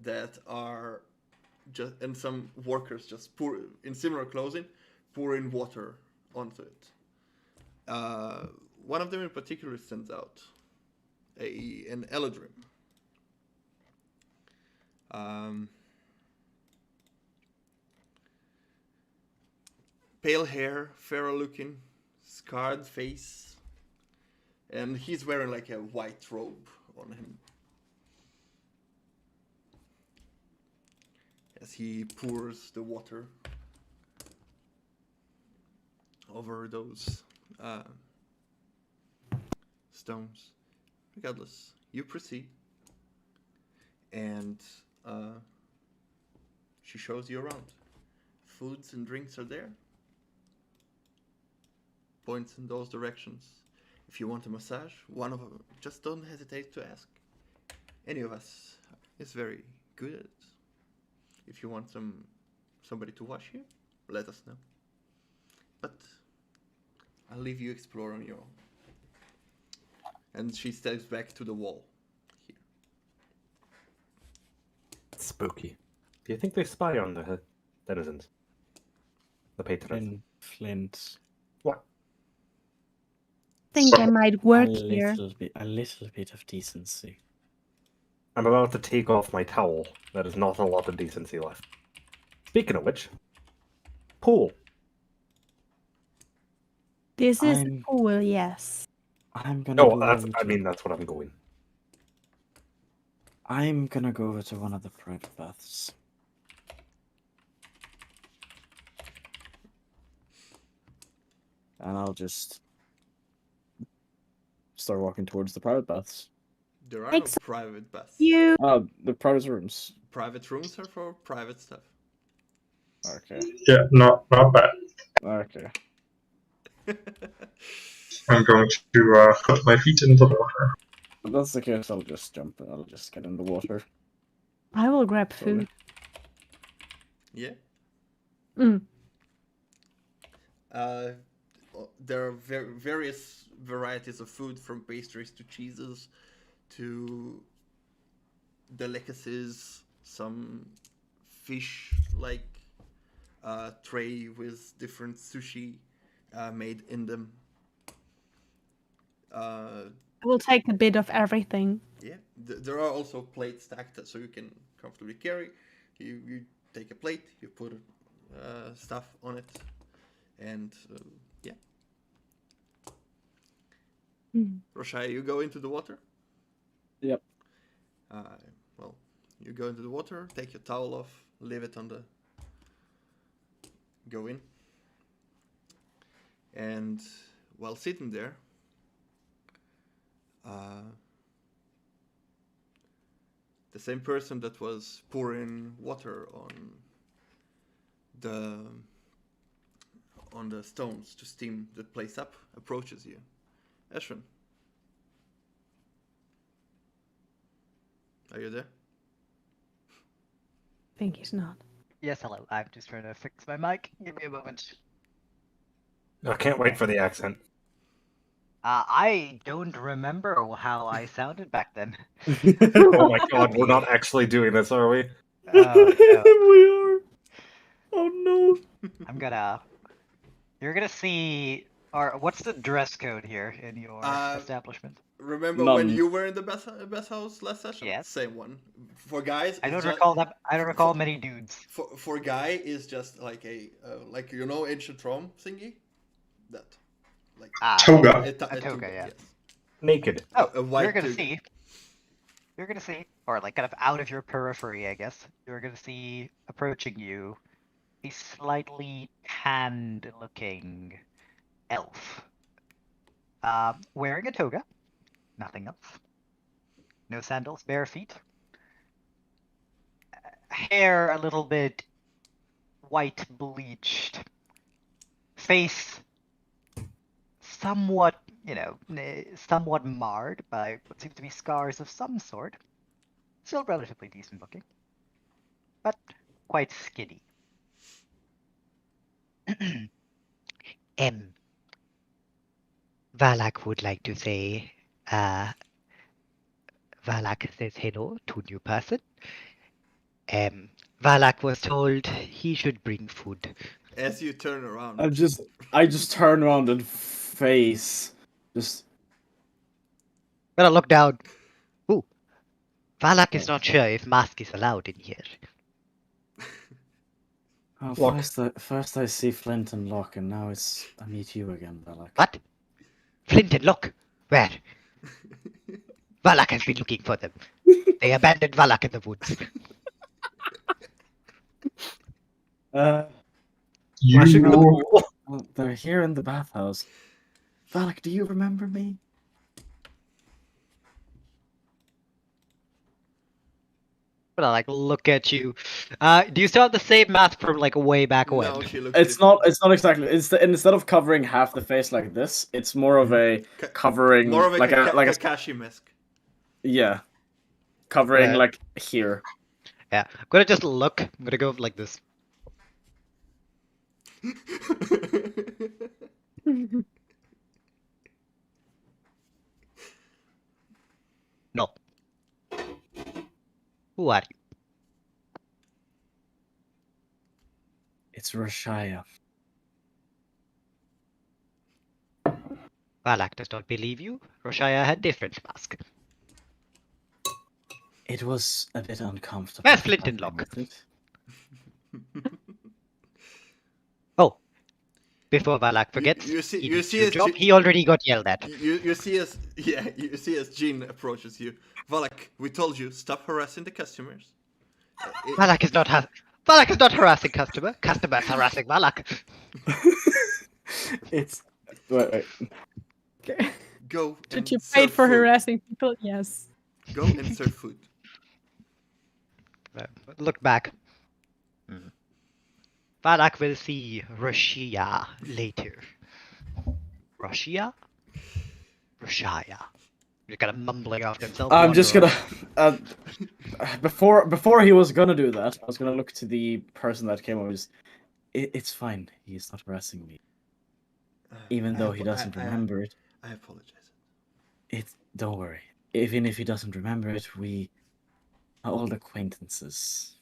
that are and some workers just pour in similar clothing, pouring water onto it. One of them in particular stands out, an Eladrim. Pale hair, fairer looking, scarred face, and he's wearing like a white robe on him. As he pours the water over those stones. Regardless, you proceed, and she shows you around. Foods and drinks are there. Points in those directions. If you want a massage, one of them, just don't hesitate to ask. Any of us is very good at it. If you want somebody to wash you, let us know. But I'll leave you explore on your own. And she steps back to the wall. Here. Spooky. Do you think they spy on the denizens? The patrons? Flint. What? I think I might work here. A little bit of decency. I'm about to take off my towel. That is not a lot of decency left. Speaking of which, pool. This is a pool, yes. I'm gonna. That's what I'm going. I'm gonna go over to one of the private baths. And I'll just start walking towards the private baths. There are Make no some- private baths. You. The private rooms. Private rooms are for private stuff. Okay. Yeah, not bad. Okay. I'm going to put my feet into the water. If that's the case, I'll just jump. I'll just get in the water. I will grab food. Yeah. Mm. There are various varieties of food, from pastries to cheeses to delicacies. Some fish, like tray with different sushi made in them. I will take a bit of everything. Yeah, there are also plates stacked so you can comfortably carry. You take a plate, you put stuff on it, and yeah. Roshaya, you go into the water? Yep. Well, you go into the water, take your towel off, leave it on the... Go in. And while sitting there, the same person that was pouring water on the stones to steam the place up approaches you. Ashwin. Are you there? I think he's not. Yes, hello. I'm just trying to fix my mic. Give me a moment. I can't wait for the accent. I don't remember how I sounded back then. Oh my god, we're not actually doing this, are we? Oh, no. We are. Oh no. I'm gonna. You're gonna see. Or what's the dress code here in your establishment? Remember None. when you were in the Bathhouse last session? Yes. Same one. For guys, I it's don't ju- recall that. I don't recall for- many dudes. For guy is just like a like ancient Rome thingy, that like Toga. a toga, yeah. Yes. Naked. Oh, a white you're gonna toga. see. You're gonna see, or like kind of out of your periphery, I guess. You're gonna see approaching you a slightly tanned-looking elf, wearing a toga, nothing else. No sandals, bare feet. Hair a little bit white bleached. Face somewhat, somewhat marred by what seems to be scars of some sort. Still relatively decent looking, but quite skinny. Valak would like to say, Valak says hello to new person. Valak was told he should bring food. As you turn around, I just turn around and face. Just. Gonna look down. Ooh. Valak is not sure if mask is allowed in here. Oh, first I see Flint and Locke, and now I meet you again, Valak. What? Flint and Locke? Where? Valak has been looking for them. They abandoned Valak in the woods. Well, they're here in the bathhouse. Valak, do you remember me? Gonna like look at you. Do you still have the same mask from like way back when? No, she looks It's not exactly. Instead of covering half the face like this, it's more of a covering, more of a like a Kakashi mask. Yeah, covering Yeah. like here. Yeah, I'm gonna just look. I'm gonna go like this. No. Who are you? It's Roshaya. Valak does not believe you. Roshaya had different mask. It was a bit uncomfortable. Where's Flint and traveling Locke? with it. Oh. before Valak forgets. You see his as job, he already got yelled at. You see as Jean approaches you. Valak, we told you, stop harassing the customers. Valak is not Valak is not harassing customer. Customer is harassing Valak. It's wait. Okay. Go. Did you pay for harassing people? Yes. Go and serve food. Look back. Valak will see Russia later. Russia? You're kind of mumbling after himself. I'm just gonna. Before he was gonna do that, I was gonna look to the person that came over. It's fine. He's not harassing me, even though he doesn't remember it. I apologize. Don't worry. Even if he doesn't remember it, we are old acquaintances.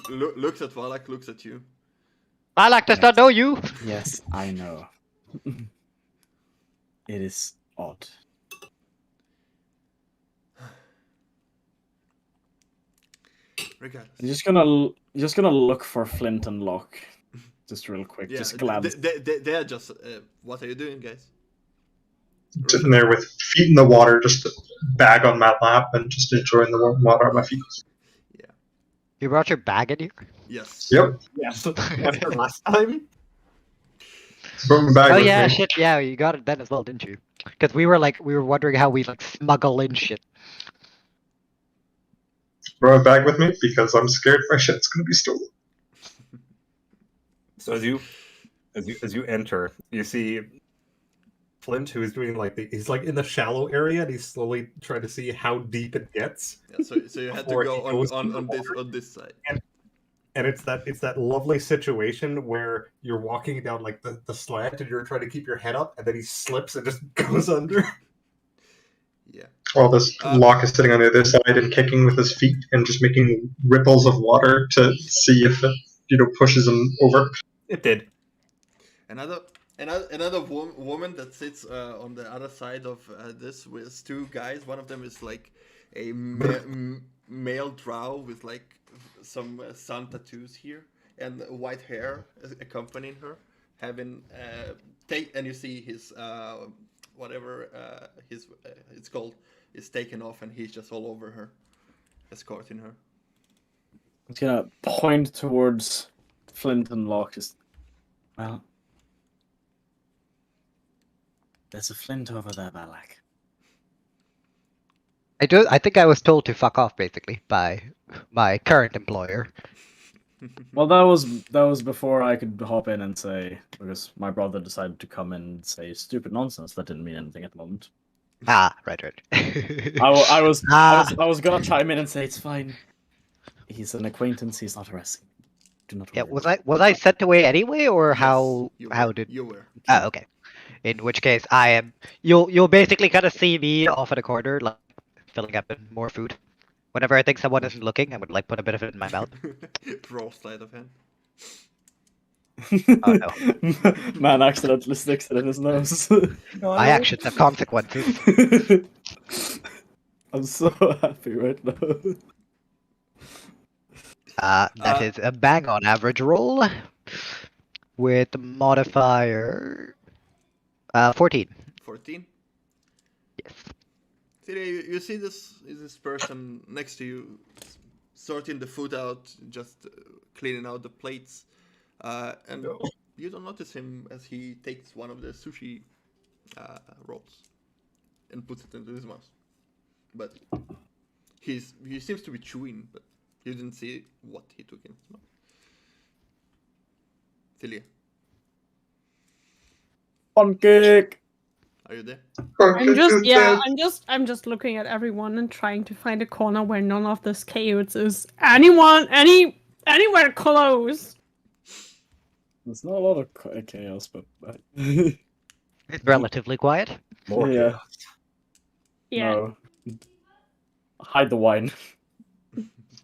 Looks at Valak, looks at you. Valak does not know you. Yes, I know. It is odd. Regardless. I'm just gonna look for Flint and Locke, just real quick. Yeah, just glance. they are just. What are you doing, guys? Sitting there with feet in the water, just a bag on my lap, and just enjoying the warm water on my feet. Yeah. You brought your bag in here? Yes. Yep. Yes. After last time. Brought my bag Oh with yeah, me. shit. Yeah, you got it then as well, didn't you? Because we were wondering how we smuggle in shit. Brought my bag with me because I'm scared my shit's gonna be stolen. So as you enter, you see Flint, who is doing he's in the shallow area, and he's slowly trying to see how deep it gets. Yeah, so you had to go on this side. And it's that lovely situation where you're walking down the slant, and you're trying to keep your head up, and then he slips and just goes under. Yeah. While this Locke is sitting on the other side and kicking with his feet and just making ripples of water to see if it pushes him over. It did. Another woman that sits on the other side of this with two guys. One of them is a male drow with some sun tattoos here and white hair accompanying her. Having and you see his whatever it's called is taken off, and he's just all over her, escorting her. I'm gonna point towards Flint and Locke. Well, there's a Flint over there, Valak. I think I was told to fuck off basically by my current employer. Well, that was before I could hop in and say, because my brother decided to come in and say stupid nonsense that didn't mean anything at the moment. Ah, right. I was gonna chime in and say it's fine. He's an acquaintance. He's not harassing. Do not. Yeah, was I sent away anyway, or Yes, how did you were? Oh, okay. In which case, I am. You'll basically kind of see me off in a corner, filling up in more food. Whenever I think someone isn't looking, I would put a bit of it in my mouth. Raw sleight of hand. Oh no! Man accidentally sticks it in his nose. My actions have consequences. I'm so happy right now. That is a bang on average roll with the modifier 14. 14. Yes. See, you see this person next to you, sorting the food out, just cleaning out the plates, and you don't notice him as he takes one of the sushi rolls and puts it into his mouth. But he seems to be chewing, but you didn't see what he took in his mouth. Celia, Pancake. are you there? I'm just looking at everyone and trying to find a corner where none of this chaos is anywhere close. There's not a lot of chaos, but It's relatively quiet. More yeah. Yeah. No. Hide the wine.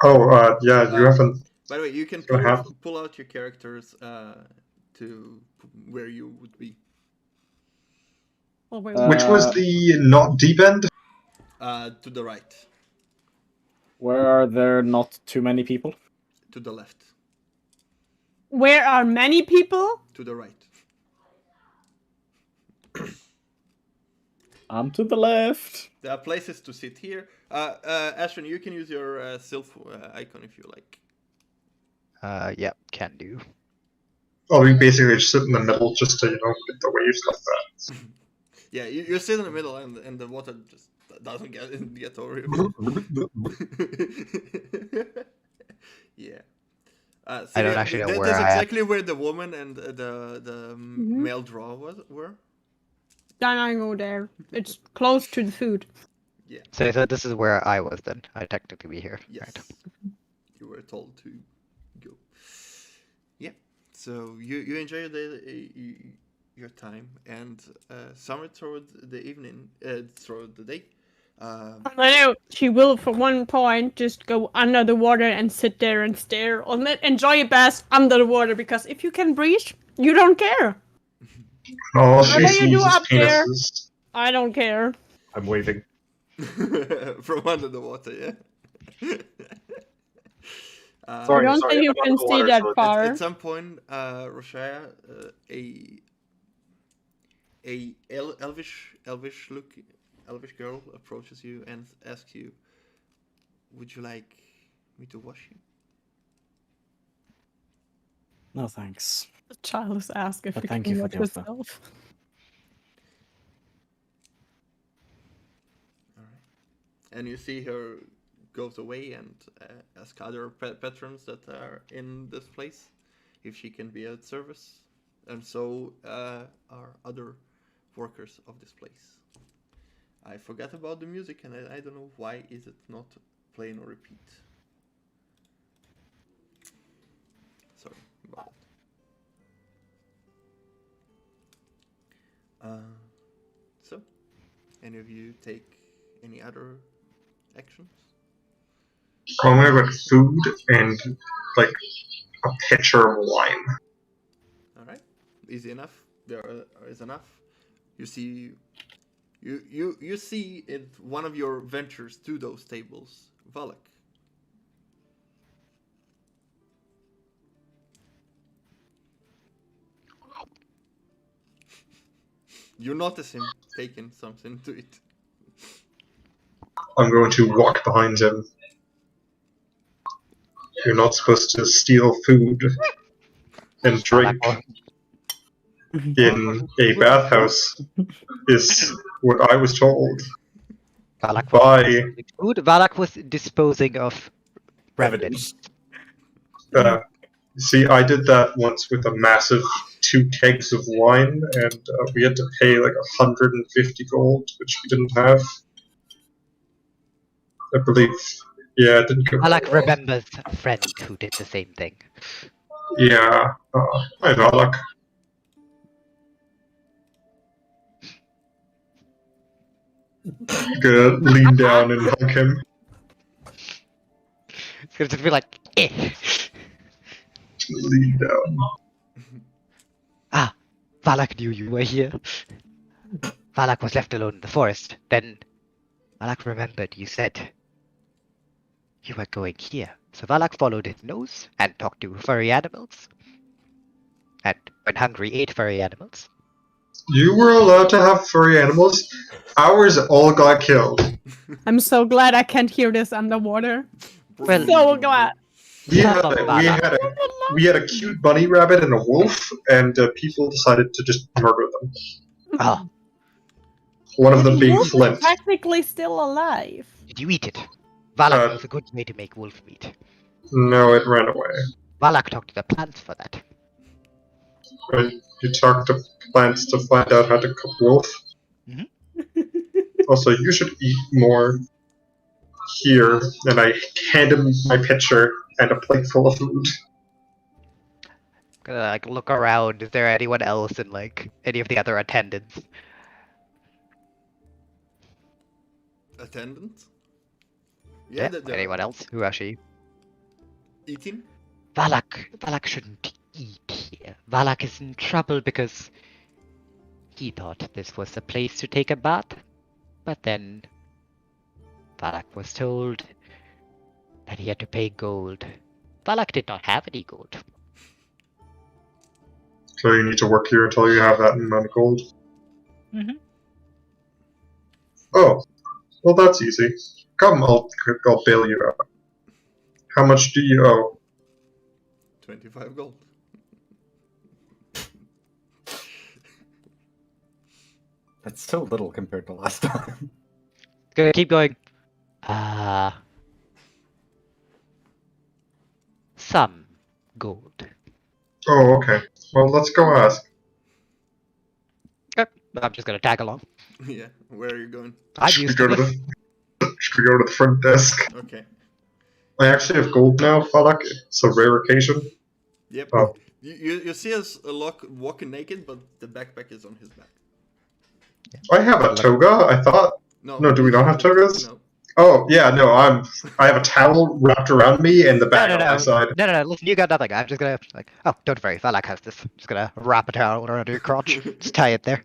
Oh, yeah, you haven't. By the way, you can What happened? pull out your characters to where you would be. Oh, wait, Which was the not deep end? To the right, Where are there not too many people? to the left. Where are many people? To the right. I'm to the left. There are places to sit here. Ashton, you can use your sylph icon if you like. Yep, can do. I'll be basically just sit in the middle just to, get the waves like that. Yeah, you sit in the middle and the water just doesn't get over you. Yeah. So I don't actually know where that's I am. exactly where the woman and the male draw were. Then I go there. It's close to the food. Yeah. So this is where I was then. I technically be here. Yes. Right. You were told to go. Yeah. So you enjoy your time and somewhere toward the evening, throughout the day. I know she will, for one point, just go under the water and sit there and stare on it. Enjoy your bath under the water, because if you can breathe, you don't care. All she Whatever you sees do is up there, penises. I don't care. I'm waving. From under the water, yeah. I don't think you can see that far. At some point, Roshaya, a elvish girl approaches you and asks you, "Would you like me to wash you?" No thanks. The child is asking if But you thank can you for watch the offer. yourself. All right. And you see her goes away and ask other patrons that are in this place if she can be at service, and so are other workers of this place. I forgot about the music, and I don't know why is it not playing or repeat. Sorry about that. So, any of you take any other actions? I'm gonna get food and like a pitcher of wine. All right, easy enough. There is enough. You see, you see in one of your ventures to those tables, Valak. You notice him taking something to eat. I'm going to walk behind him. You're not supposed to steal food and drink in a bathhouse, is what I was told. Valak By food. Valak was disposing of remnants. see, I did that once with a massive 2 kegs of wine, and we had to pay like 150 gold, which we didn't have. I believe. Yeah, it didn't go Valak very well. remembers a friend who did the same thing. Yeah, hi Valak. Gonna lean down and hug him. It's gonna just be like, eh. Lean down. Ah, Valak knew you were here. Valak was left alone in the forest. Then Valak remembered you said you were going here. So Valak followed his nose and talked to furry animals. And when hungry, ate furry animals. You were allowed to have furry animals. Ours all got killed. I'm so glad I can't hear this underwater. Well, So glad. We had a cute bunny rabbit and a wolf, and people decided to just murder them. Oh, One of them The being wolf is Flint. technically still alive. did you eat it? Valak knows a good way to make wolf meat. No, it ran away. Valak talked to the plants for that. You talk to plants to find out how to cook wolf. Also, you should eat more here. And I hand him my pitcher and a plate full of food. Gonna like look around. Is there anyone else in like any of the other attendants? Attendant? Yeah, anyone else who actually eating? Valak shouldn't eat here. Valak is in trouble because he thought this was the place to take a bath, but then Valak was told that he had to pay gold. Valak did not have any gold. So you need to work here until you have that amount of gold. Mm-hmm. Oh, well that's easy. Come, I'll bail you out. How much do you owe? 25 gold. That's so little compared to last time. Gonna keep going. Some gold. Oh, okay. Well, let's go ask. I'm just gonna tag along. Yeah, where are you going? I'm Should we used go to to this. Should we go to the front desk? Okay. I actually have gold now, Falak. It's a rare occasion. Yep. Oh. You see us walking naked, but the backpack is on his back. I have a toga, I thought. No, do we not have togas? No. Oh, yeah, no, I have a towel wrapped around me and the bag on my side. No, listen, you got nothing. I'm just gonna, like, oh, don't worry, Valak has this. I'm just gonna wrap a towel around your crotch. Just tie it there.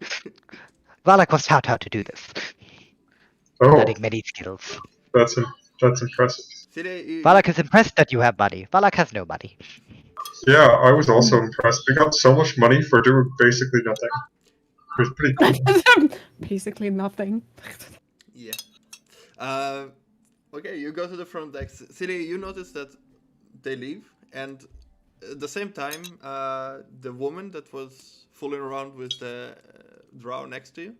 Valak was taught how to do this. Oh, Studying many skills. that's impressive. Valak is impressed that you have money. Valak has no money. Yeah, I was also impressed. We got so much money for doing basically nothing. It was pretty cool. Basically nothing. Yeah. Okay, you go to the front desk. Silly, you notice that they leave, and at the same time, the woman that was fooling around with the drow next to you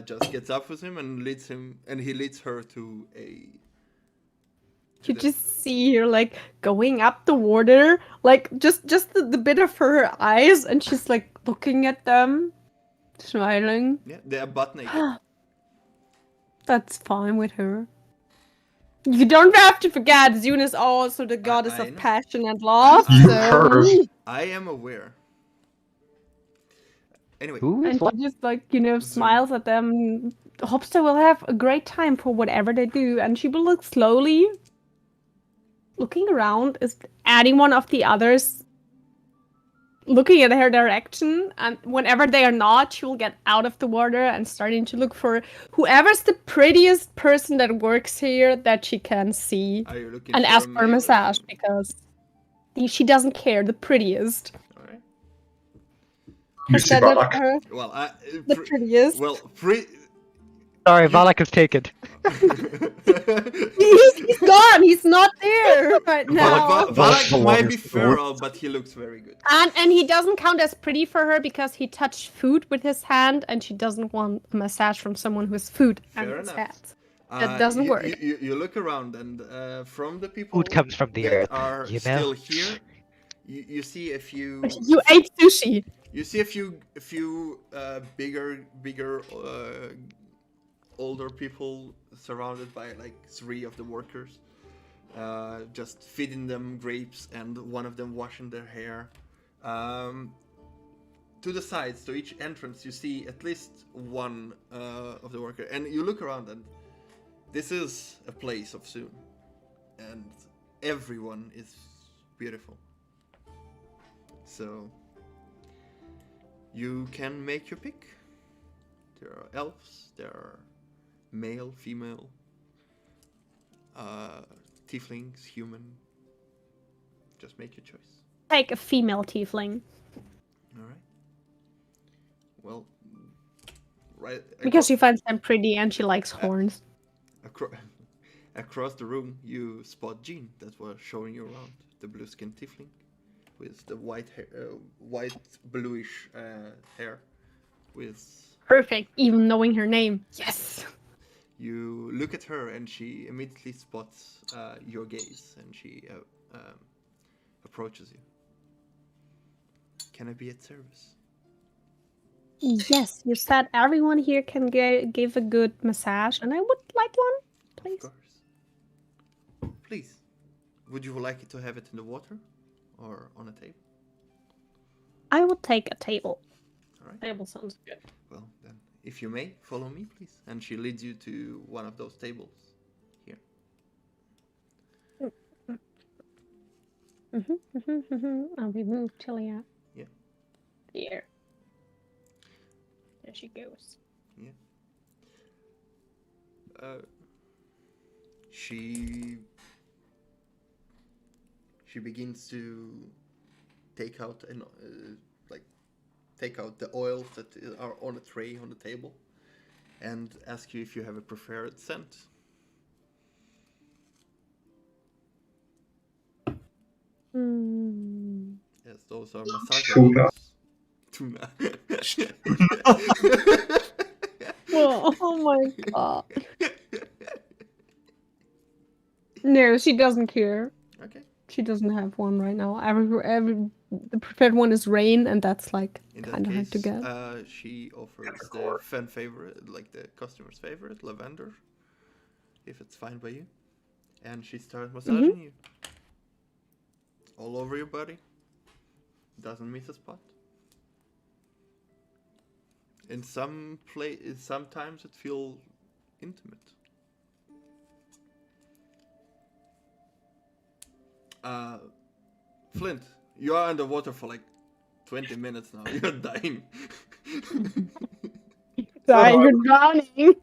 just gets up with him and he leads her to a. You just see her like going up the water, like just the bit of her eyes, and she's like looking at them, smiling. Yeah, they are butt naked. That's fine with her. You don't have to forget, Zune is also the goddess I of know. passion and love. You so... heard. I am aware. Anyway. Who is And what? she just like, smiles at them, hopes they will have a great time for whatever they do, and she will look slowly, looking around, is adding one of the others, looking at her direction, and whenever they are not, she will get out of the water and starting to look for whoever's the prettiest person that works here that she can see, Are you looking and for ask a for a male? massage, because she doesn't care, the prettiest. Alright. You Has see said that Balak? to her, Well, the prettiest. well, Sorry, Valak is taken. He's gone. He's not there right now. Valak might be feral, but he looks very good. And he doesn't count as pretty for her because he touched food with his hand, and she doesn't want a massage from someone who has food on Fair his enough. hands. That doesn't work. You look around, and from the people Food comes from the that earth, are you know? still here, you see a few. You ate sushi. You see a few bigger, older people surrounded by like 3 of the workers, just feeding them grapes, and one of them washing their hair. To the sides, to each entrance, you see at least one of the workers, and you look around, and this is a place of Soon, and everyone is beautiful. So you can make your pick. There are elves, there are male, female, tieflings, human. Just make your choice. Take a female tiefling. Alright. Well, right. Because she finds them pretty and she likes horns. Across the room, you spot Jean that was showing you around. The blue-skinned tiefling with the white bluish hair. With Perfect, even knowing her name. Yes! You look at her and she immediately spots your gaze, and she approaches you. Can I be at service? Yes, you said everyone here can give a good massage, and I would like one, please. Of course. Please. Would you like to have it in the water or on a table? I would take a table. All right. Table sounds good. Well, then, if you may, follow me, please. And she leads you to one of those tables here. I'll be moved till yeah. Yeah. Here. There she goes. Yeah. She begins to take out like take out the oils that are on a tray on the table, and ask you if you have a preferred scent. Yes, those are massage Tuna. oils. Tuna. Oh my god. No, she doesn't care. Okay. She doesn't have one right now. The preferred one is rain, and that's like In that kind of hard to case, get. she offers the fan favorite, like the customer's favorite, lavender, if it's fine by you. And she starts massaging you. All over your body. Doesn't miss a spot. In sometimes it feels intimate. Flint, you are underwater for like 20 minutes now. You're dying. Dying, you're drowning.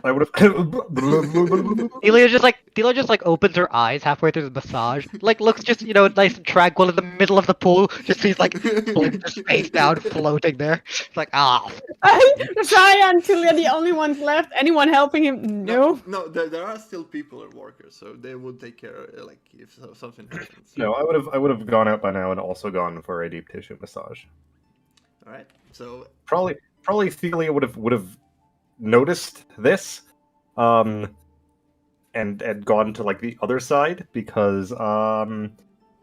I would have. Delia just like opens her eyes halfway through the massage, like looks just nice and tranquil in the middle of the pool. Just sees like Flint just face down, floating there. It's like Rashaya and Tilly are the only ones left. Anyone helping him? No. No, there are still people and workers, so they would take care. Like if something happens. No, I would have gone out by now and also gone for a deep tissue massage. All right, so Probably Thelia would have noticed this, and gone to like the other side because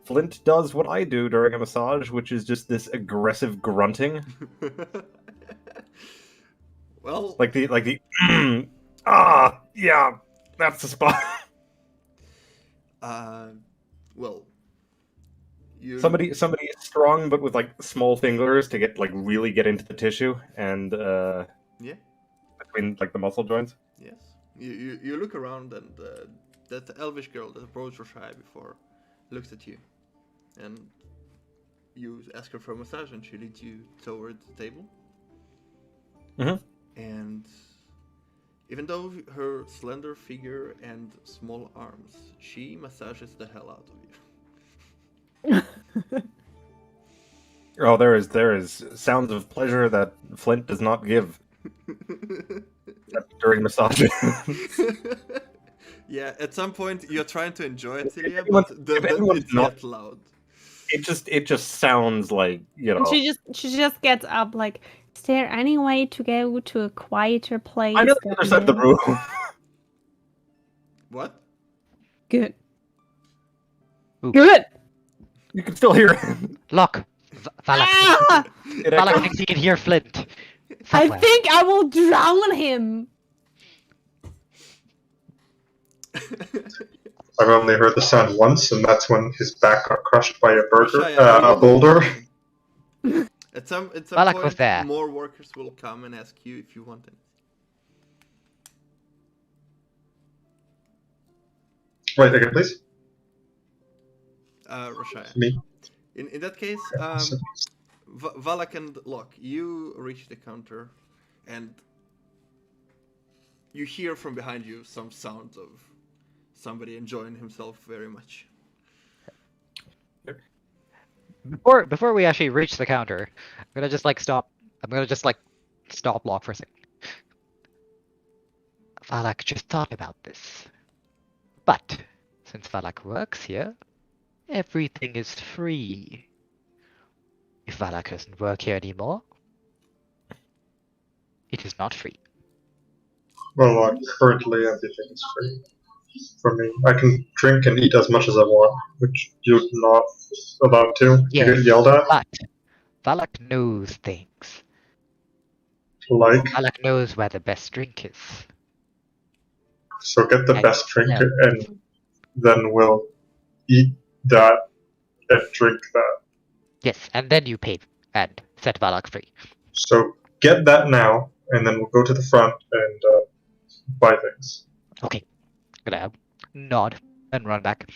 Flint does what I do during a massage, which is just this aggressive grunting. Well, like the yeah, that's the spot. Well, somebody strong but with like small fingers to really get into the tissue and yeah. Between like the muscle joints. Yes. You look around and that elvish girl that approached Rashai before looks at you, and you ask her for a massage, and she leads you towards the table. Mm-hmm. And even though her slender figure and small arms, she massages the hell out of you. Oh, there is sounds of pleasure that Flint does not give. During massage. Yeah, at some point you're trying to enjoy it, Celia, but it's not loud. It just sounds like She just gets up like, is there any way to go to a quieter place? I'm on the other side of the room. What? Good. Ooh. Good. You can still hear it. Look, Valak. Valak thinks he can hear Flint. Somewhere. I think I will drown him. I've only heard the sound once, and that's when his back got crushed by a Rashaya, boulder. At some Valak point, was there. more workers will come and ask you if you want it. Wait again, please. Rashaya. Me. In that case, Valak and Locke, you reach the counter, and you hear from behind you some sounds of somebody enjoying himself very much. Before we actually reach the counter, I'm gonna just stop. I'm gonna just stop Locke for a second. Valak just thought about this. But since Valak works here, everything is free. If Valak doesn't work here anymore, it is not free. Well, currently everything is free for me. I can drink and eat as much as I want, which you're not allowed to. Yes, You get yelled at. but Valak knows things. Like? Valak knows where the best drink is. So get the best drink, and then we'll eat that and drink that. Yes, and then you pay and set Valak free. So get that now, and then we'll go to the front and buy things. Okay. Gonna nod and run back.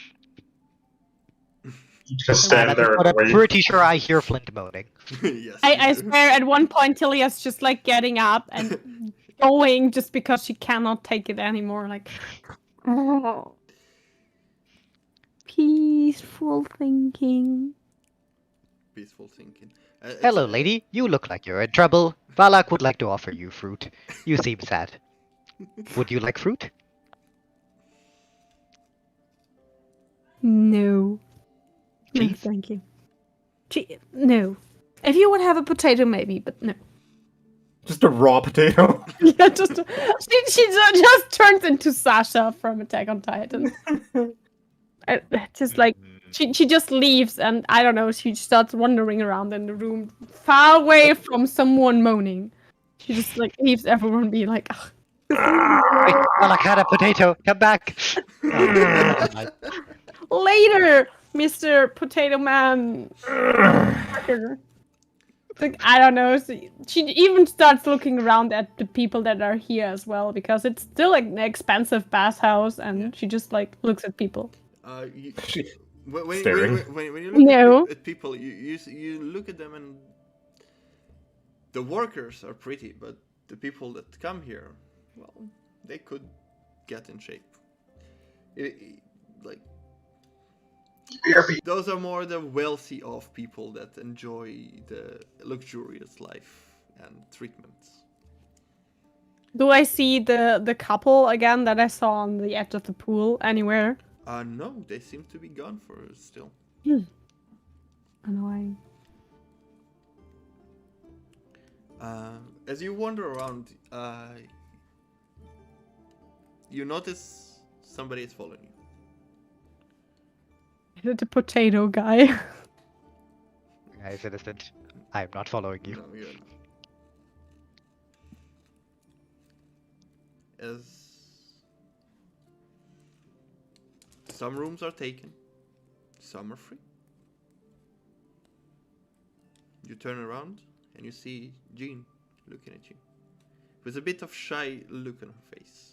Just stand there and I'm wait. pretty sure I hear Flint moaning. Yes. I swear at one point Tilia's just getting up and going just because she cannot take it anymore. Peaceful thinking. Peaceful thinking. Hello, lady. You look like you're in trouble. Valak would like to offer you fruit. You seem sad. Would you like fruit? No. No, Cheese? thank you. No. If you would have a potato, maybe, but no. Just a raw potato. Yeah, she just turns into Sasha from Attack on Titan. Just like she just leaves, and I don't know. She starts wandering around in the room, far away from someone moaning. She just like leaves everyone, be like, ugh. Wait, Valak had a potato. Come back. Later, Mr. Potato Man. Like, I don't know. She even starts looking around at the people that are here as well, because it's still like an expensive bathhouse, and she just like looks at people. When you No. look at people, you look at them, and the workers are pretty, but the people that come here, well, they could get in shape. Like, those are more the wealthy off people that enjoy the luxurious life and treatments. Do I see the couple again that I saw on the edge of the pool anywhere? No, they seem to be gone for still. Annoying. As you wander around, you notice somebody is following you. Is it the potato guy? Guys, innocent. I'm not following you. No, you're not. As some rooms are taken, some are free. You turn around and you see Jean looking at you with a bit of shy look on her face.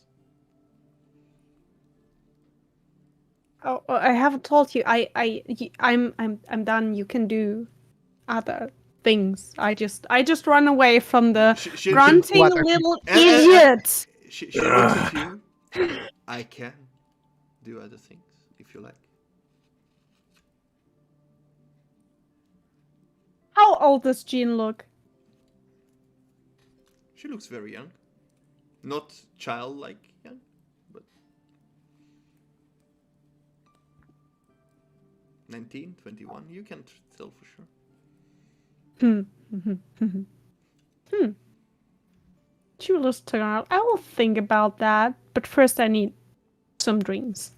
Oh, I haven't told you. I'm done. You can do other things. I just run away from the grunting little idiot. She looks at you. I can do other things if you like. How old does Jean look? She looks very young. Not childlike young, but 19, 21. You can tell for sure. She will just turn out. I will think about that, but first I need some drinks.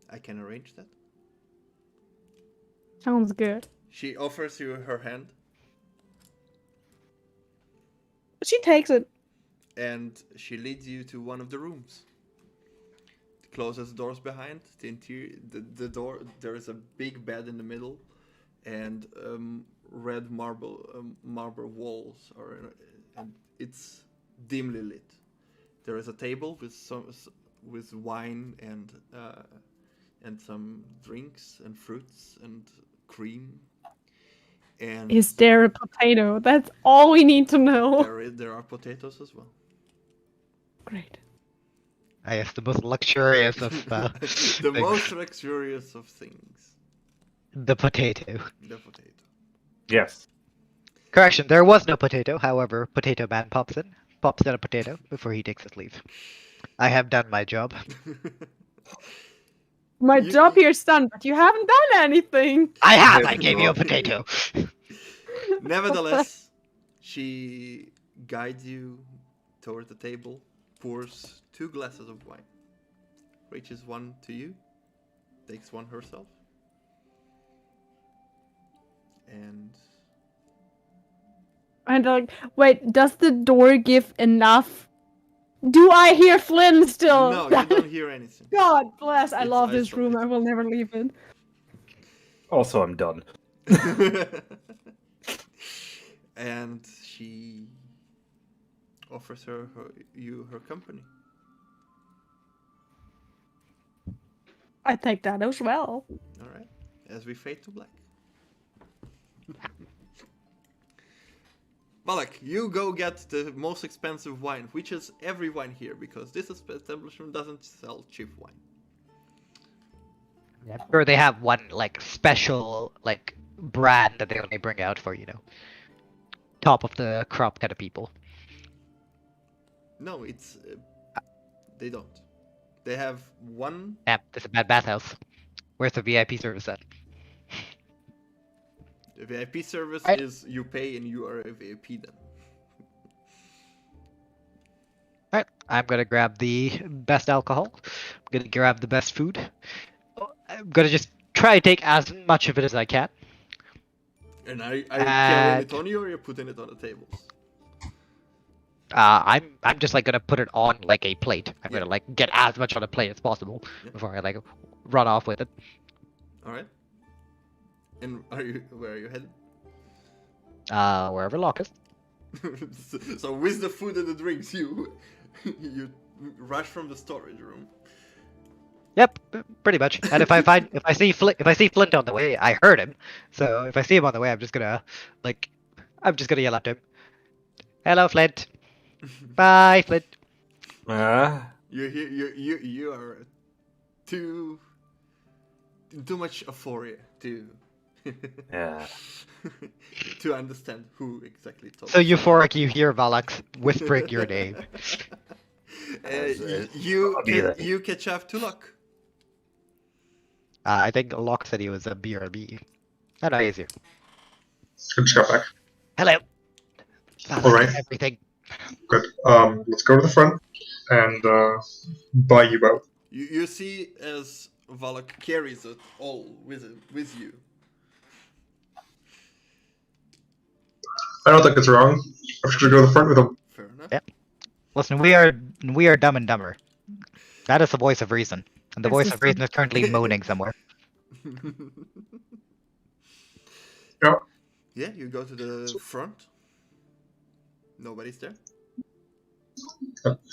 I can arrange that. Sounds good. She offers you her hand. She takes it. And she leads you to one of the rooms. Closes doors behind the interior. The door. There is a big bed in the middle, and red marble walls and it's dimly lit. There is a table with wine and some drinks and fruits and cream. And is there a potato? That's all we need to know. There are potatoes as well. Great. I guess the most luxurious of the most luxurious of things. The potato. The potato. Yes. Correction, there was no potato. However, Potato Man pops in a potato before he takes his leave. I have done my job. My job here is done, but you haven't done anything. I have! I gave you a potato! Nevertheless, she guides you toward the table, pours 2 glasses of wine, reaches one to you, takes one herself, and like, wait, does the door give enough? Do I hear Flynn still? No, you don't hear anything. God bless, I It's love this isolated. room, I will never leave it. Also, I'm done. And she offers you her company. I take that as well. Alright, as we fade to black. Balak, you go get the most expensive wine, which is every wine here, because this establishment doesn't sell cheap wine. I'm sure they have one, like, special, like, brand that they only bring out for, top of the crop kind of people. No, it's they don't. They have one. Damn, this is a bad bathhouse. Where's the VIP service at? The VIP service Right. is you pay and you are a VIP then. Alright, I'm gonna grab the best alcohol. I'm gonna grab the best food. I'm gonna just try to take as much of it as I can. And are you carrying it on you or you're putting it on the tables? I'm just like gonna put it on like a plate. I'm Yeah. gonna like get as much on a plate as possible Yeah. before I like run off with it. Alright. And where are you headed? Wherever Locke is. So with the food and the drinks, you rush from the storage room. Yep, pretty much. And if I see Flint on the way, I heard him. So if I see him on the way, I'm just gonna yell at him. Hello, Flint. Bye, Flint. You are too much euphoria to Yeah. to understand who exactly talks. So euphoric, you hear Valak whispering your name. You catch up to Luck. I think Locke said he was a BRB. Oh, no, he's here. I just got back. Hello. Valak, Alright. Everything. Good. Let's go to the front and buy you out. You see as Valak carries it all with you. I don't think it's wrong. I'm just gonna go to the front with him. Fair enough. Yep. Listen, we are Dumb and Dumber. That is the voice of reason, and the voice of reason is currently moaning somewhere. Yeah. Yeah, you go to the front. Nobody's there.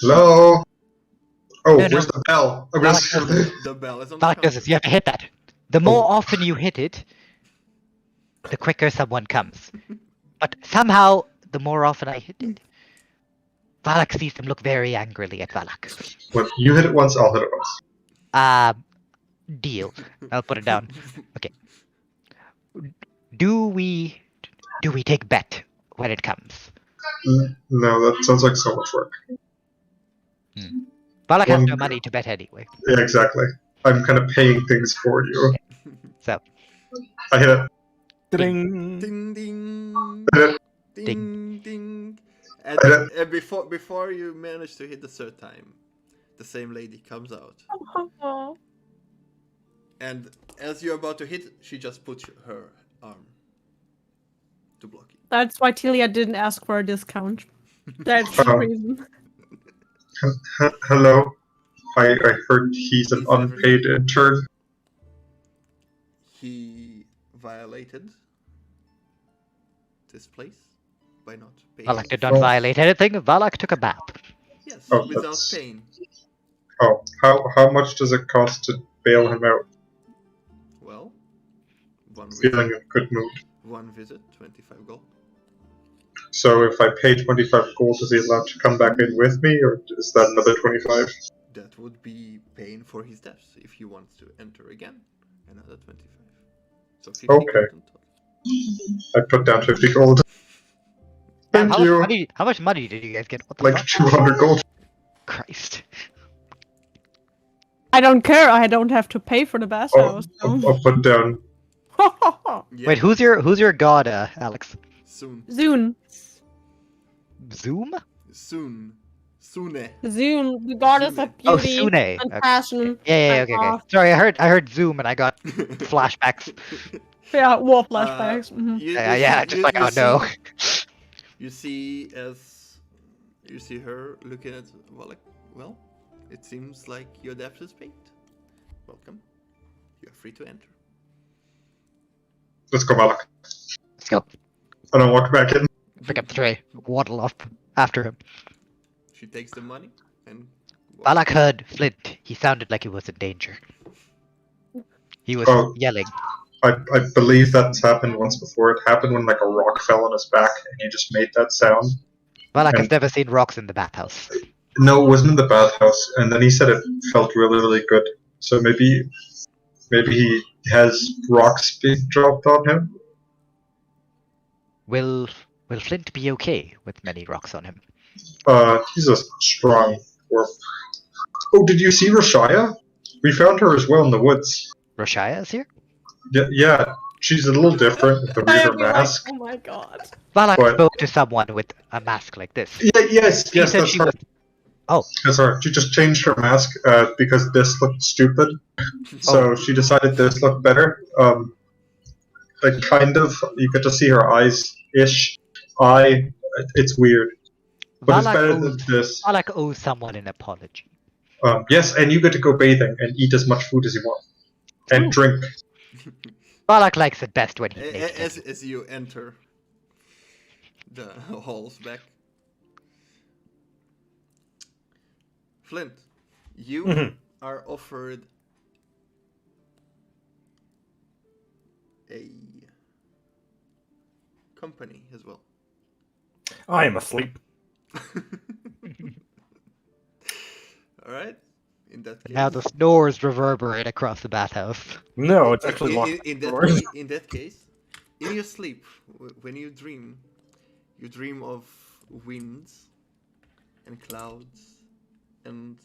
Hello. Oh, No, no. where's the bell? I'm gonna The bell is on the Valak does this. You have to hit that. The more often you hit it, the quicker someone comes. But somehow, the more often I hit it, Valak sees them look very angrily at Valak. When you hit it once, I'll hit it once. Deal. I'll put it down. Okay. Do we take bet when it comes? No, that sounds like so much work. Valak has One- no money to bet anyway. Yeah, exactly. I'm kind of paying things for you. So, I hit it. Ding. Ding ding Hit it. ding ding. I hit And before you manage to hit the third time, the same lady comes out. And as you're about to hit, she just puts her arm to block you. That's why Tilia didn't ask for a discount. That's the Oh. reason. Hello. I heard he's an unpaid intern. He violated this place by not paying. Valak did not violate anything. Valak took a bath. Yes, Oh, without that's- paying. Oh, how much does it cost to bail him out? Well, one Feeling visit, in good mood. 25 gold. So if I pay 25 gold, is he allowed to come back in with me, or is that another 25? That would be paying for his debts if he wants to enter again. Another 25. So 50 Okay. gold in total. I put down 50 gold. Thank How you. much money did you guys get? What the Like fuck? 200 gold. Christ. I don't care. I don't have to pay for the bathhouse. I'll put down. Yeah, Wait, who's your god, Alex? soon. Zune. Zoom? Soon. Sune. Zune, the goddess of Oh, beauty Sune. and Okay. passion. Yeah, and okay. love. Sorry, I heard Zoom and I got flashbacks. Yeah, war flashbacks. Yeah, just like, oh no. You see her looking at Valak. Well, it seems like your debt is paid. Welcome. You are free to enter. Let's go, Malak. Let's go. I don't walk back in. Pick up the tray, waddle up after him. She takes the money and. Balak heard Flint. He sounded like he was in danger. He was Oh. yelling. I believe that's happened once before. It happened when like a rock fell on his back and he just made that sound. Balak has And- never seen rocks in the bathhouse. No, it wasn't in the bathhouse. And then he said it felt really, really good. So maybe he has rocks being dropped on him. Will Flint be okay with many rocks on him? He's a strong dwarf. Oh, did you see Rashaya? We found her as well in the woods. Roshaya is here? Yeah, she's a little different with the reaver mask. oh my god. Valak But- spoke to someone with a mask like this. Yes, She said that's she her. was. Oh, That's her. She just changed her mask because this looked stupid. So she decided this looked better. Like kind of, you get to see her eyes-ish. It's weird. But it's better than this. Valak owes someone an apology. Yes, and you get to go bathing and eat as much food as you want. And drink. Valak likes it best when he makes it. As you enter the halls back. Flint, you are offered a company as well. I am asleep. Alright? In that case. Now the snores reverberate across the bathhouse. No, it's actually locked. In that case, in your sleep, when you dream of winds and clouds and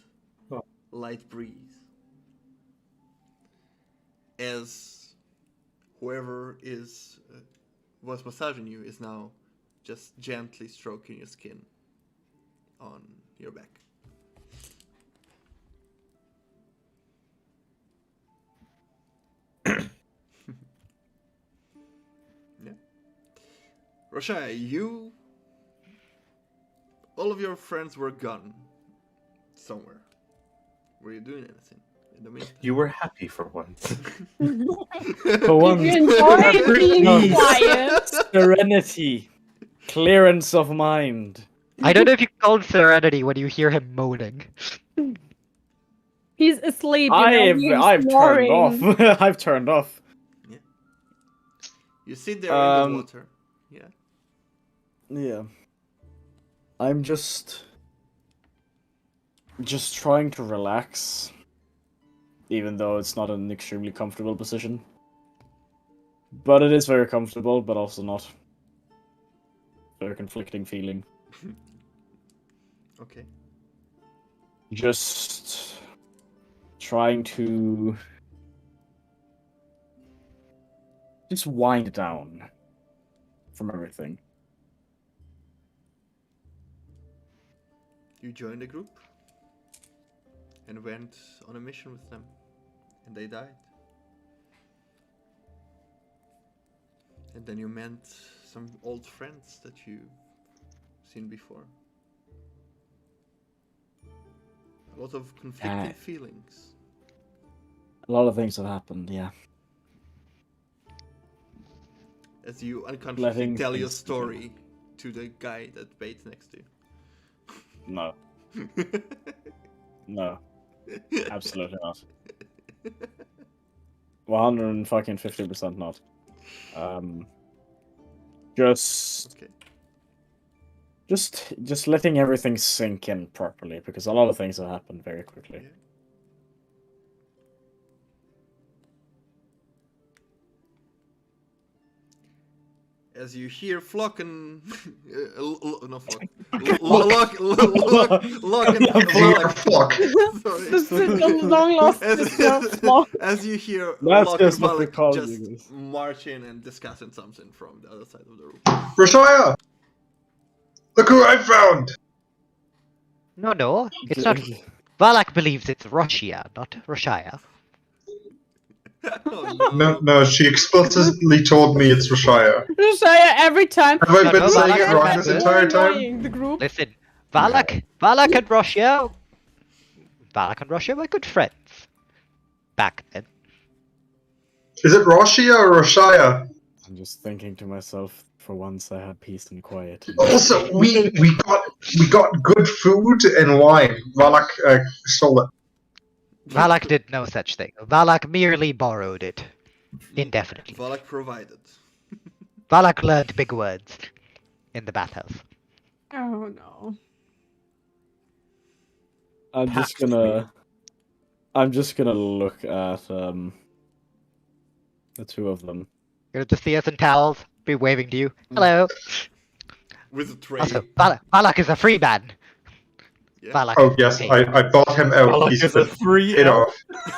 light breeze. As whoever was massaging you is now just gently stroking your skin on your back. Yeah. Roshai, all of your friends were gone somewhere. Were you doing anything in the meantime? You were happy for once. For once. You enjoyed being Peace, quiet. Serenity. Clearance of mind. I don't know if you call it serenity when you hear him moaning. He's asleep. He's I've snoring. turned off. I've turned off. Yeah. You sit there in the water. Yeah. Yeah. I'm just trying to relax, even though it's not an extremely comfortable position. But it is very comfortable, but also not. Very conflicting feeling. Okay. Just trying to just wind down from everything. You joined a group and went on a mission with them, and they died. And then you met some old friends that you've seen before. A lot of conflicting feelings. A lot of things have happened, yeah. As you unconsciously tell your story to the guy that bathes next to you. No. No. Absolutely not. 150% not. Just letting everything sink in properly, because a lot of things have happened very quickly. Yeah. As you hear Flock and no Flock, Lock and Flock. Long lost Flock. As you hear That's Lock just and what we Valak call just you guys. march in and discussing something from the other side of the room. Rashaya! Look who I found! No, it's not. Valak believes it's Roshia, not Roshaya. Oh, No, she explicitly told me it's Rashaya. Roshaya every time. Have I No, been no, saying Valak it wrong this remembers. entire time? Annoying, the group. Listen, Valak and Roshia were good friends back then. Is it Rashia or Rashaya? I'm just thinking to myself, for once I had peace and quiet. Also, we got good food and wine. Valak stole it. Valak did no such thing. Valak merely borrowed it. Indefinitely. Valak provided. Valak learned big words in the bathhouse. Oh no. I'm just gonna look at the two of them. You're the Theas and towels. be waving to you. Hello. With a tray. Also, Balak is a free man. Yeah. Balak Oh is yes, paid. I bought him out. Balak He's is a been free paid elf. off.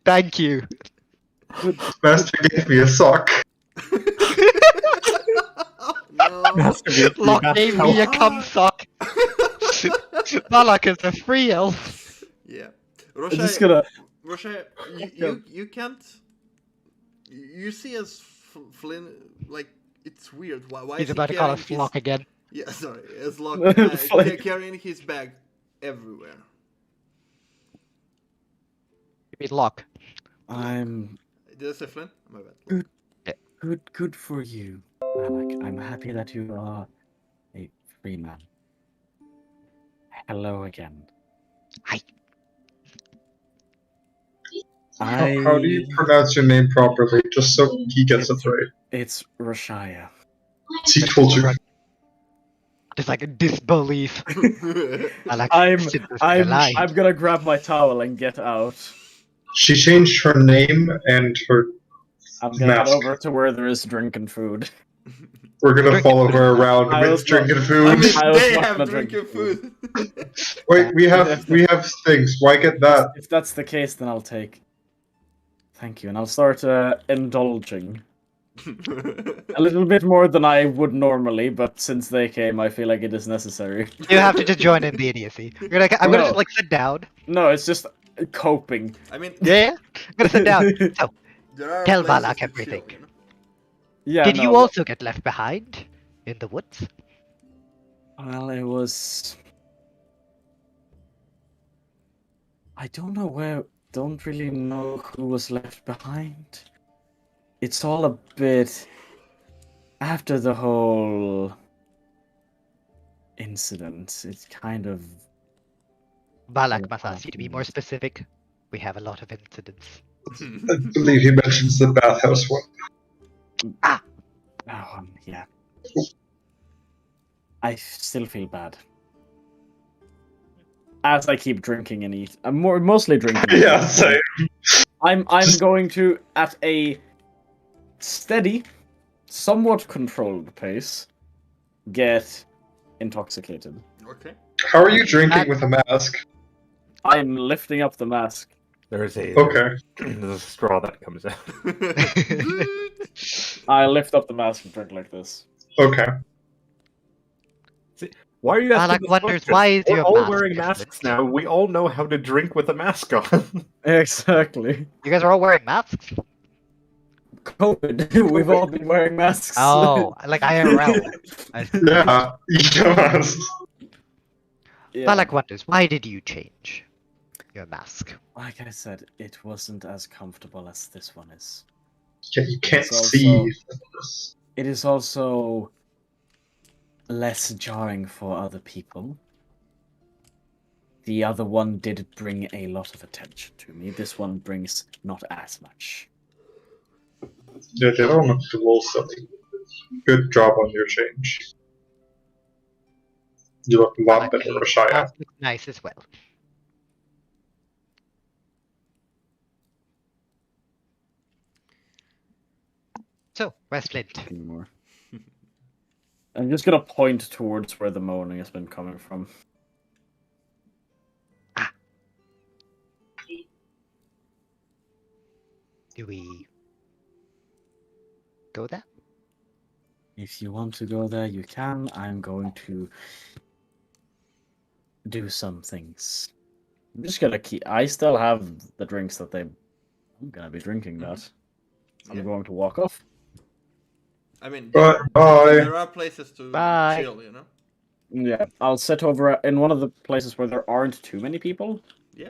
Thank you. Master gave me a sock. No. Master gave me Locke that gave me a elf. cum sock. Balak is a free elf. Yeah. I'm just gonna. Roshai, you can't. You see as Flynn, like, it's weird. Why He's is he about to call carrying us his... Locke again. Yeah, sorry. As Locke Flynn. carrying his bag everywhere. You mean Locke. I'm Did I say Flynn? My bad. good for you, Alec. I'm happy that you are a free man. Hello again. Hi. How do you pronounce your name properly, just so he gets it right? It's Rashaya. He told you. Just like a disbelief. Balak I'm shouldn't have been alive. I'm gonna grab my towel and get out. She changed her name and her I'm gonna head mask. over to where there is drink and food. We're gonna follow her around I was with drinking food. I mean, I was they not have gonna drink drinking food. Wait, we have things. Why get that? If that's the case, then I'll take. Thank you, and I'll start indulging a little bit more than I would normally. But since they came, I feel like it is necessary. You have to just join in the idiocy. I'm gonna just like sit down. No, it's just coping. I mean, Yeah? I'm gonna sit down. So, there are tell places Balak to everything. chill, you know? Yeah. did no, you also get left behind in the woods? Well, it was. I don't know where. Don't really know who was left behind. It's all a bit. After the whole incident, it's kind of. Balak must ask you to be more specific. We have a lot of incidents. I believe he mentions the bathhouse one. Yeah. I still feel bad. As I keep drinking and eat, I'm mostly drinking. Yeah, same. I'm going to, at a steady, somewhat controlled pace, get intoxicated. Okay. How are you drinking with a mask? I'm lifting up the mask. There's a Okay. there's a straw that comes out. I lift up the mask and drink like this. Okay. Why are you asking Balak this wonders question? why is We're your all mask wearing different? masks now. We all know how to drink with a mask on. Exactly. You guys are all wearing masks? COVID. We've all been wearing masks. Oh, like IRL. Yeah, yes. Yeah. Balak wonders, why did you change your mask? Like I said, it wasn't as comfortable as this one is. Yeah, you can't It's also- see. It is also less jarring for other people. The other one did bring a lot of attention to me. This one brings not as much. Yeah, the other one do also. Good job on your change. You look a lot better, Rashaya. Mask looks nice as well. So, where's Flint? Anymore. I'm just gonna point towards where the moaning has been coming from. Do we go there? If you want to go there, you can. I'm going to do some things. I'm just gonna keep. I still have the drinks that I'm gonna be drinking. That I'm Yeah. going to walk off. I mean, Bye. there are places to Bye. chill, you know? Yeah, I'll sit over in one of the places where there aren't too many people. Yeah.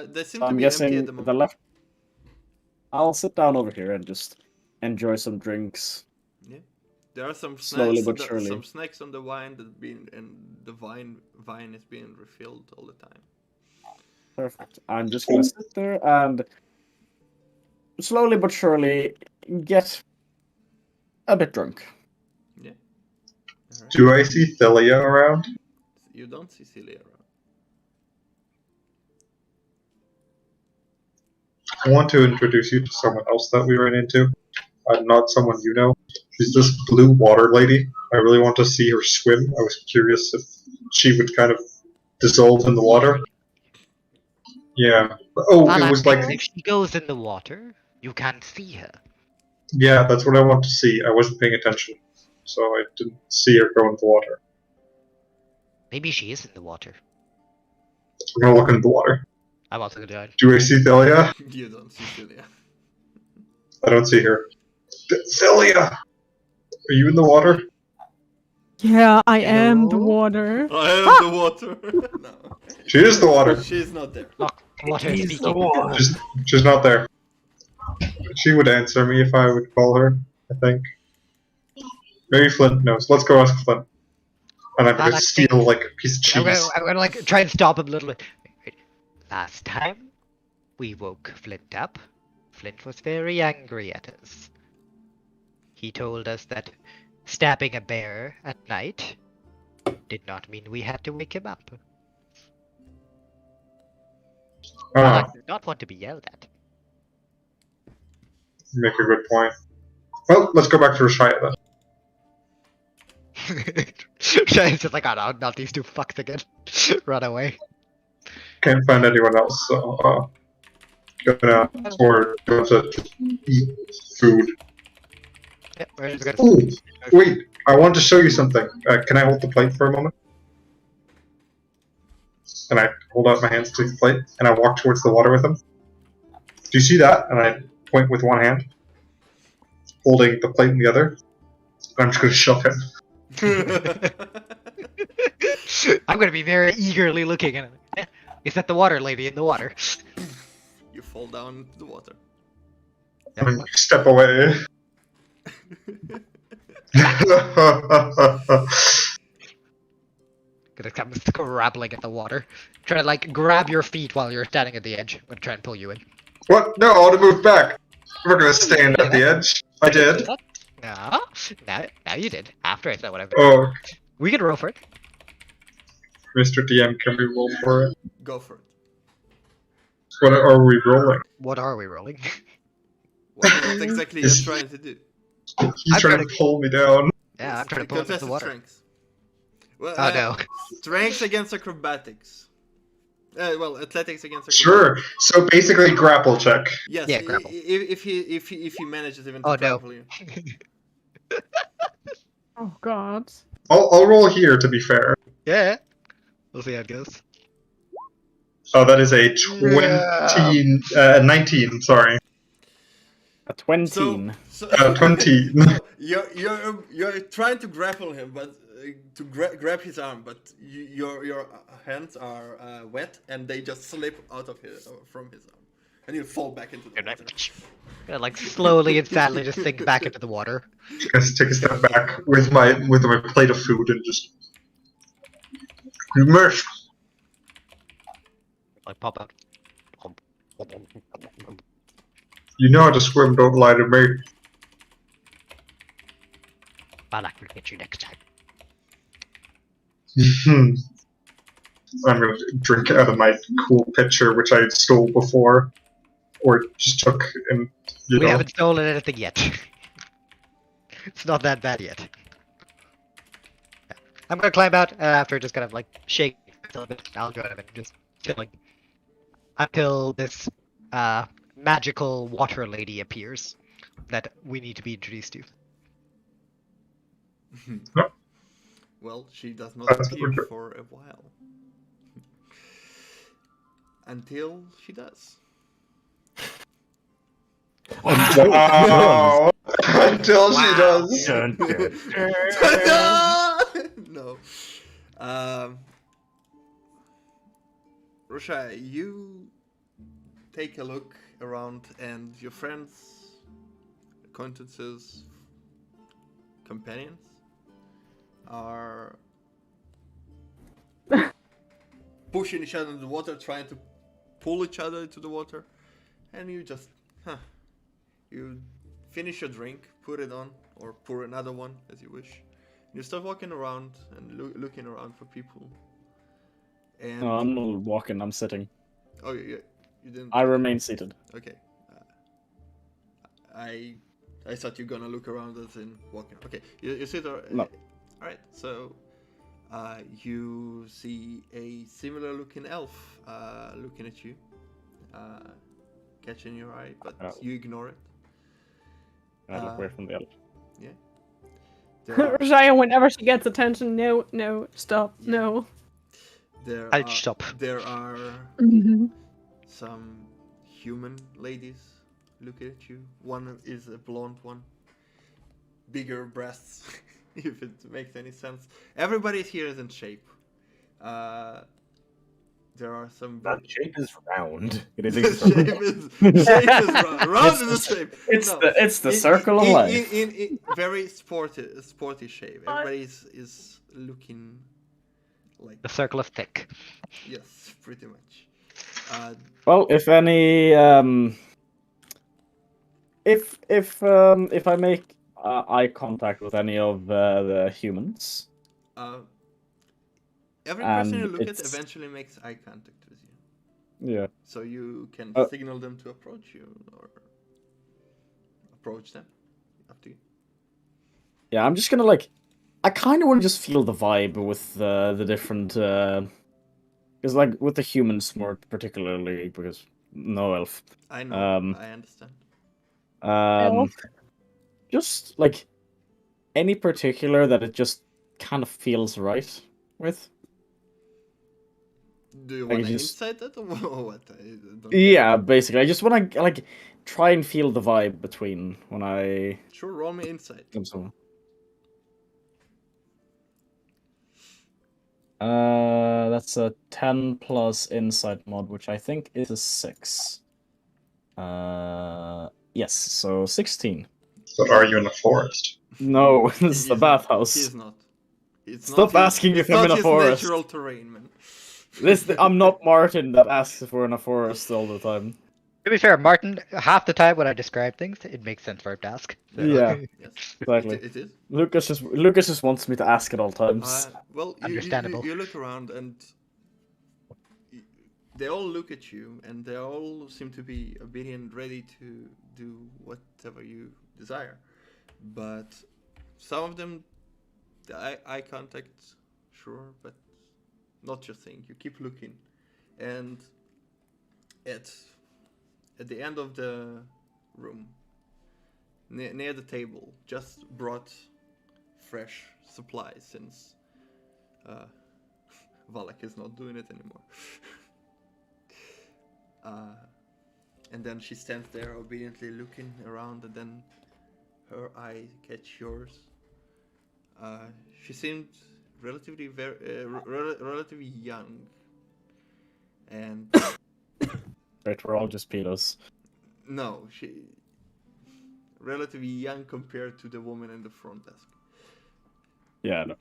They seem So to I'm be empty guessing at the the moment. left. I'll sit down over here and just enjoy some drinks. Yeah. There are some Slowly snacks, but surely. some snacks on the wine and the vine is being refilled all the time. Perfect. I'm just gonna sit there and slowly but surely get a bit drunk. Yeah. Alright. Do I see Thelia around? You don't see Celia around. I want to introduce you to someone else that we ran into. not someone you know. She's this blue water lady. I really want to see her swim. I was curious if she would kind of dissolve in the water. Yeah. Oh, it was like... If she goes in the water, you can't see her. Yeah, that's what I want to see. I wasn't paying attention, so I didn't see her go in the water. Maybe she is in the water. I'm gonna look into the water. I'm also gonna do it. Do I see Thelia? You don't see Celia. I don't see her. Thelia! Are you in the water? Yeah, I am the water. I am the water. No. She is the water. She's not there. Look, water is He's the speaking. one. She's not there. She would answer me if I would call her, I think. Maybe Flint knows. Let's go ask Flint. And I'm gonna steal like a piece of cheese. I'm gonna like try and stop him a little bit. Wait. Last time we woke Flint up, Flint was very angry at us. He told us that stabbing a bear at night did not mean we had to wake him up. I did not want to be yelled at. You make a good point. Well, let's go back to Rashaya then. Shane's just like, oh no, not these two fucks again. Run away. Can't find anyone else, so gonna go to eat food. Yep, we're just gonna... Ooh, wait, I want to show you something. Can I hold the plate for a moment? And I hold out my hands to the plate, and I walk towards the water with him. Do you see that? And I point with one hand, holding the plate in the other. I'm just gonna shove him. I'm gonna be very eagerly looking at him. Is that the water lady in the water? You fall down into the water. Step away. Gonna come scrabbling at the water. Try to like grab your feet while you're standing at the edge. I'm gonna try and pull you in. What? No, I want to move back. I'm not gonna stand at the edge. I did. No, now you did. After I said whatever. Oh. We can roll for it. Mr. DM, can we roll for it? Go for it. What are we rolling? What are we rolling? What exactly are you trying to do? He's trying to pull me down. Yeah, I'm trying to pull him into the water. Strength. Well, oh no. Strength against acrobatics. Well, athletics against acrobatics. Sure. So basically, grapple check. Yes. Yeah, grapple. If he manages even to grapple you. Oh god. I'll roll here to be fair. Yeah. We'll see how it goes. Oh, that is a 19. Sorry. A 20. So 20. You're trying to grapple him, but to grab his arm, but your hands are wet and they just slip out of from his arm, and you fall back into the water. Gonna like slowly and sadly just sink back into the water. Just take a step back with my plate of food and just immerse. Like pop out. You know how to swim, don't lie to me. Balak will get you next time. I'm gonna drink out of my cool pitcher, which I stole before, or just took, and We haven't stolen anything yet. It's not that bad yet. Yeah. I'm gonna climb out after just kind of like shake a little bit. I'll go ahead and just chilling until this magical water lady appears that we need to be introduced to. Well, she does not appear for a while. Until she does. Wow! Until she does. No. Rosha, you take a look around, and your friends, acquaintances, companions are pushing each other in the water, trying to pull each other into the water, and you just, you finish your drink, put it on, or pour another one as you wish. You start walking around and looking around for people. And No, I'm not walking. I'm sitting. oh, you didn't. I remain seated. Okay. I I thought you're gonna look around as in walking. Okay, you see the. No. All right, so you see a similar-looking elf looking at you, catching your eye, but you ignore it. I look away from the elf. Yeah. Rashaya, whenever she gets attention, no, stop, no. I'll stop. There are some human ladies looking at you. One is a blonde one, bigger breasts, if it makes any sense. Everybody here is in shape. There are some. That shape is round. It is shape is round. Round is the shape. It's the circle of life. In very sporty shape. Everybody is looking like The circle of thick. Yes, pretty much. Well, if any, if I make eye contact with any of the humans, every person you and look at it's- eventually makes eye contact with you. yeah, So you can signal them to approach you or approach them. Up to you. yeah, I'm just gonna I kind of want to just feel the vibe with the different, because like with the humans more particularly because no elf. I know. I understand. Just like any particular that it just kind of feels right with. Do you Like, want to just- insight that or what? I don't Yeah, basically, I just want to like try and feel the vibe between when I. Sure, roll me insight. That's a 10 plus insight mod, which I think is a 6. Yes, so 16. But are you in a forest? No, this is the bathhouse. He's not. It's Stop not asking his, if I'm in a his forest. natural terrain, man. I'm not Martin that asks if we're in a forest all the time. To be fair, Martin, half the time when I describe things, it makes sense for him to ask. So- Yeah, Yes, exactly. it is. Lucas just wants me to ask at all times. Well, Understandable. you look around and they all look at you and they all seem to be obedient, ready to do whatever you desire. But some of them, the eye contact, sure, but not your thing. You keep looking, and at the end of the room, near the table, just brought fresh supplies since Valak is not doing it anymore. And then she stands there obediently looking around, and then her eye catch yours. She seemed relatively relatively young, and Right, we're all just pedos. no, she relatively young compared to the woman in the front desk. Yeah, no.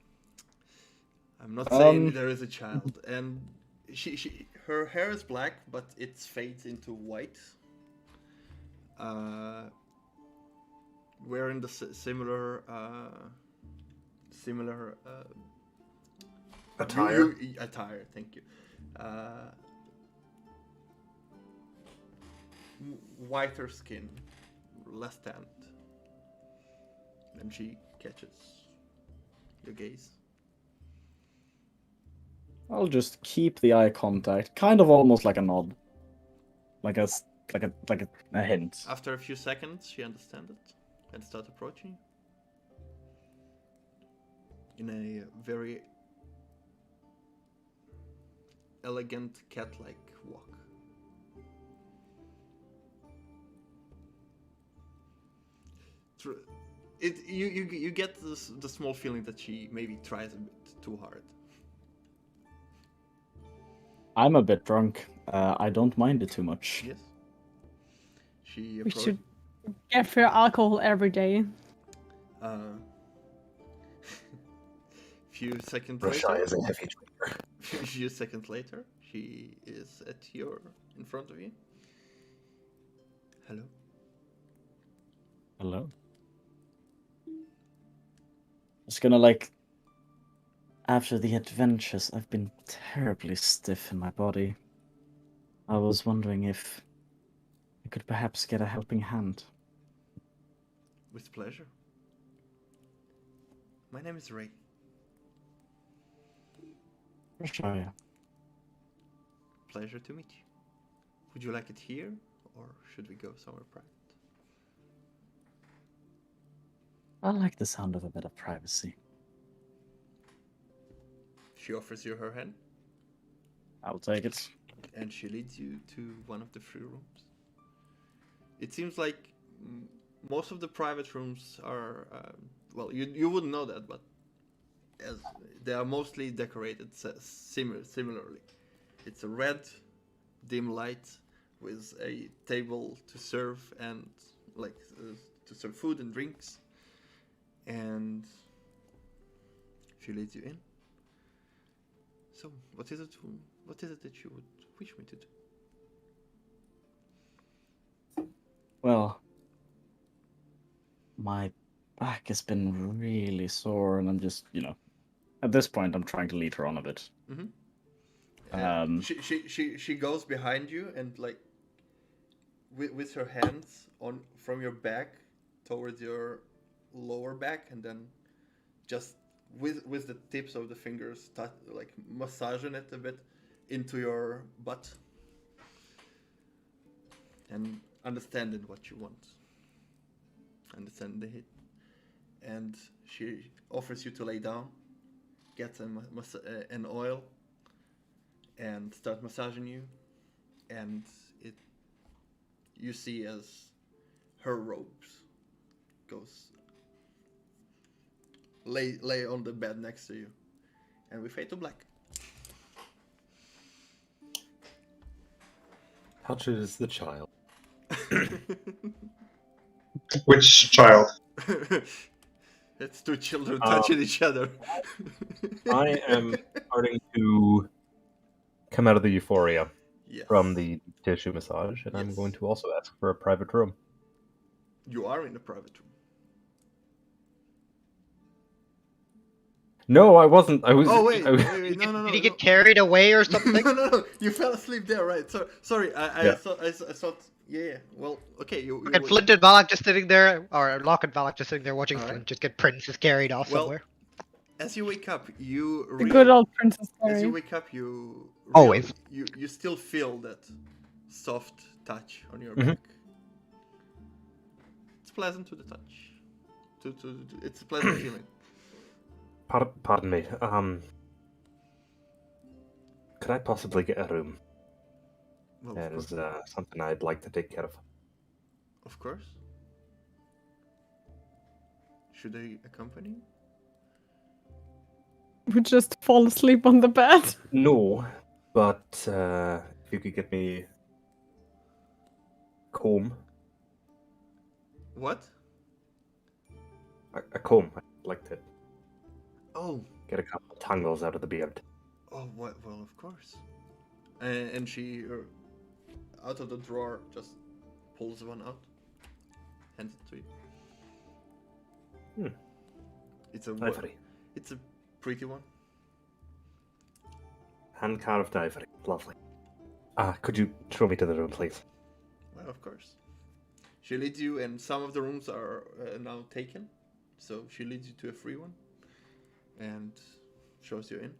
I'm not saying there is a child, and her hair is black, but it fades into white. Wearing the similar Attire. Attire. Thank you. Whiter skin, less tanned. And she catches your gaze. I'll just keep the eye contact, kind of almost like a nod, like a hint. After a few seconds, she understands it and starts approaching in a very elegant cat-like walk. You get the small feeling that she maybe tries a bit too hard. I'm a bit drunk. I don't mind it too much. Yes. She We should get for alcohol every day. Few seconds Russia later. is a heavy drinker. Few seconds later, she is in front of you. Hello. Hello. Just gonna after the adventures, I've been terribly stiff in my body. I was wondering if I could perhaps get a helping hand. With pleasure. My name is Ray. Sure. Pleasure to meet you. Would you like it here, or should we go somewhere private? I like the sound of a bit of privacy. She offers you her hand, I'll take it. and she leads you to one of the 3 rooms. It seems like most of the private rooms are, well, you wouldn't know that, but as they are mostly decorated similarly. It's a red, dim light with a table to serve and to serve food and drinks, and she leads you in. So, what is it that you would wish me to do? Well, my back has been really sore, and I'm just, at this point, I'm trying to lead her on a bit. Mm-hmm. She goes behind you and with her hands on from your back towards your lower back, and then just with the tips of the fingers massaging it a bit into your butt and understanding what you want, understand the hit, and she offers you to lay down, get an oil, and start massaging you, and you see as her robes goes lay on the bed next to you, and we fade to black. Touches the child. Which child? It's 2 children touching each other. I am starting to come out of the euphoria from the tissue massage, and I'm going to also ask for a private room. You are in a private room. No, I wasn't. I was. Oh wait, no. Did he get carried away or something? No. You fell asleep there, right? Sorry. I thought. Yeah. Well, okay. You And Flint and Valak just sitting there, or Locke and Valak just sitting there watching Flint just get princess carried off somewhere. As you wake up, you The good old Princess As you Mary. wake up, you Always. you still feel that soft touch on your Mhm. back. It's pleasant to the touch. It's a pleasant feeling. Pardon me. Could I possibly get a room? Well, That is something I'd like to take care of. Of course. Should I accompany you? We just fall asleep on the bed. No, but if you could get me comb. What? A comb. I'd like to Oh. get a couple of tangles out of the beard. Oh, what? Well, of course. And she, out of the drawer, just pulls one out, hands it to you. It's a Ivory. It's a pretty one. Hand carved ivory. Lovely. Could you show me to the room, please? Well, of course. She leads you, and some of the rooms are now taken, so she leads you to a free one, and shows you in.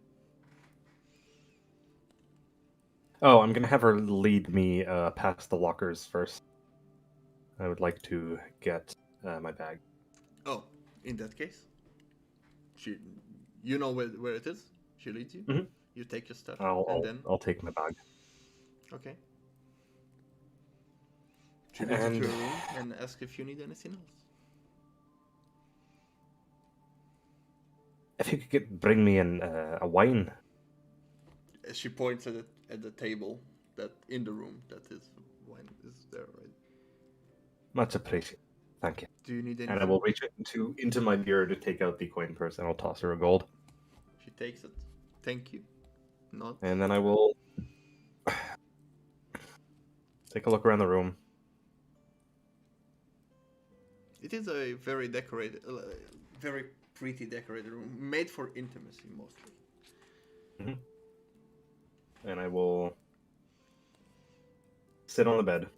Oh, I'm gonna have her lead me past the lockers first. I would like to get my bag. Oh, in that case, you know where it is. She leads you. Mhm. You take your stuff, I'll take my bag. Okay. She leads you to a room and asks if you need anything else. If you could bring me in a wine. She points at the table that in the room that is wine is there, right? Much appreciated. Thank you. Do you need anything? And I will reach into my bureau to take out the coin purse, and I'll toss her a gold. She takes it. Thank you. Not. And then I will take a look around the room. It is a very decorated, very pretty decorated room, made for intimacy mostly. Mm-hmm. And I will sit on the bed,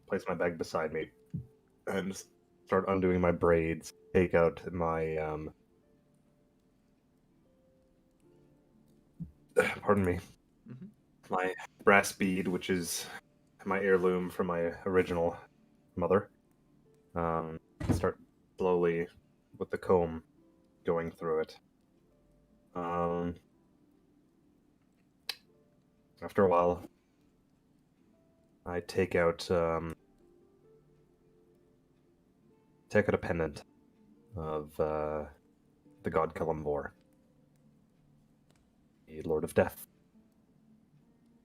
place my bag beside me, and start undoing my braids, take out my pardon me, my brass bead, which is my heirloom from my original mother. Start slowly with the comb going through it. After a while, I take out a pendant of the god Kalimvor, the Lord of Death.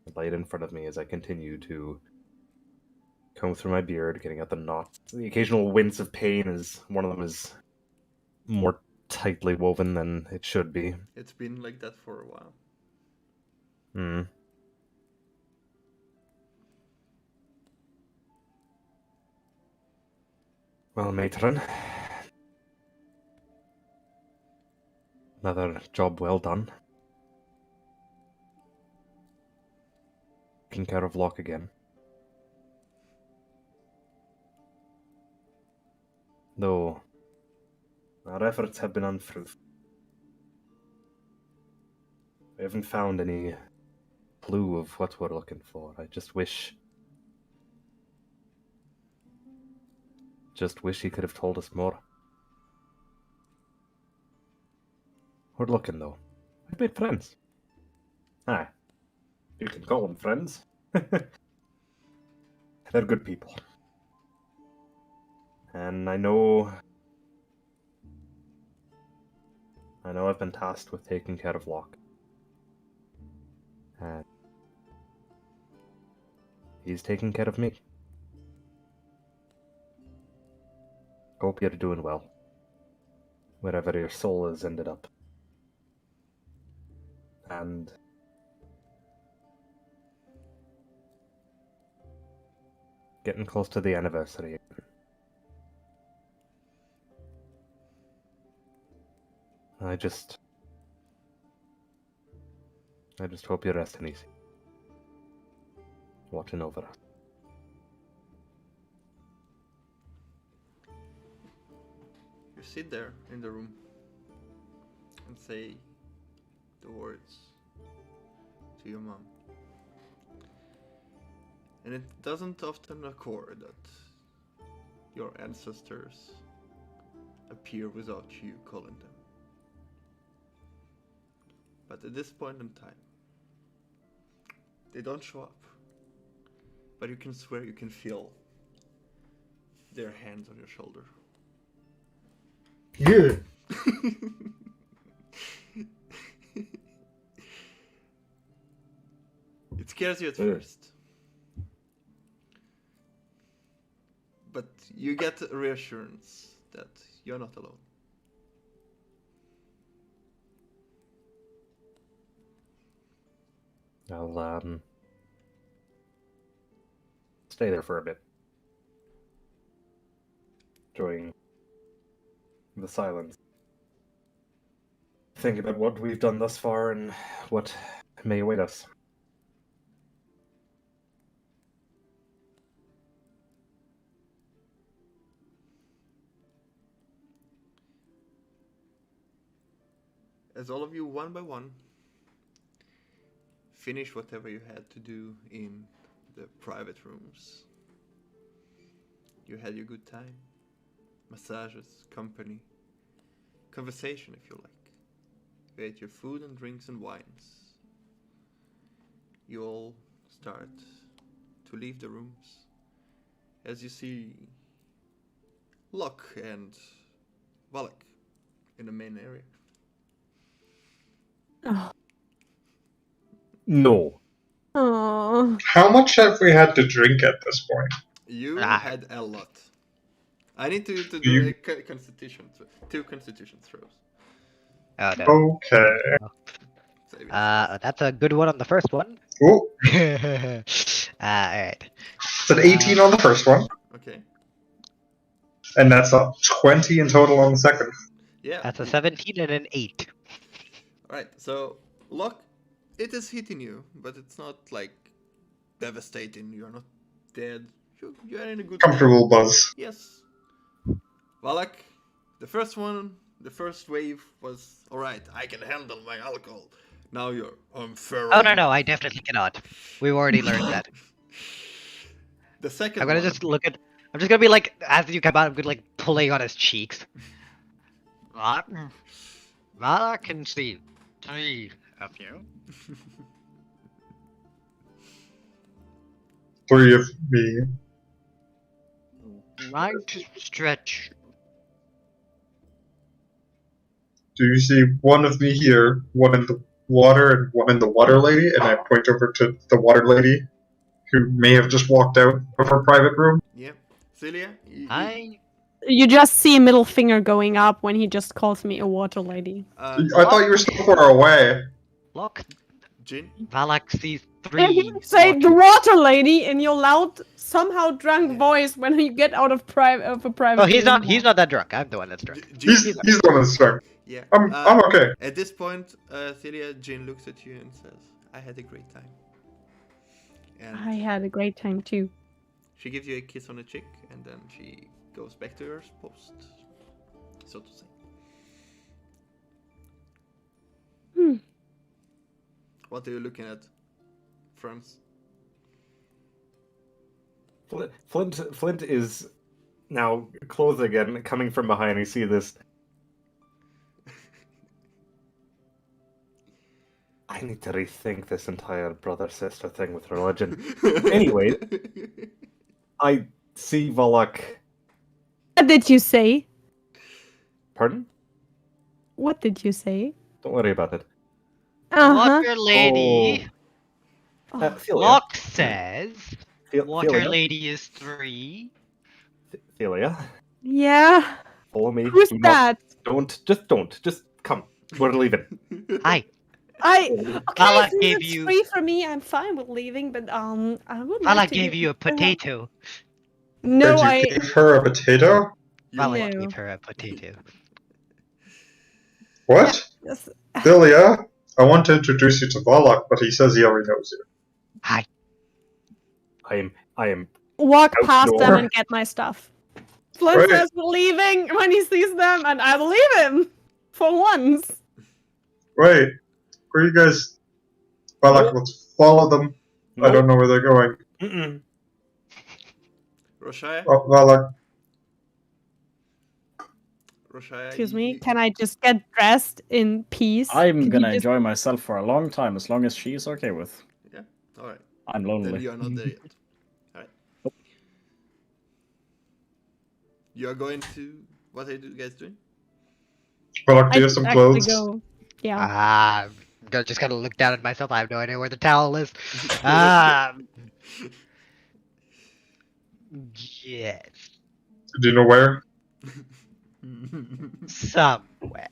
I lay it in front of me as I continue to comb through my beard, getting out the knots. The occasional wince of pain as one of them is more tightly woven than it should be. It's been like that for a while. Well, matron, another job well done. Taking care of Locke again. Though our efforts have been unfruitful. We haven't found any clue of what we're looking for. I just wish he could have told us more. We're looking, though. I've made friends. Aye. You can call them friends. They're good people. And I know I've been tasked with taking care of Locke. And he's taking care of me. Hope you're doing well, wherever your soul has ended up. And getting close to the anniversary. I just hope you're resting easy. Watching over us. You sit there in the room and say the words to your mom. And it doesn't often occur that your ancestors appear without you calling them. But at this point in time, they don't show up. But you can swear you can feel their hands on your shoulder. Good. It scares you at first. But you get a reassurance that you're not alone. I'll stay there for a bit. Enjoying the silence. Think about what we've done thus far and what may await us. As all of you, one by one, finish whatever you had to do in the private rooms. You had your good time. Massages, company, conversation if you like. You ate your food and drinks and wines. You all start to leave the rooms as you see Locke and Valak in the main area. Oh. No. Oh. How much have we had to drink at this point? You had a lot. I need to do You- a constitution, two constitution throws. Oh no. Okay. Save it. That's a good one on the first one. Oh, Alright. it's an 18 on the first one, Okay. and that's a 20 in total on the second. Yeah. That's a 17 and an 8. Alright, so Locke, it is hitting you, but it's not like devastating. You're not dead. You're in a good Comfortable buzz. Yes. Valak, the first wave was alright, I can handle my alcohol. Now you're unfair. Oh no, I definitely cannot. We've already learned that. The second I'm gonna one, just look at. I'm just gonna be like, as you come out, I'm gonna like pulling on his cheeks. Vala can see 3 of you. 3 of me. Right stretch. Do you see one of me here, one in the water, and one in the water lady? And I point over to the water lady, who may have just walked out of her private room. yeah. Celia, You just see a middle finger going up when he just calls me a water lady. I thought you were so far away. Look, Jin? Valak sees And 3. you say the water lady in your loud, somehow drunk voice when you get out of a private. Oh, he's room. not that drunk. I'm the one that's drunk. He's the one that's drunk. Yeah. I'm okay. At this point, Celia, Jin looks at you and says, I had a great time. And I had a great time too. she gives you a kiss on the cheek, and then she goes back to her post, so to say. What are you looking at, Franz? Flint is now clothed again, coming from behind. You see this. I need to rethink this entire brother-sister thing with religion. Anyway, I see Valak. What did you say? Pardon? What did you say? Don't worry about it. Water lady. Celia. Locke says water Celia. lady is 3. Celia, Yeah. follow me. Who's Do not- that? Don't. Just come. We're leaving. Hi. Okay, Valak since gave it's you- free for me, I'm fine with leaving, but I would Valak like to gave you a potato. No, Did you give her a potato? Valak No. gave her a potato. What? Yes. Celia, I want to introduce you to Valak, but he says he already knows you. Hi. I am. Walk past them Outdoor. and get my stuff. Flint Right. says we're leaving when he sees them, and I believe him. For once. Wait, where are you guys? Valak, let's follow them. I don't know where they're going. Mm-mm. Roshaya? Oh, Valak. Roshaya? Excuse me, can I just get dressed in peace? I'm Could you gonna just- enjoy myself for a long time, as long as she's okay with. Yeah, alright. I'm Then lonely. you are not there yet. Alright. You are going to... What are you guys doing? Valak, do you have I some actually clothes? go. Yeah. I'm just gonna look down at myself. I have no idea where the towel is. Yes. Do you know where? Somewhere.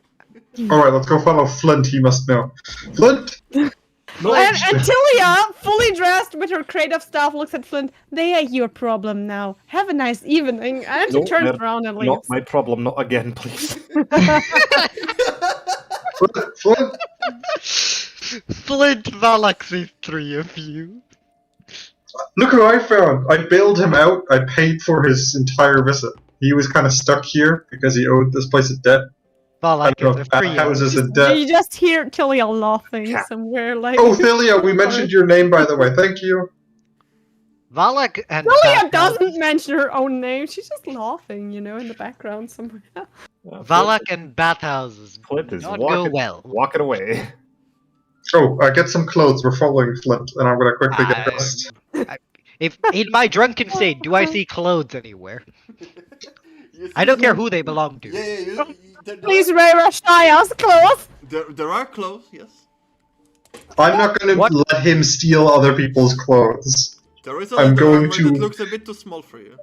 Alright, let's go follow Flint, he must know. Flint! And Tilia, fully dressed with her crate of stuff, looks at Flint. They are your problem now. Have a nice evening. And she No, turns they're around and Not leaves. my problem. Not again, please. Flint! Flint Valak sees 3 of you. Look who I found! I bailed him out, I paid for his entire visit. He was kind of stuck here because he owed this place a debt. I Valak don't know is if a free. Bathhouse is in You debt. just hear Tilia laughing Yeah. somewhere like. Oh, Thilia, we mentioned your name, by the way. Thank you. Valak and Tilia Bathhouse. doesn't mention her own name. She's just laughing, in the background somewhere. Valak and Bathhouses Flint is not go well. walking away. Oh, get some clothes. We're following Flint, and I'm gonna quickly get dressed. If in my drunken state, do I see clothes anywhere? I don't care who they belong to. Yeah, Please wear Rashaya's clothes. there are clothes, yes. I'm not gonna What? let him steal other people's clothes. There is a I'm leather going armor to- that looks a bit too small for you.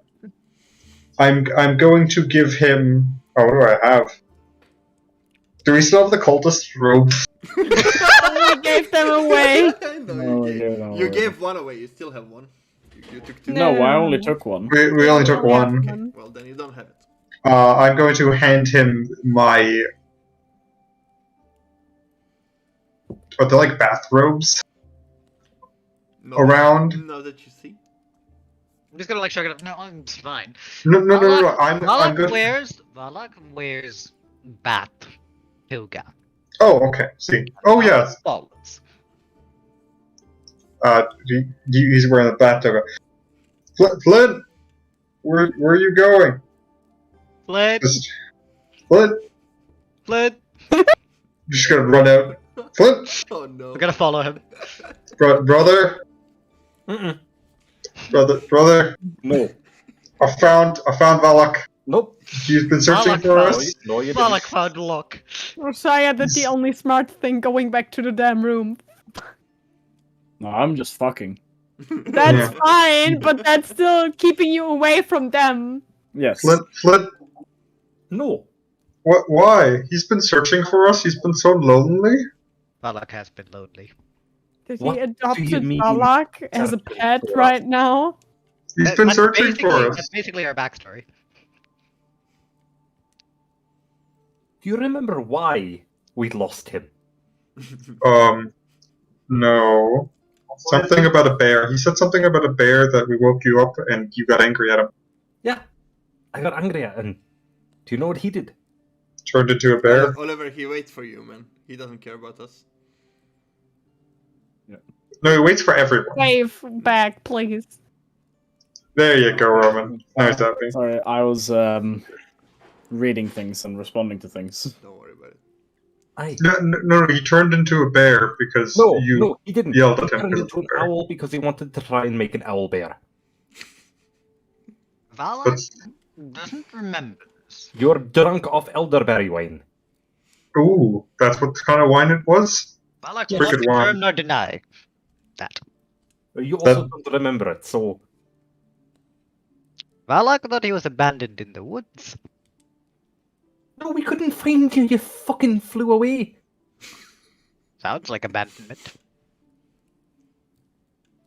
I'm going to give him. Oh, what do I have? Do we still have the cultist robes? We gave them away. No, You gave one away. You still have one. You took two. No, I only No. took one. We only took We have one. one. Well, then you don't have it. I'm going to hand him my. Are they like bathrobes No, around? Now that you see. I'm just gonna like shrug it up. No, I'm fine. No. I'm Valak good. wears bat toga. Oh, okay. See. Oh, yes. Follows. He's wearing the bat toga. Flint, where are you going? Flint. Flint. Just gonna run out. Flint. Oh no. We're gonna follow him. Brother. Mm-mm. Brother. No. I found Valak. Nope. He's been searching Valak for found- us. No, you Valak didn't. found luck. Rashaya did the only smart thing, going back to the damn room. No, I'm just fucking. That's Yeah. fine, but that's still keeping you away from them. Yes. Flint. No. What? Why? He's been searching for us. He's been so lonely. Valak has been lonely. Did What he do you adopted mean Balak as a searching pet for us? right now? He's been That's searching for us. That's basically our backstory. Do you remember why we lost him? No. Something about a bear. He said something about a bear that we woke you up and you got angry at him. Yeah. I got angry at him. Do you know what he did? Turned into a bear. Oliver, he waits for you, man. He doesn't care about us. No, he waits for everyone. Wave back, please. There you go, Roman. Nice happy. Sorry, I was reading things and responding to things. Don't worry about it. No, he turned into a bear because you No, he didn't. yelled He at him. turned to into an be a bear. owl because he wanted to try and make an owl bear. Valak That's- doesn't remember this. You're drunk off elderberry wine. Ooh, that's what kind of wine it was? Valak You Wicked not wine. confirm nor deny that. You also don't remember it, so Valak thought he was abandoned in the woods. no, we couldn't find you. You fucking flew away. Sounds like abandonment.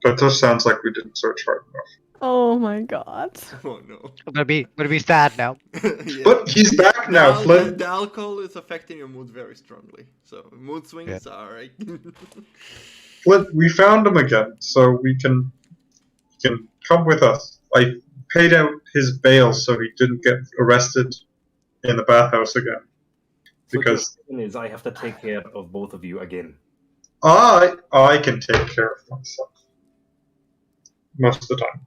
That just sounds like we didn't search hard enough. Oh my god. Oh no. I'm gonna be sad now. Yeah. But he's back now, Flint. The alcohol is affecting your mood very strongly. So mood swings are right. Flint, we found him again, so we can come with us. I paid out his bail so he didn't get arrested in the bathhouse again. Because So the question is, I have to take care of both of you again. I can take care of myself. Most of the time.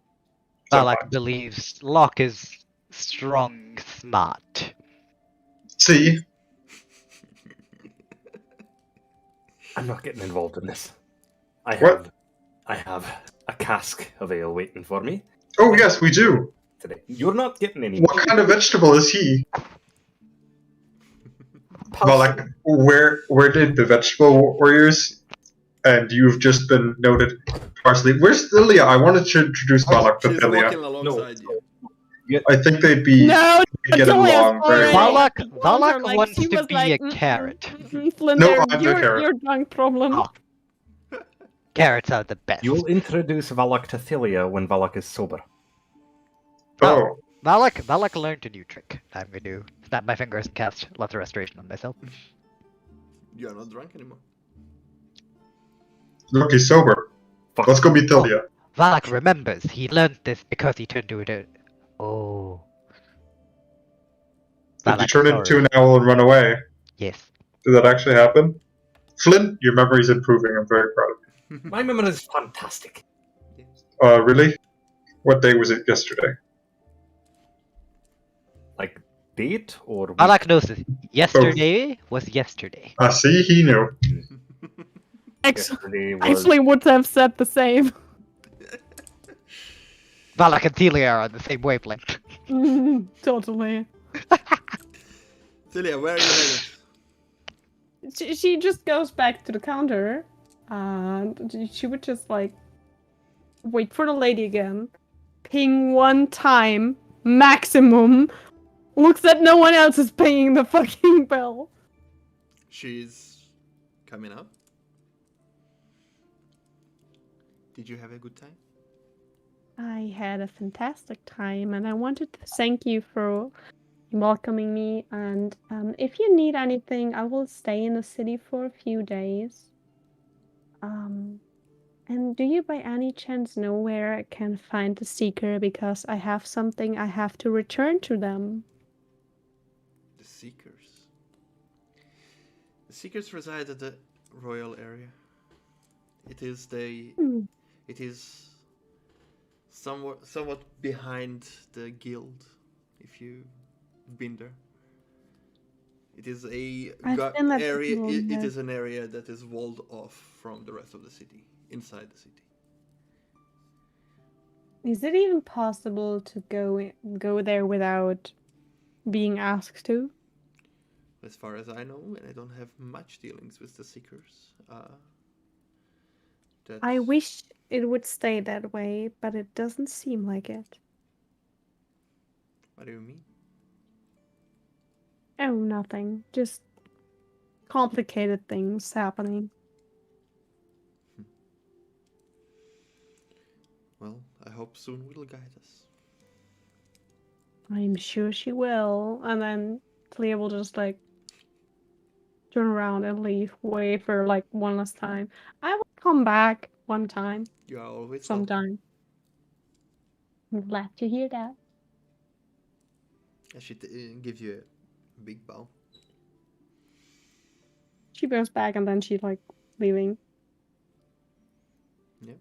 Valak believes Locke is strong, smart. See? I'm not getting involved in this. I What? have a cask of ale waiting for me Oh yes, we do. today. You're not getting any. What kind of vegetable is he? Well, like, where did the vegetable warriors and you've just been noted parsley? Where's Lilia? I wanted to introduce Balak to She's Lilia. walking alongside you. I think they'd be No, get Julia's along very well. already- Valak Like, wants she to was be like, a carrot. Flinder, No, I'm the carrot. your drunk problem. Oh. Carrots are the best. You'll introduce Valak to Thilia when Valak is sober. Oh, Valak learned a new trick. I'm going to snap my fingers and cast lots of restoration on myself. You are not drunk anymore. look, he's sober. Fuck. Let's go meet Lilia. Valak remembers he learned this because he turned into it. Oh. Did you Valak, turn sorry. into an owl and run away? Yes. Did that actually happen? Flint, your memory's improving. I'm very proud of My memory is fantastic. you. Really? What day was it yesterday? Like, date or week? Valak knows this. Yesterday was yesterday. See, he knew. Yesterday was... Actually would have said the same. Valak and Thelia are on the same wavelength. Totally. Celia, where are you headed? She just goes back to the counter, and she would just like wait for the lady again, ping one time maximum, looks that no one else is paying the fucking bell. She's coming up. Did you have a good time? I had a fantastic time, and I wanted to thank you for welcoming me. And if you need anything, I will stay in the city for a few days. And do you by any chance know where I can find the Seeker? Because I have something I have to return to them. The Seekers. The Seekers reside at the royal area. It is It is somewhat behind the guild, if you've been there. It is area. It is an area that is walled off from the rest of the city, inside the city. Is it even possible to go there without being asked to? As far as I know, and I don't have much dealings with the Seekers. I wish it would stay that way, but it doesn't seem like it. What do you mean? Oh, nothing. Just complicated things happening. Well, I hope soon will guide us. I'm sure she will. And then Clea will just like turn around and leave, wait for like one last time. I will come back one time. You are always sometime. I'm glad to hear that. I should give you a big bow. She goes back and then she's like leaving. Yeah.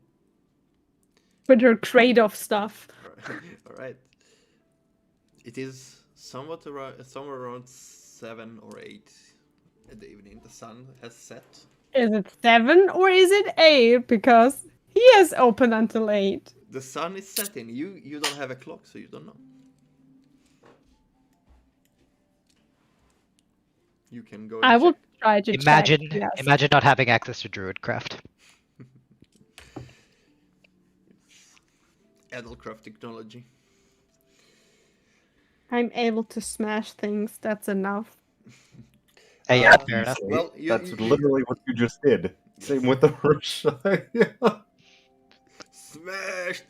With her crate of stuff. All right. It is somewhere around 7 or 8 in the evening. The sun has set. Is it 7 or is it 8? Because he is open until 8. The sun is setting. You don't have a clock, so you don't know. You can go. I will try to imagine. check, yes. Imagine not having access to Druidcraft. Edelcraft technology. I'm able to smash things. That's enough. Yeah, fair enough. Well, that's literally what you just did. Same with the rush. Smashed.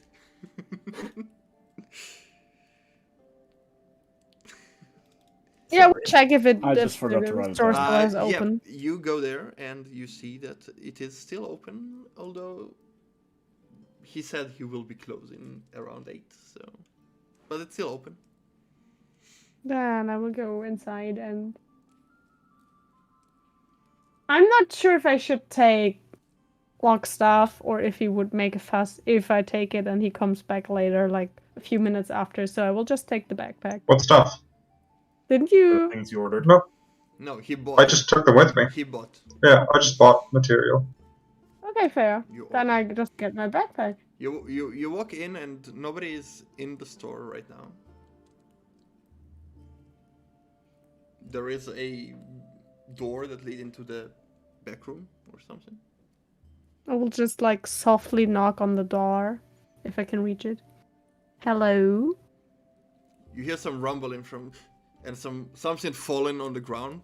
Yeah, we'll check if it. I just forgot to run. Store still is open. Yeah, you go there and you see that it is still open, although he said he will be closing around 8. So, but it's still open. Then I will go inside and. I'm not sure if I should take Lockstaff or if he would make a fuss if I take it and he comes back later, like a few minutes after. So I will just take the backpack. What stuff? Didn't you? The things you ordered? No. No, he bought. I just took them with me. He bought. Yeah, I just bought material. Okay, fair. Then I just get my backpack. You walk in and nobody is in the store right now. There is a door that leads into the back room or something. I will just like softly knock on the door if I can reach it. Hello? You hear some rumbling from and something falling on the ground.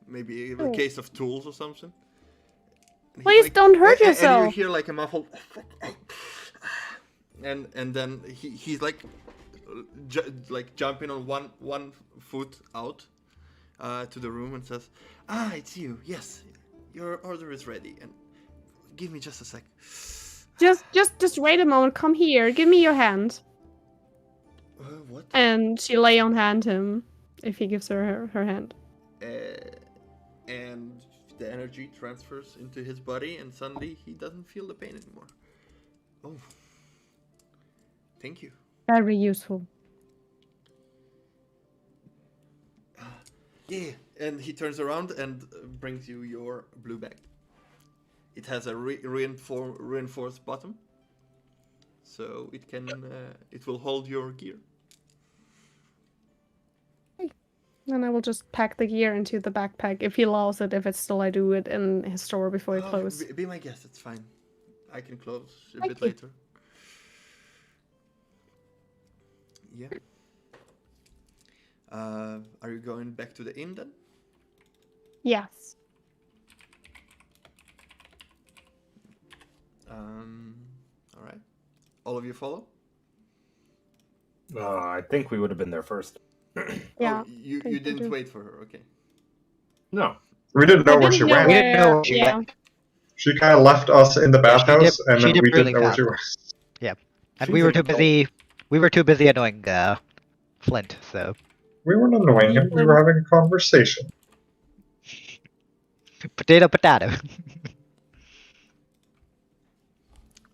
Maybe a case of tools or something. And please don't hurt yourself. And you hear like a muffled and then he's like jumping on one foot out to the room and says, "Ah, it's you. Yes, your order is ready. And give me just a sec. Just wait a moment. Come here. Give me your hand." What? And she lay on hand him if he gives her hand. And the energy transfers into his body, and suddenly he doesn't feel the pain anymore. Oh, thank you. Very useful. Yeah, and he turns around and brings you your blue bag. It has a reinforced bottom, so it can it will hold your gear. And I will just pack the gear into the backpack if he allows it. If it's still, I do it in his store before he closes. Be my guest. It's fine. I can close a Thank bit you. later. Yeah. Are you going back to the inn then? Yes. All right. All of you follow? I think we would have been there first. Yeah. Oh, you didn't wait for her, okay. No. We didn't know I where didn't she know went. We didn't know where- where she yeah. went. She kind of left us in the bathhouse, and she then did we really didn't know where fast. she was. Yeah, and She's we were an too adult. busy. We were too busy annoying Flint. So We weren't annoying him. We were having a conversation. potato, potato.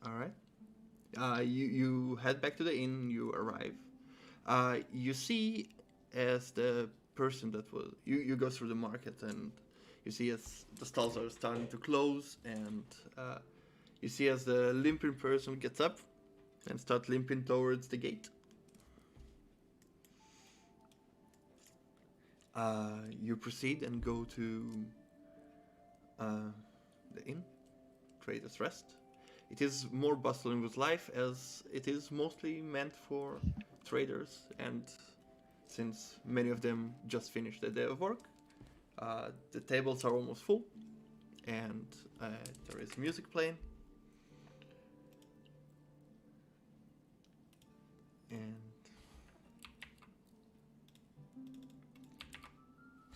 All right. You head back to the inn. You arrive. You see as the person that was you go through the market and you see as the stalls are starting to close and you see as the limping person gets up and start limping towards the gate. You proceed and go to the inn, Trader's Rest. It is more bustling with life as it is mostly meant for traders, and since many of them just finished their day of work, the tables are almost full, and there is music playing. And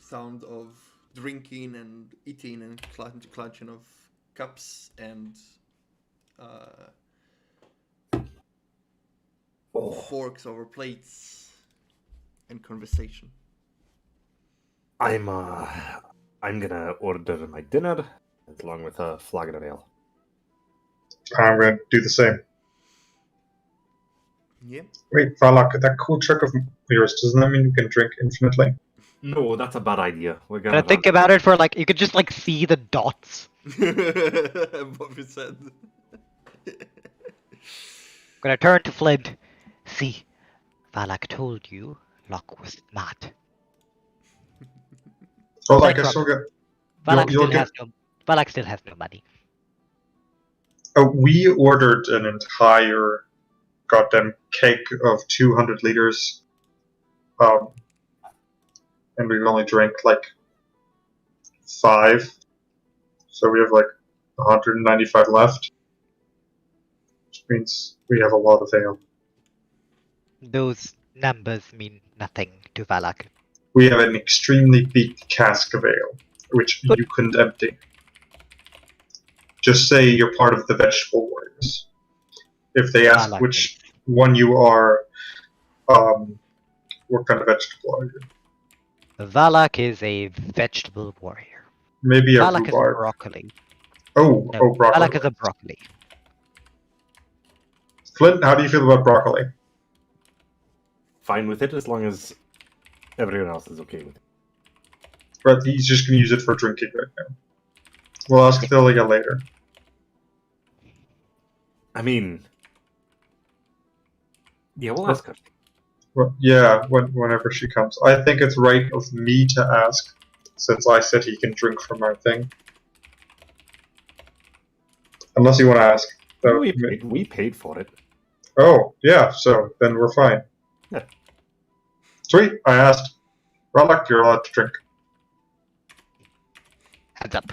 sound of drinking and eating and clutching of cups and forks over plates and conversation. I'm gonna order my dinner along with a flagon of ale. I'm going to do the same. Yeah. Wait, Valak, that cool trick of yours, doesn't that mean you can drink infinitely? No, that's a bad idea. We're gonna Gotta think about it for like you could just like see the dots. Bobby said. Gonna turn to Flint. See, Valak told you Locke was smart. Oh, like I still get. Valak you'll still has no. Valak still has no money. We ordered an entire goddamn keg of 200 liters, and we've only drank like 5, so we have like 195 left, which means we have a lot of ale. Those numbers mean nothing to Valak. We have an extremely big cask of ale, which you couldn't empty. Just say you're part of the vegetable warriors. If they ask Valak which one you are, what kind of vegetable are you? Valak is a vegetable warrior. Maybe a Valak is a rhubarb. broccoli. Oh, No, broccoli. Valak is a broccoli. Flint, how do you feel about broccoli? Fine with it as long as everyone else is okay with it. But he's just going to use it for drinking right now. We'll ask Thilliga later. I mean, yeah, we'll ask her. Well, yeah, whenever she comes. I think it's right of me to ask, since I said he can drink from our thing. Unless you want to ask. We paid for it. Oh, yeah, so then we're fine. Yeah. Sweet, I asked. Relic, you're allowed to drink. Heads up.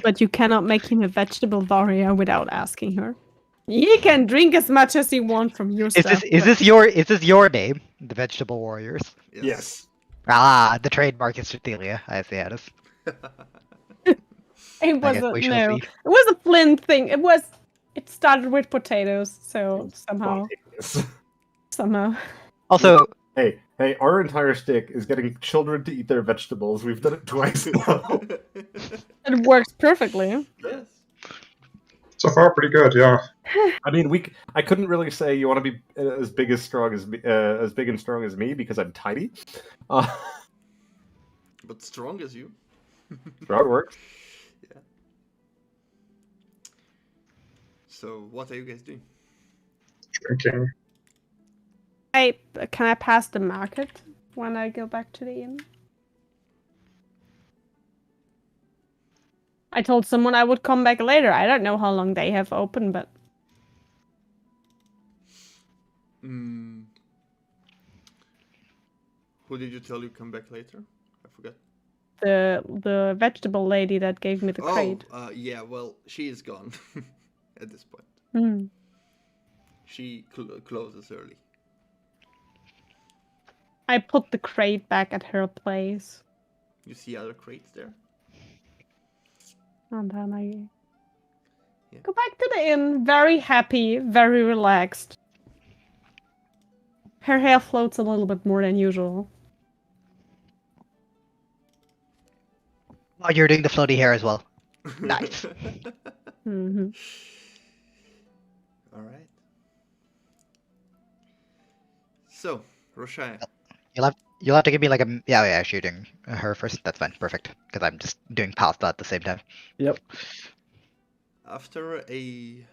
But you cannot make him a vegetable warrior without asking her. He can drink as much as he wants from your stuff. Is this your name? The Vegetable Warriors. Yes. Ah, the trademark is Cecilia. I see how it is. It wasn't. we shall No, see. it was a Flint thing. It started with potatoes, so somehow. Also, hey, our entire stick is getting children to eat their vegetables. We've done it twice now. It works perfectly. Yes. So far, pretty good, yeah. I mean, I couldn't really say you want to be as big and strong as me because I'm tiny. But strong as you. That works. Yeah. So, what are you guys doing? Drinking. Can I pass the market when I go back to the inn? I told someone I would come back later. I don't know how long they have open, but... Who did you tell you come back later? I forgot. The vegetable lady that gave me the crate. Yeah, well, she is gone at this point. She closes early. I put the crate back at her place. You see other crates there? And then Go back to the inn, very happy, very relaxed. Her hair floats a little bit more than usual. Oh, you're doing the floaty hair as well. Nice. Mm-hmm. All right. So, Roshaya. You'll have to give me like a yeah. You're doing her first. That's fine. Perfect. Because I'm just doing pasta at the same time. Yep. After a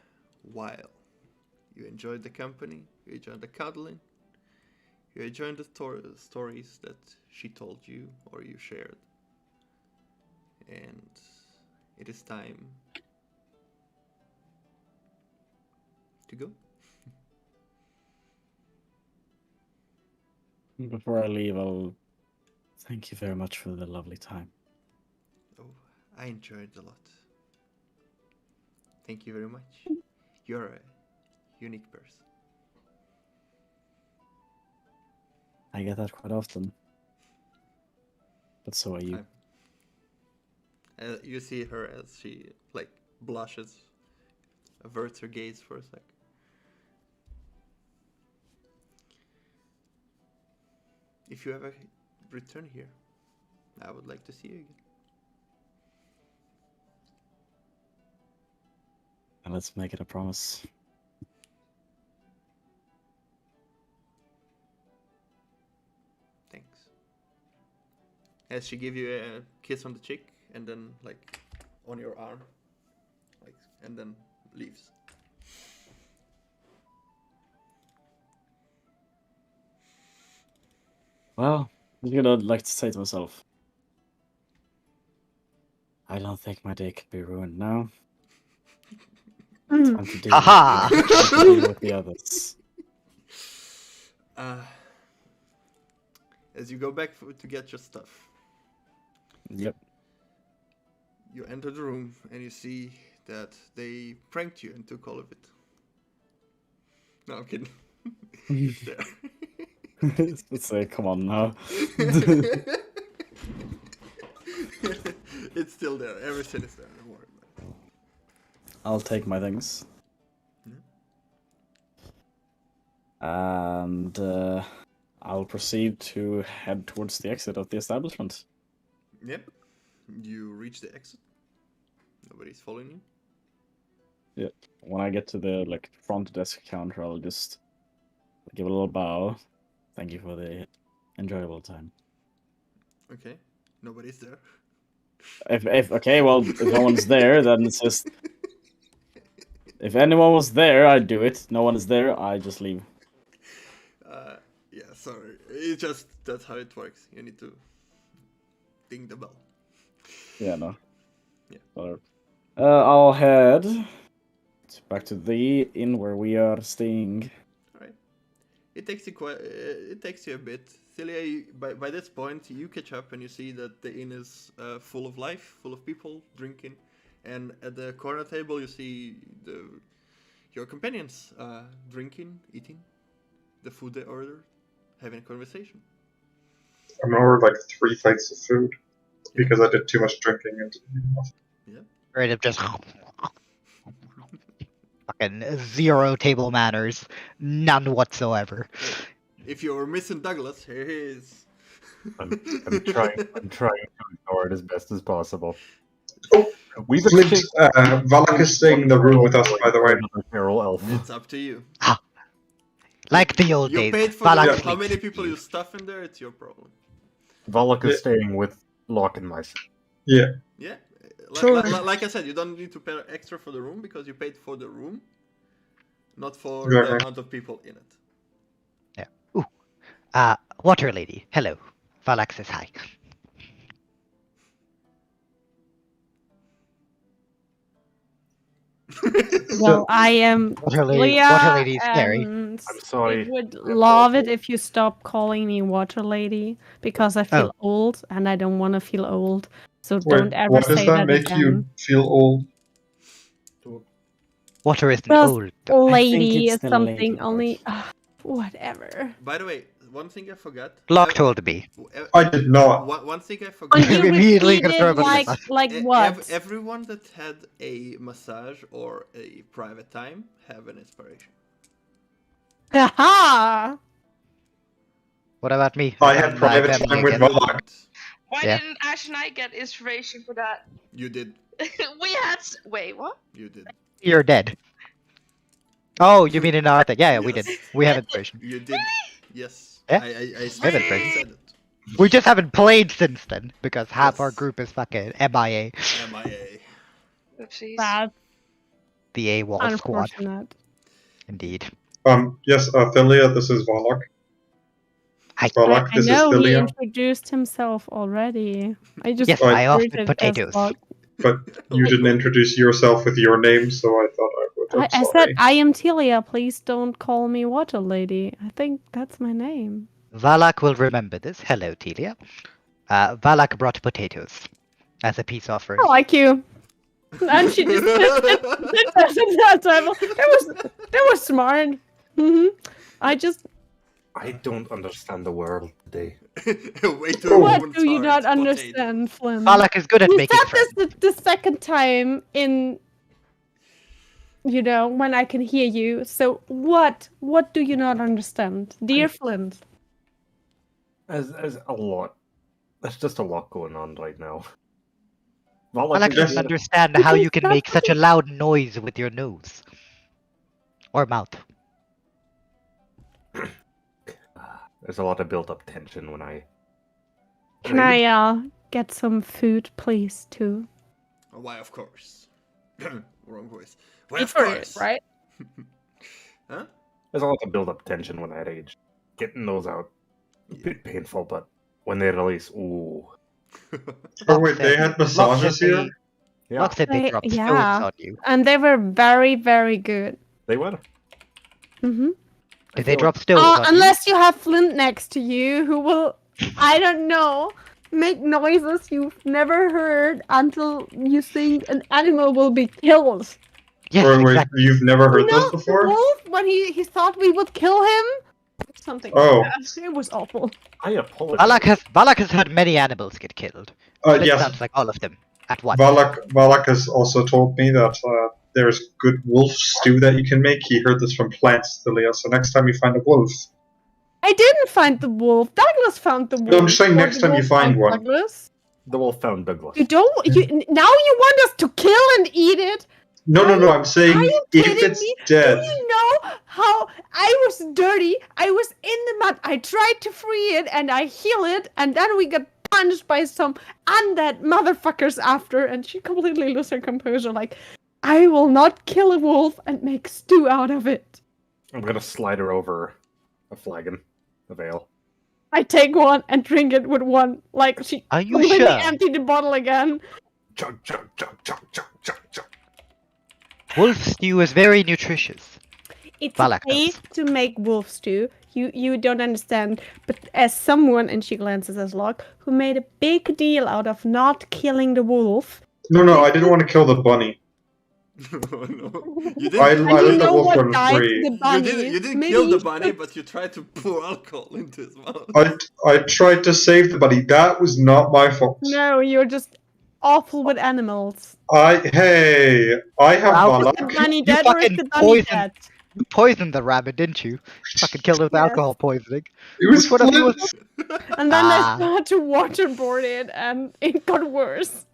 while, you enjoyed the company, you enjoyed the cuddling, you enjoyed the stories that she told you or you shared. And it is time to go. Before I leave, I'll thank you very much for the lovely time. Oh, I enjoyed a lot. Thank you very much. You're a unique person. I get that quite often. But so are you. You see her as she blushes, averts her gaze for a sec. If you ever return here, I would like to see you again. And let's make it a promise. Thanks. As she give you a kiss on the cheek and then on your arm, and then leaves. Well, I'm gonna like to say to myself, I don't think my day could be ruined now. Time to deal with the others. As you go back to get your stuff. Yep. You enter the room and you see that they pranked you and took all of it. No, I'm kidding. It's there. Let's say, come on now. It's still there. Everything is there. Don't worry about it. I'll take my things. And I'll proceed to head towards the exit of the establishment. Yep. You reach the exit. Nobody's following you. Yeah. When I get to the front desk counter, I'll just give a little bow. Thank you for the enjoyable time. Okay. Nobody's there. If no one's there, then it's just. If anyone was there, I'd do it. No one is there, I just leave. Yeah, sorry. It's just that's how it works. You need to ding the bell. Yeah, no. Yeah. Whatever. I'll head back to the inn where we are staying. All right. It takes you a bit. Celia, by this point, you catch up and you see that the inn is full of life, full of people drinking, and at the corner table you see your companions drinking, eating the food they ordered, having a conversation. I'm gonna order 3 plates of food because I did too much drinking and didn't eat enough. Yeah. Right, of just fucking zero table manners, none whatsoever. If you're missing Douglas, here he is. I'm trying to ignore it as best as possible. Oh, Valak is staying in the room with us, by the way. Feral elf. It's up to you. Like the old You days. paid for Valak how many sleeps. people you stuff in there, it's your problem. Valak is staying with Locke and myself. Yeah. Yeah. Sure. Like I said, you don't need to pay extra for the room because you paid for the room, not for the amount of people in it. Yeah. Ooh. Water lady. Hello. Valak says hi. Well, I am Water Leah, lady is scary. and I'm sorry. I would love it if you stop calling me Water Lady because I feel old and I don't want to feel old. So don't ever what does say that that make again. you feel old? Water isn't Because old. lady it's is the something lady part. only. Whatever. By the way, one thing I forgot. Locke told me. I did not. One thing I forgot. And you Immediately repeated confirmed what it like what? Everyone that had a massage or a private time have an inspiration. Haha! What about me? I had And private family time with again. Valak. Why Yeah. didn't Ash and I get inspiration for that? You did. We had. Wait, what? You did. You're dead. Oh, you mean in our thing? Yeah, we did. Yes. We have inspiration. You did. Yes. Yeah? I have inspiration. said it. We just haven't played since then because half our Yes. group is fucking MIA. MIA. Oopsies. That's The AWOL squad. unfortunate. Indeed. Yes, Philia, this is Valak. Valak, I this is know he Philia. introduced himself already. I just Yes, I offered heard it as potatoes. Locke. But you didn't introduce yourself with your name, so I thought I would. I'm I said, sorry. I am Telia, please don't call me Water Lady. I think that's my name. Valak will remember this. Hello, Telia. Valak brought potatoes as a peace offering. I like you. And she just did that time. That was smart. I don't understand the world today. Way too What do you hard not potato. understand, Flynn? Valak is good at You making said friends. this the second time in, when I can hear you. So what do you not understand, dear Flint? As a lot. There's just a lot going on right now. Valak is doesn't here. understand how you can make such a loud noise with your nose. Or mouth. There's a lot of built-up tension when I. Can I get some food, please, too? Why, of course. Wrong voice. Why, Eat of for course. it, right? Huh? There's a lot of built-up tension when I rage. Getting those out, a bit painful, but when they release, ooh. Oh wait, they had massages here? Yeah, Locke said they dropped stones on you. And they were very, very good. they were. Mm-hmm. Did they drop stones on you? Unless you have Flint next to you, who will, I don't know, make noises you've never heard until you think an animal will be killed. Yes, Wait, exactly. you've never heard You know, those before? the wolf, when he thought we would kill him? Something Oh. like that. It was awful. I apologize. Valak has heard many animals get killed. It Yes. sounds like all of them at once. Valak has also told me that there's good wolf stew that you can make. He heard this from plants, Philia, so next time you find a wolf. I didn't find the wolf. Douglas found the wolf. No, I'm just saying Or next the time you wolf find found one. Douglas. The wolf found Douglas. You don't. Now you want us to kill and eat it? No, I'm saying Are you if kidding it's me? dead. Do you know how I was dirty? I was in the mud. I tried to free it and I heal it, and then we got punched by some undead motherfuckers after, and she completely lost her composure. Like, I will not kill a wolf and make stew out of it. I'm gonna slide her over a flagon of ale. I take one and drink it with one. Like, she Are you completely sure? emptied the bottle again. Chug, chug, chug, chug, chug, chug, chug. Wolf stew is very nutritious. It's Valak okay does. to make wolf stew. You don't understand, but as someone, and she glances at Locke, who made a big deal out of not killing the wolf. No, I didn't want to kill the bunny. No. You didn't, I And let you the know wolf what run died free. to the bunny? you didn't Maybe kill the you bunny, should- but you tried to pour alcohol into his mouth. I tried to save the bunny. That was not my fault. No, you're just awful with animals. I have Well, The Valak. bunny You dead or is fucking the bunny poisoned- dead? You poisoned the rabbit, didn't you? Fucking killed it with Yes. alcohol poisoning. It was Which one of you Flint. And then Ah. they started to waterboard it, and it got worse.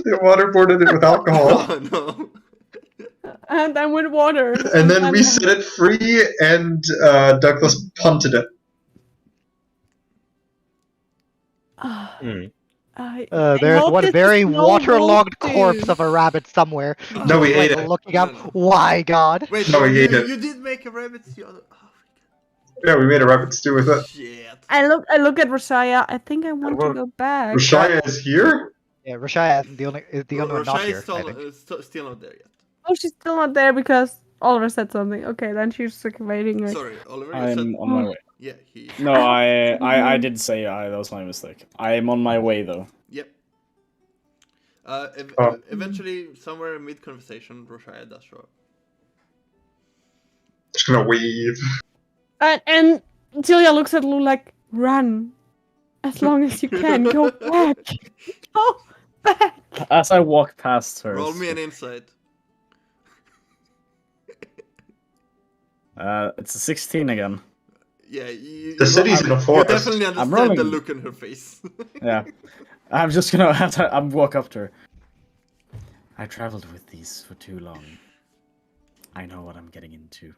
They waterboarded it with alcohol. Oh, no. And then with water. And then we set it free, and Douglas punted it. There's hope one this very is no waterlogged wolf corpse stew. of a rabbit somewhere. No, we Just, ate like, it. Looking up. No, no. Why, God? Wait, No, he you, ate it. you did make a rabbit stew. Oh, Yeah, we made a rabbit stew with it. shit. I look at Rashaya. I think I want to Well, go back. Rashaya is here? Yeah, Rashaya is the only one not Roshai here. is I think. still not there yet. Oh, she's still not there because Oliver said something. Okay, then she's waiting. Like, Sorry, Oliver, you said... I'm on my way. Yeah, he... No, I did say that was my mistake. I am on my way though. Yep. Eventually, somewhere mid-conversation, Roshaya does show up. Just gonna wave. and Julia looks at Lou like, run. As long as you can. Go back. Go back. As I walk past her. Roll me an insight. It's a 16 again. Yeah, The city's in a you forest. definitely I'm understand the rolling. look on her face. Yeah. I'm just gonna have to walk up to her. I traveled with these for too long. I know what I'm getting into.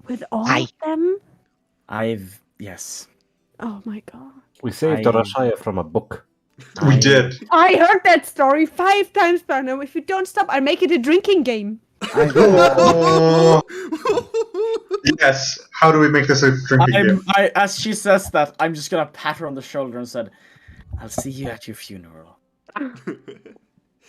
With all of them? Yes. Oh my god. We saved Draxxia from a book. We did. I heard that story 5 times by now. If you don't stop, I'll make it a drinking game. Oh. Yes. How do we make this a drinking game? As she says that, I'm just gonna pat her on the shoulder and said, "I'll see you at your funeral."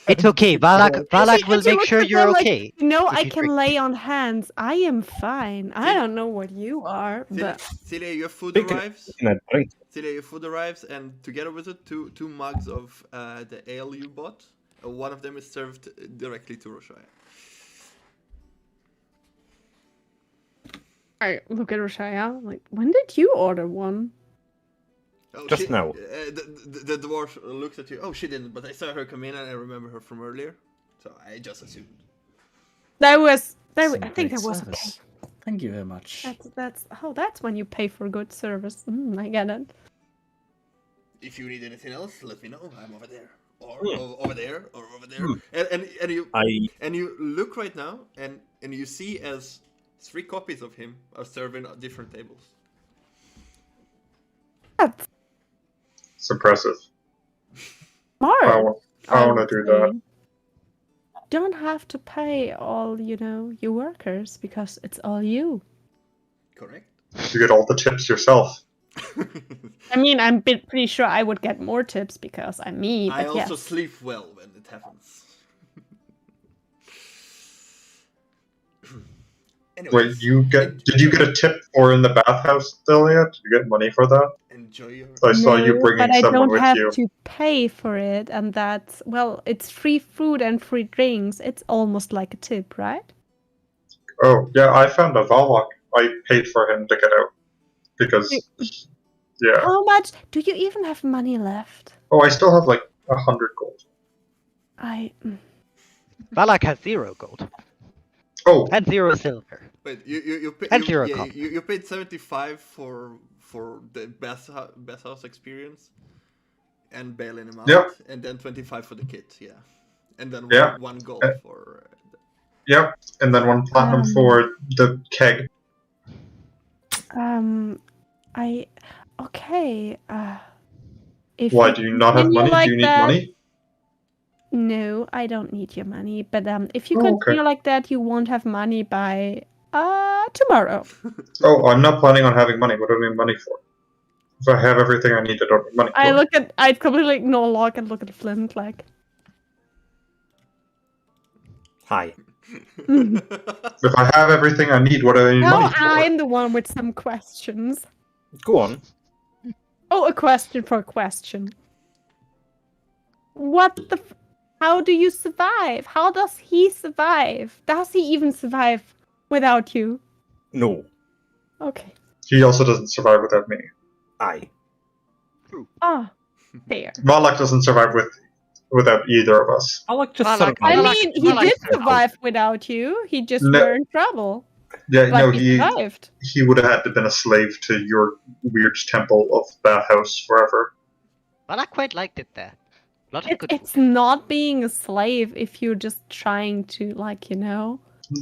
It's okay. Valak will make sure you're okay. No, I can lay on hands. I am fine. I don't know what you are, but Celia, your food arrives. Celia, your food arrives, and together with it, two mugs of the ale you bought. One of them is served directly to Roshaya. I look at Roshaya. Like, when did you order one? Oh, Just now. The dwarf looks at you. Oh, she didn't, but I saw her come in and I remember her from earlier. So I just assumed. I think that was okay. Thank you very much. That's when you pay for good service. I get it. If you need anything else, let me know. I'm over there. Or over there, or over there. And you look right now, and you see as 3 copies of him are serving at different tables. It's impressive. Smart. I want to do that. Don't have to pay all, your workers because it's all you. Correct. You get all the tips yourself. I mean, I'm pretty sure I would get more tips because I'm me. But I also yes. sleep well when it happens. Anyways, Wait, did you get a tip for in the bathhouse still yet? Did you get money for that? Enjoy your... I saw you bringing someone with you. But I don't have to pay for it, and it's free food and free drinks. It's almost like a tip, right? Oh, yeah, I found a Valak. I paid for him to get out. Because, yeah. How much? Do you even have money left? Oh, I still have like 100 gold. Valak has 0 gold. Oh. And 0 silver. Wait, you paid 75 for the Bathhouse experience and bailing him out, and then 25 for the kit, and then one gold for. Yep, and then 1 platinum for the keg. Okay. Why do you not have money? Do you need money? No, I don't need your money. But if you continue like that, you won't have money by tomorrow. Oh, I'm not planning on having money. What do I need money for? If I have everything I need, I don't need money. I completely ignore Locke and look at Flint like. Hi. If I have everything I need, what do I need money for? I'm the one with some questions. Go on. Oh, a question for a question. How do you survive? How does he survive? Does he even survive without you? No. Okay. He also doesn't survive without me. Aye. Fair. Valak doesn't survive without either of us. Valak just he did survive without you. He just were in trouble. Yeah, but he survived. He would have had to been a slave to your weird temple of Bathhouse forever. Well, I quite liked it there. It's not being a slave if you're just trying to,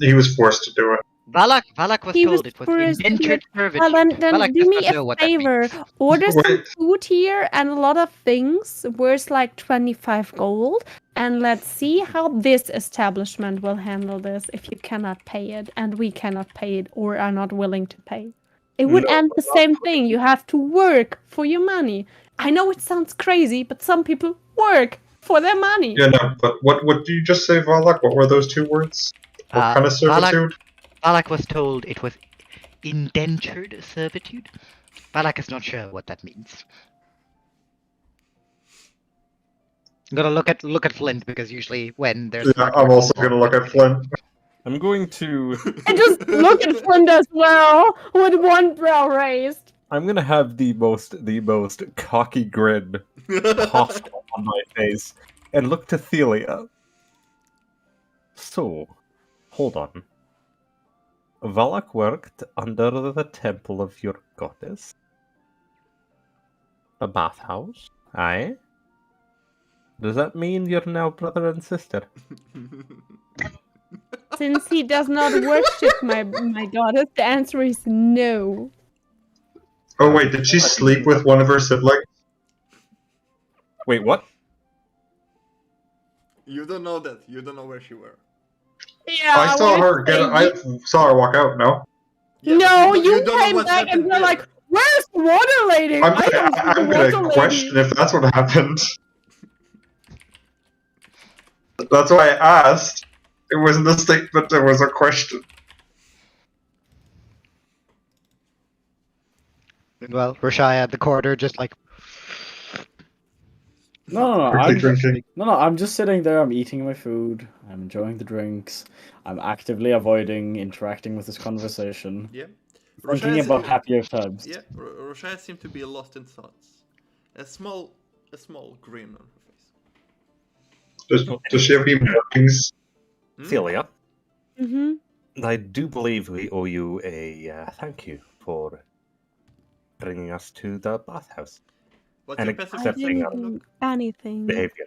He was forced to do it. Valak was told it was indentured servitude. Well, then do me a favor. Order some food here and a lot of things worth like 25 gold. And let's see how this establishment will handle this if you cannot pay it and we cannot pay it or are not willing to pay. It would end the same thing. You have to work for your money. I know it sounds crazy, but some people work for their money. Yeah, no, but what did you just say, Valak? What were those 2 words? What kind of servitude? Valak was told it was indentured servitude. Valak is not sure what that means. I'm gonna look at Flint because usually when there's I'm also gonna look at Flint. I'm going to. And just look at Flint as well with one brow raised. I'm gonna have the most cocky grin possible on my face and look to Thelia. So, hold on. Valak worked under the temple of your goddess. A bathhouse, aye? Does that mean you're now brother and sister? Since he does not worship my goddess, the answer is no. Oh wait, did she sleep with one of her siblings? Wait, what? You don't know that. You don't know where she were. Yeah, I saw her get. I saw her walk out. No. Yeah, no, but you don't know came what back and happened you're there. like, "Where's the water lady?" I'm I don't see the gonna water question lady. if that's what happened. That's why I asked. It wasn't a statement. It was a question. Well, Rashaya at the corner, just like, No, Quickly drinking. I'm just sitting there. I'm eating my food. I'm enjoying the drinks. I'm actively avoiding interacting with this conversation. Yeah. Thinking Roshaya's- about happier times. Yeah, Roshaya seemed to be lost in thoughts. A small grin on her face. Does she have any markings? Thelia, Mm-hmm. I do believe we owe you a thank you for bringing us to the bathhouse What's and your passive I accepting didn't our do anything. behavior.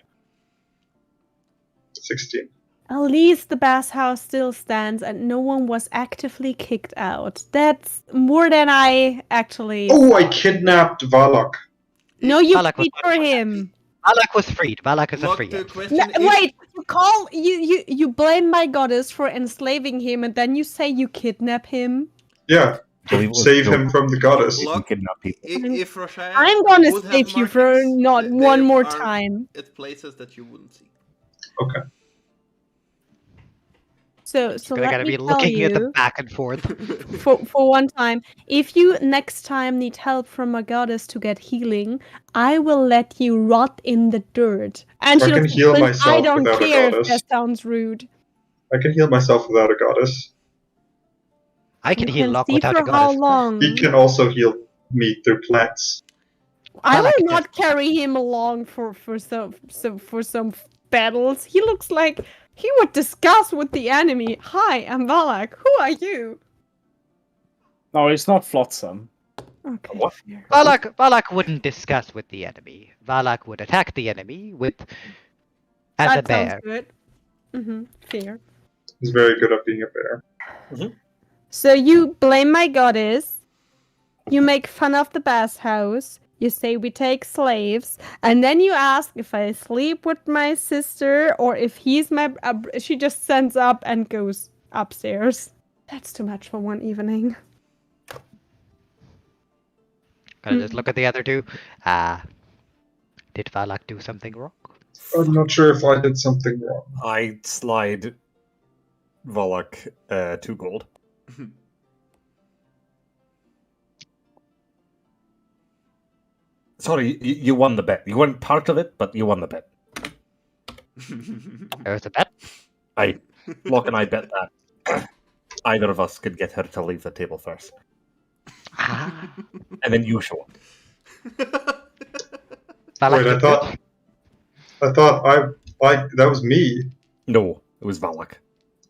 16. At least the bathhouse still stands and no one was actively kicked out. That's more than I actually. Oh, I kidnapped Valak. No, you Valak was paid for him. Valak was freed. Valak is a Look, free the agent. question is... Wait, you blame my goddess for enslaving him, and then you say you kidnap him. Yeah. Believe it was Save Joe. him from the goddess. Look, Kidnap people. if Roshaya I'm gonna would have save you for markings, not they one more are time. at places that you wouldn't see. Okay. So You're let gonna me be tell looking at the you, back and forth. for one time, if you next time need help from a goddess to get healing, I will let you rot in the dirt. And I she can looks, heal "But myself I don't without a care if goddess. that sounds rude. I can heal myself without a goddess. I can You heal can Locke see without a for how goddess. long. He can also heal me through plants. I Valak will is not carry him along for some battles. He looks like he would discuss with the enemy. Hi, I'm Valak. Who are you? No, it's not Flotsam. Okay. What? Fair. Valak wouldn't discuss with the enemy. Valak would attack the enemy with as That a bear. sounds good. Mm-hmm. Fair. He's very good at being a bear. So you blame my goddess. You make fun of the bathhouse. You say we take slaves, and then you ask if I sleep with my sister or if he's my. She just stands up and goes upstairs. That's too much for one evening. Can I just look at the other two? Did Valak do something wrong? I'm not sure if I did something wrong. I slide Volok 2 gold. Sorry, you won the bet. You weren't part of it, but you won the bet. There was a bet? Locke and I bet that either of us could get her to leave the table first. And then you show up. Valak Wait, I thought that was me. No, it was Valak.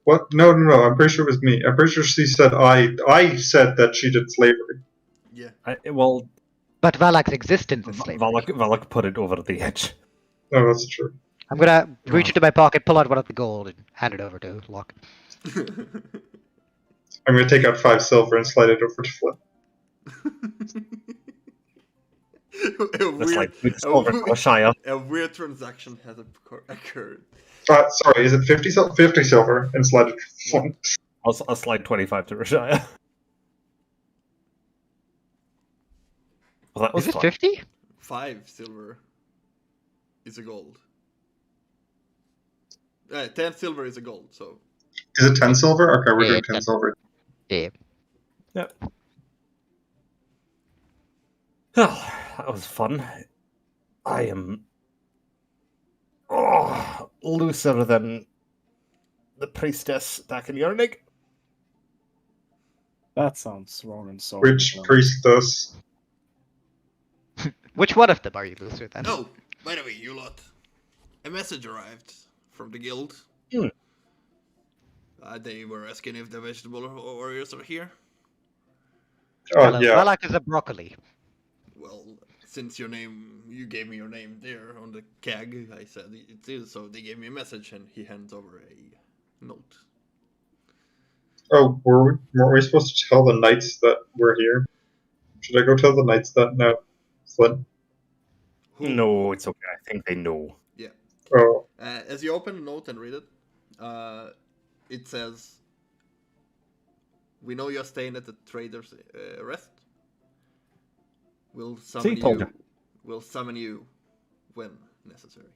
What? No. I'm pretty sure it was me. I'm pretty sure she said I said that she did slavery. Yeah. But Valak's existence is slavery. Valak put it over the edge. No, that's true. I'm gonna reach into my pocket, pull out one of the gold, and hand it over to Locke. I'm gonna take out 5 silver and slide it over to Flip. A weird transaction has occurred. Sorry, is it 50 silver and slide it to Flip? I'll slide 25 to Rashaya. Well, that was Is it fun. 50? 5 silver is a gold. 10 silver is a gold, so... Is it 10 silver? Okay, we're Yeah, doing 10 silver. Yeah. Yep. Well, that was fun. I am... looser than the priestess back in Yernig. That sounds wrong and so. Which priestess? Which one of them are you loser then? Oh, by the way, you lot. A message arrived from the guild. They were asking if the vegetable warriors are here. Oh, Hello, yeah. Valak is a broccoli. Well, since you gave me your name there on the keg, I said it is, so they gave me a message and he hands over a note. Oh, weren't we supposed to tell the knights that we're here? Should I go tell the knights that now? Flynn? No, it's okay. I think they know. Yeah. Oh. As you open the note and read it, it says, "We know you're staying at the Trader's Rest. We'll summon you when necessary."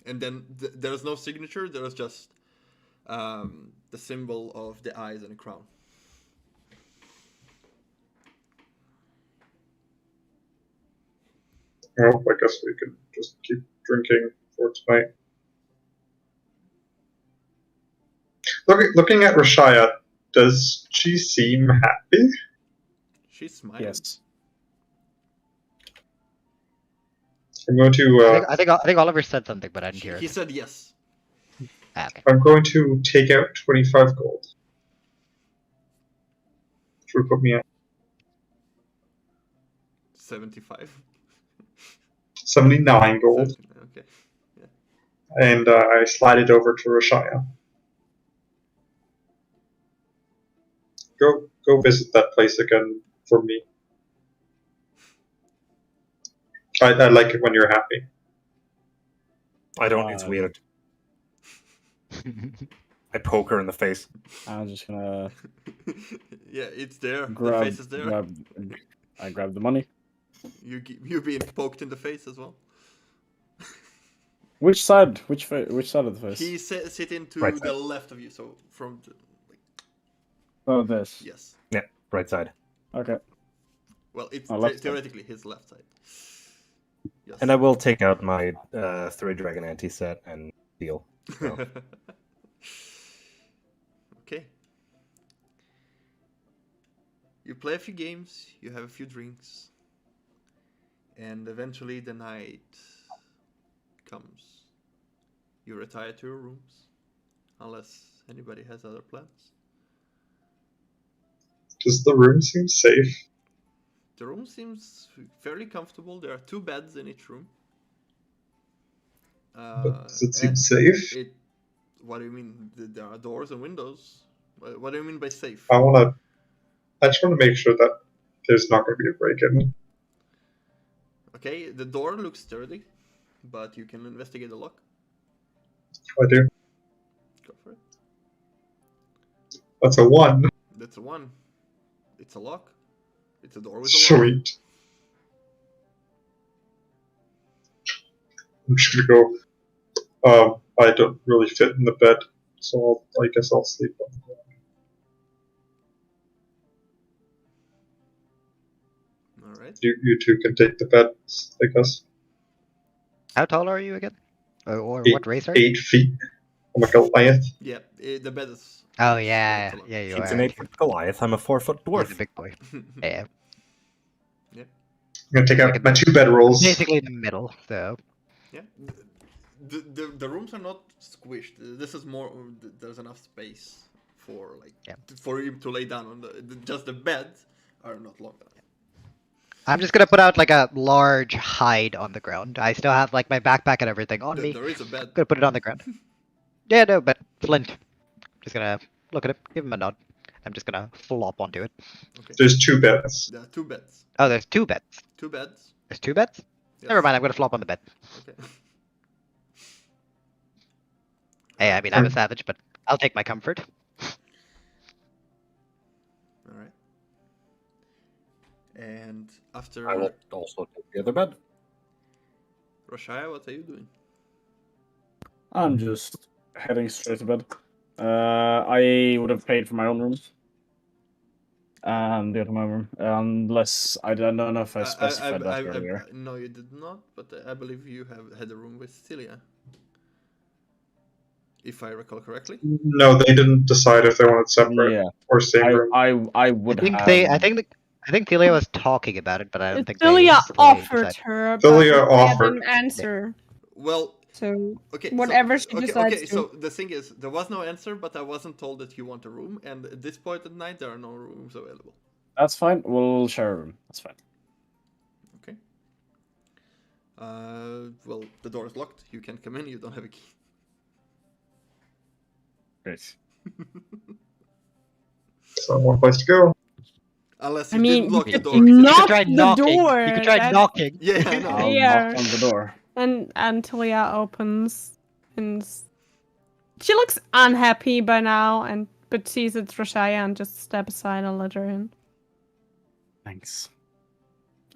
And then there's no signature. There's just the symbol of the eyes and the crown. Well, I guess we can just keep drinking for tonight. Looking at Rashaya, does she seem happy? She's smiling. Yes. I'm going to. I think Oliver said something, but I didn't hear it. He said yes. Okay. I'm going to take out 25 gold. Which would put me at 75. 79 gold. Okay. Yeah. And I slide it over to Rashaya. Go visit that place again for me. I like it when you're happy. I don't. It's weird. I poke her in the face. I'm just gonna. Yeah, it's there. The face is there. I grab the money. You're being poked in the face as well. Which side? Which side of the face? He's sitting to Right the side. left of you, so from the, Oh, this. yes. Yeah, right side. Okay. Well, it's left side. theoretically his left side. Yes. And I will take out my 3 Dragon anti-set and deal. So. Okay. You play a few games, you have a few drinks, and eventually the night comes. You retire to your rooms, unless anybody has other plans. Does the room seem safe? The room seems fairly comfortable. There are 2 beds in each room. But does it seem safe? What do you mean? There are doors and windows. What do you mean by safe? I just want to make sure that there's not going to be a break-in. Okay, the door looks sturdy, but you can investigate the lock. I do. Go for it. That's a 1. That's a 1. It's a lock. It's a door with a lock. Sweet. I'm just gonna go. I don't really fit in the bed, so I guess I'll sleep on the ground. Alright. You two can take the beds, I guess. How tall are you again? Or what race are you? 8 feet. I'm a Goliath. Yeah, the bed is... Oh yeah, yeah, you He's are. an 8-foot Goliath. I'm a 4-foot dwarf. He's a big boy. Yeah. Yeah. I'm gonna take out my 2 bedrolls. Basically in the middle, so. Yeah. The rooms are not squished. This is more... There's enough space for for him to lay down on just the beds are not long enough. I'm just gonna put out like a large hide on the ground. I still have like my backpack and everything on me. There is a bed. I'm gonna put it on the ground. Yeah, no, but Flint. Just gonna look at it, give him a nod. I'm just gonna flop onto it. Okay. There's 2 beds. There are 2 beds. Oh, there's 2 beds. 2 beds. There's 2 beds? Yes. Never mind, I'm gonna flop on the bed. Okay. Hey, I mean, I'm a savage, but I'll take my comfort. Alright. And after... I will also take the other bed. Rashaya, what are you doing? I'm just heading straight to bed. I would have paid for my own room. And the other my room. Unless, I don't know if I specified that earlier. No, you did not, but I believe you have had a room with Celia. If I recall correctly. No, they didn't decide if they wanted separate or same room. I would I think have... I think I think Thelia was talking about it, but I don't think Thelia they offered decided. her, but Thelia Thelia offered. didn't answer. Well, So okay. whatever so, she okay, decides okay. to. So the thing is, there was no answer, but I wasn't told that you want a room, and at this point at night, there are no rooms available. That's fine. We'll share a room. That's fine. Okay. Well, the door is locked. You can't come in. You don't have a key. Great. So one place to go. Unless I you mean, didn't lock you the could door. knock try the knocking. door. You could try That's- knocking. Yeah, I know. I'll Yeah. knock on the door. And Talia opens, and she looks unhappy by now, but sees it's Draxxia and just step aside and let her in. Thanks.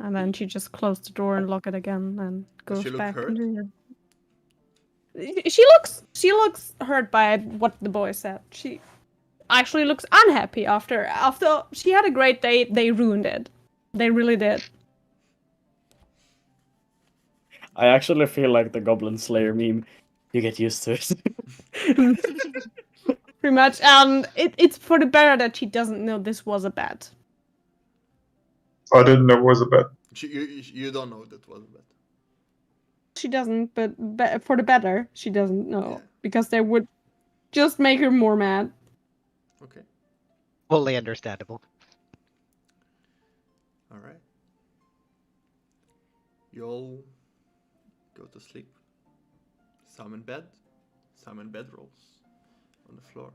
And then she just closed the door and lock it again and Does goes she look back. hurt? into her- She looks hurt by what the boy said. She actually looks unhappy after she had a great day. They ruined it. They really did. I actually feel like the Goblin Slayer meme. You get used to it. Pretty much. And it's for the better that she doesn't know this was a bet. I didn't know it was a bet. You don't know that was a bet. She doesn't, but for the better, she doesn't know. Yeah. Because they would just make her more mad. Okay. Fully understandable. All right. You all go to sleep. Some in bed, some in bedrolls on the floor.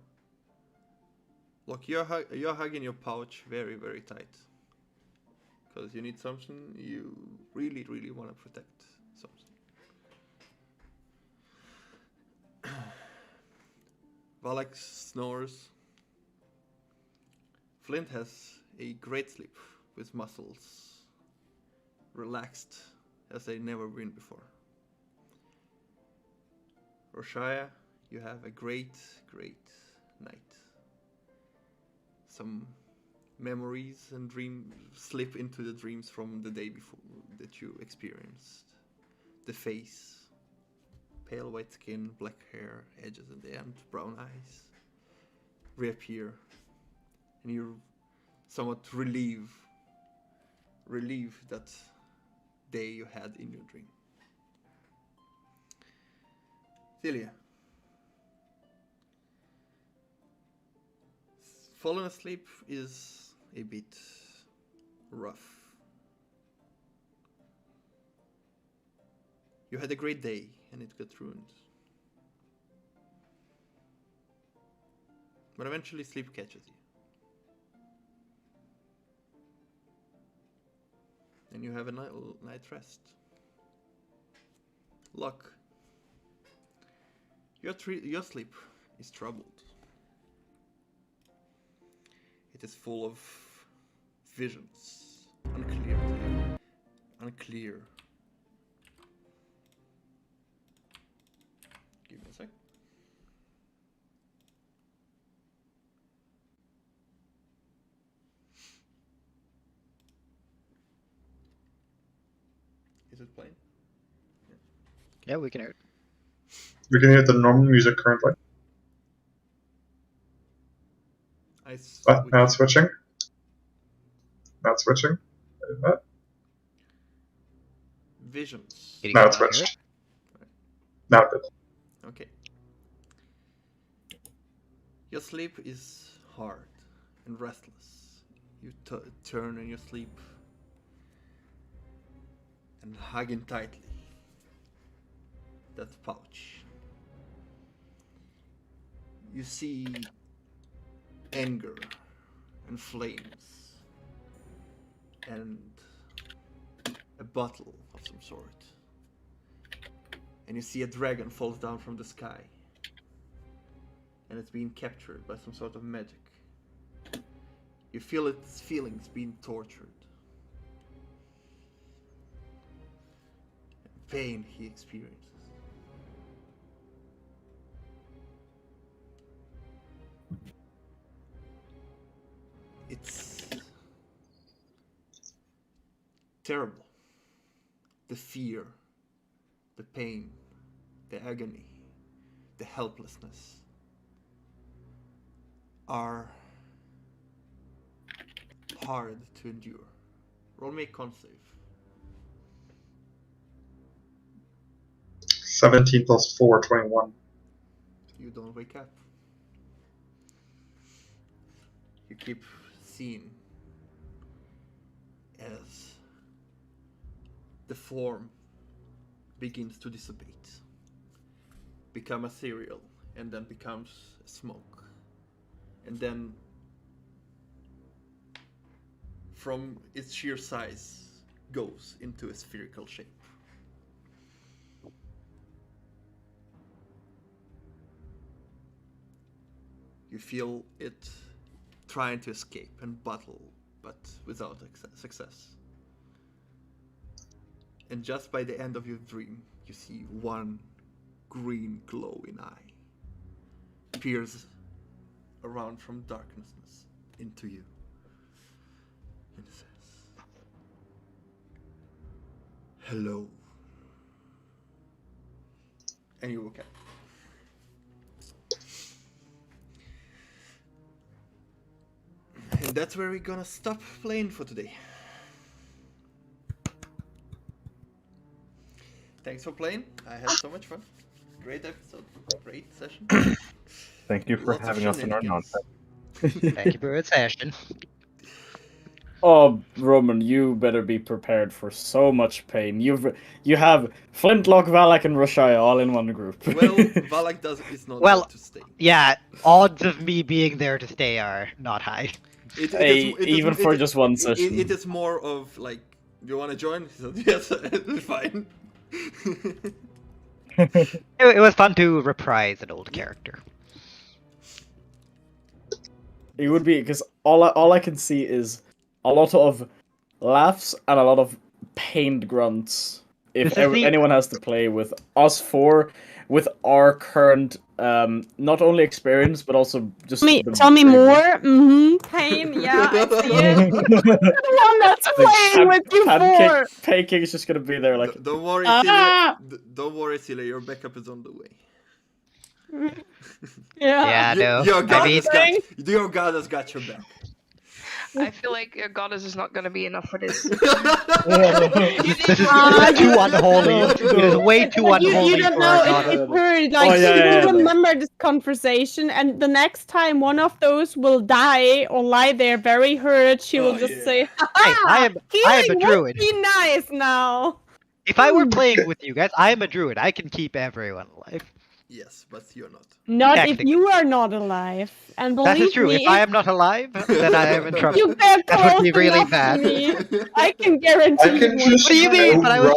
Look, you're hugging your pouch very, very tight. Because you need something you really, really want to protect. Something. Valak snores. Flint has a great sleep with muscles relaxed as they've never been before. Roshaya, you have a great, great night. Some memories and dreams slip into the dreams from the day before that you experienced. The face, pale white skin, black hair, edges at the end, brown eyes reappear, and you somewhat relieve that day you had in your dream. Celia, falling asleep is a bit rough. You had a great day and it got ruined. But eventually sleep catches you. And you have a night's rest. Luck. Your sleep is troubled. It is full of visions. Unclear. Give me a sec. Is it playing? Yeah, we can hear it. We can hear the normal music currently. Now it's switching. Now it's switching. Visions. Now it's switched. Now it did. Okay. Your sleep is hard and restless. You turn in your sleep and hugging tightly that pouch. You see anger and flames and a bottle of some sort. And you see a dragon falls down from the sky. And it's being captured by some sort of magic. You feel its feelings being tortured. Pain he experiences. It's terrible. The fear, the pain, the agony, the helplessness are hard to endure. Roll me a con save. 17 plus 4, 21. You don't wake up. You keep seeing as the form begins to dissipate, become ethereal, and then becomes smoke. And then from its sheer size goes into a spherical shape. You feel it trying to escape and battle, but without success. And just by the end of your dream, you see one green glowing eye peers around from darkness into you. And it says, "Hello." And you woke up. And that's where we're gonna stop playing for today. Thanks for playing. I had so much fun. Great episode. Great session. Thank you for Lots of having us in our shenanigans. nonsense. Thank you for the session. Oh, Roman, you better be prepared for so much pain. You have Flintlock, Valak, and Roshaya all in one group. Well, Valak is not Well, going to stay. Yeah, odds of me being there to stay are not high. Even for just one session. It is more of like, do you want to join? He said, yes, it's fine. It was fun to reprise an old character. It would be, because all I can see is a lot of laughs and a lot of pained grunts. If anyone has to play with us four, with our current not only experience but also just tell me more. Pain. Yeah, I see it. The one that's playing with you four. Pancake is just gonna be there like. Don't worry, Celia. Don't worry, Celia. Your backup is on the way. Yeah. No. Your god has got your back. I feel like your goddess is not gonna be enough for this. This is too unholy. It is way too unholy. You don't know if her, like, she will remember this conversation, and the next time one of those will die or lie there very hurt, she will just say, I am a druid. Be nice now. If I were playing with you guys, I am a druid. I can keep everyone alive. Yes, but you're not. Not if you are not alive. And believe that is true. me, If I am not alive, then I am in trouble. You get that would be close really enough bad. to me. I can guarantee I can you. just What do you mean? But I was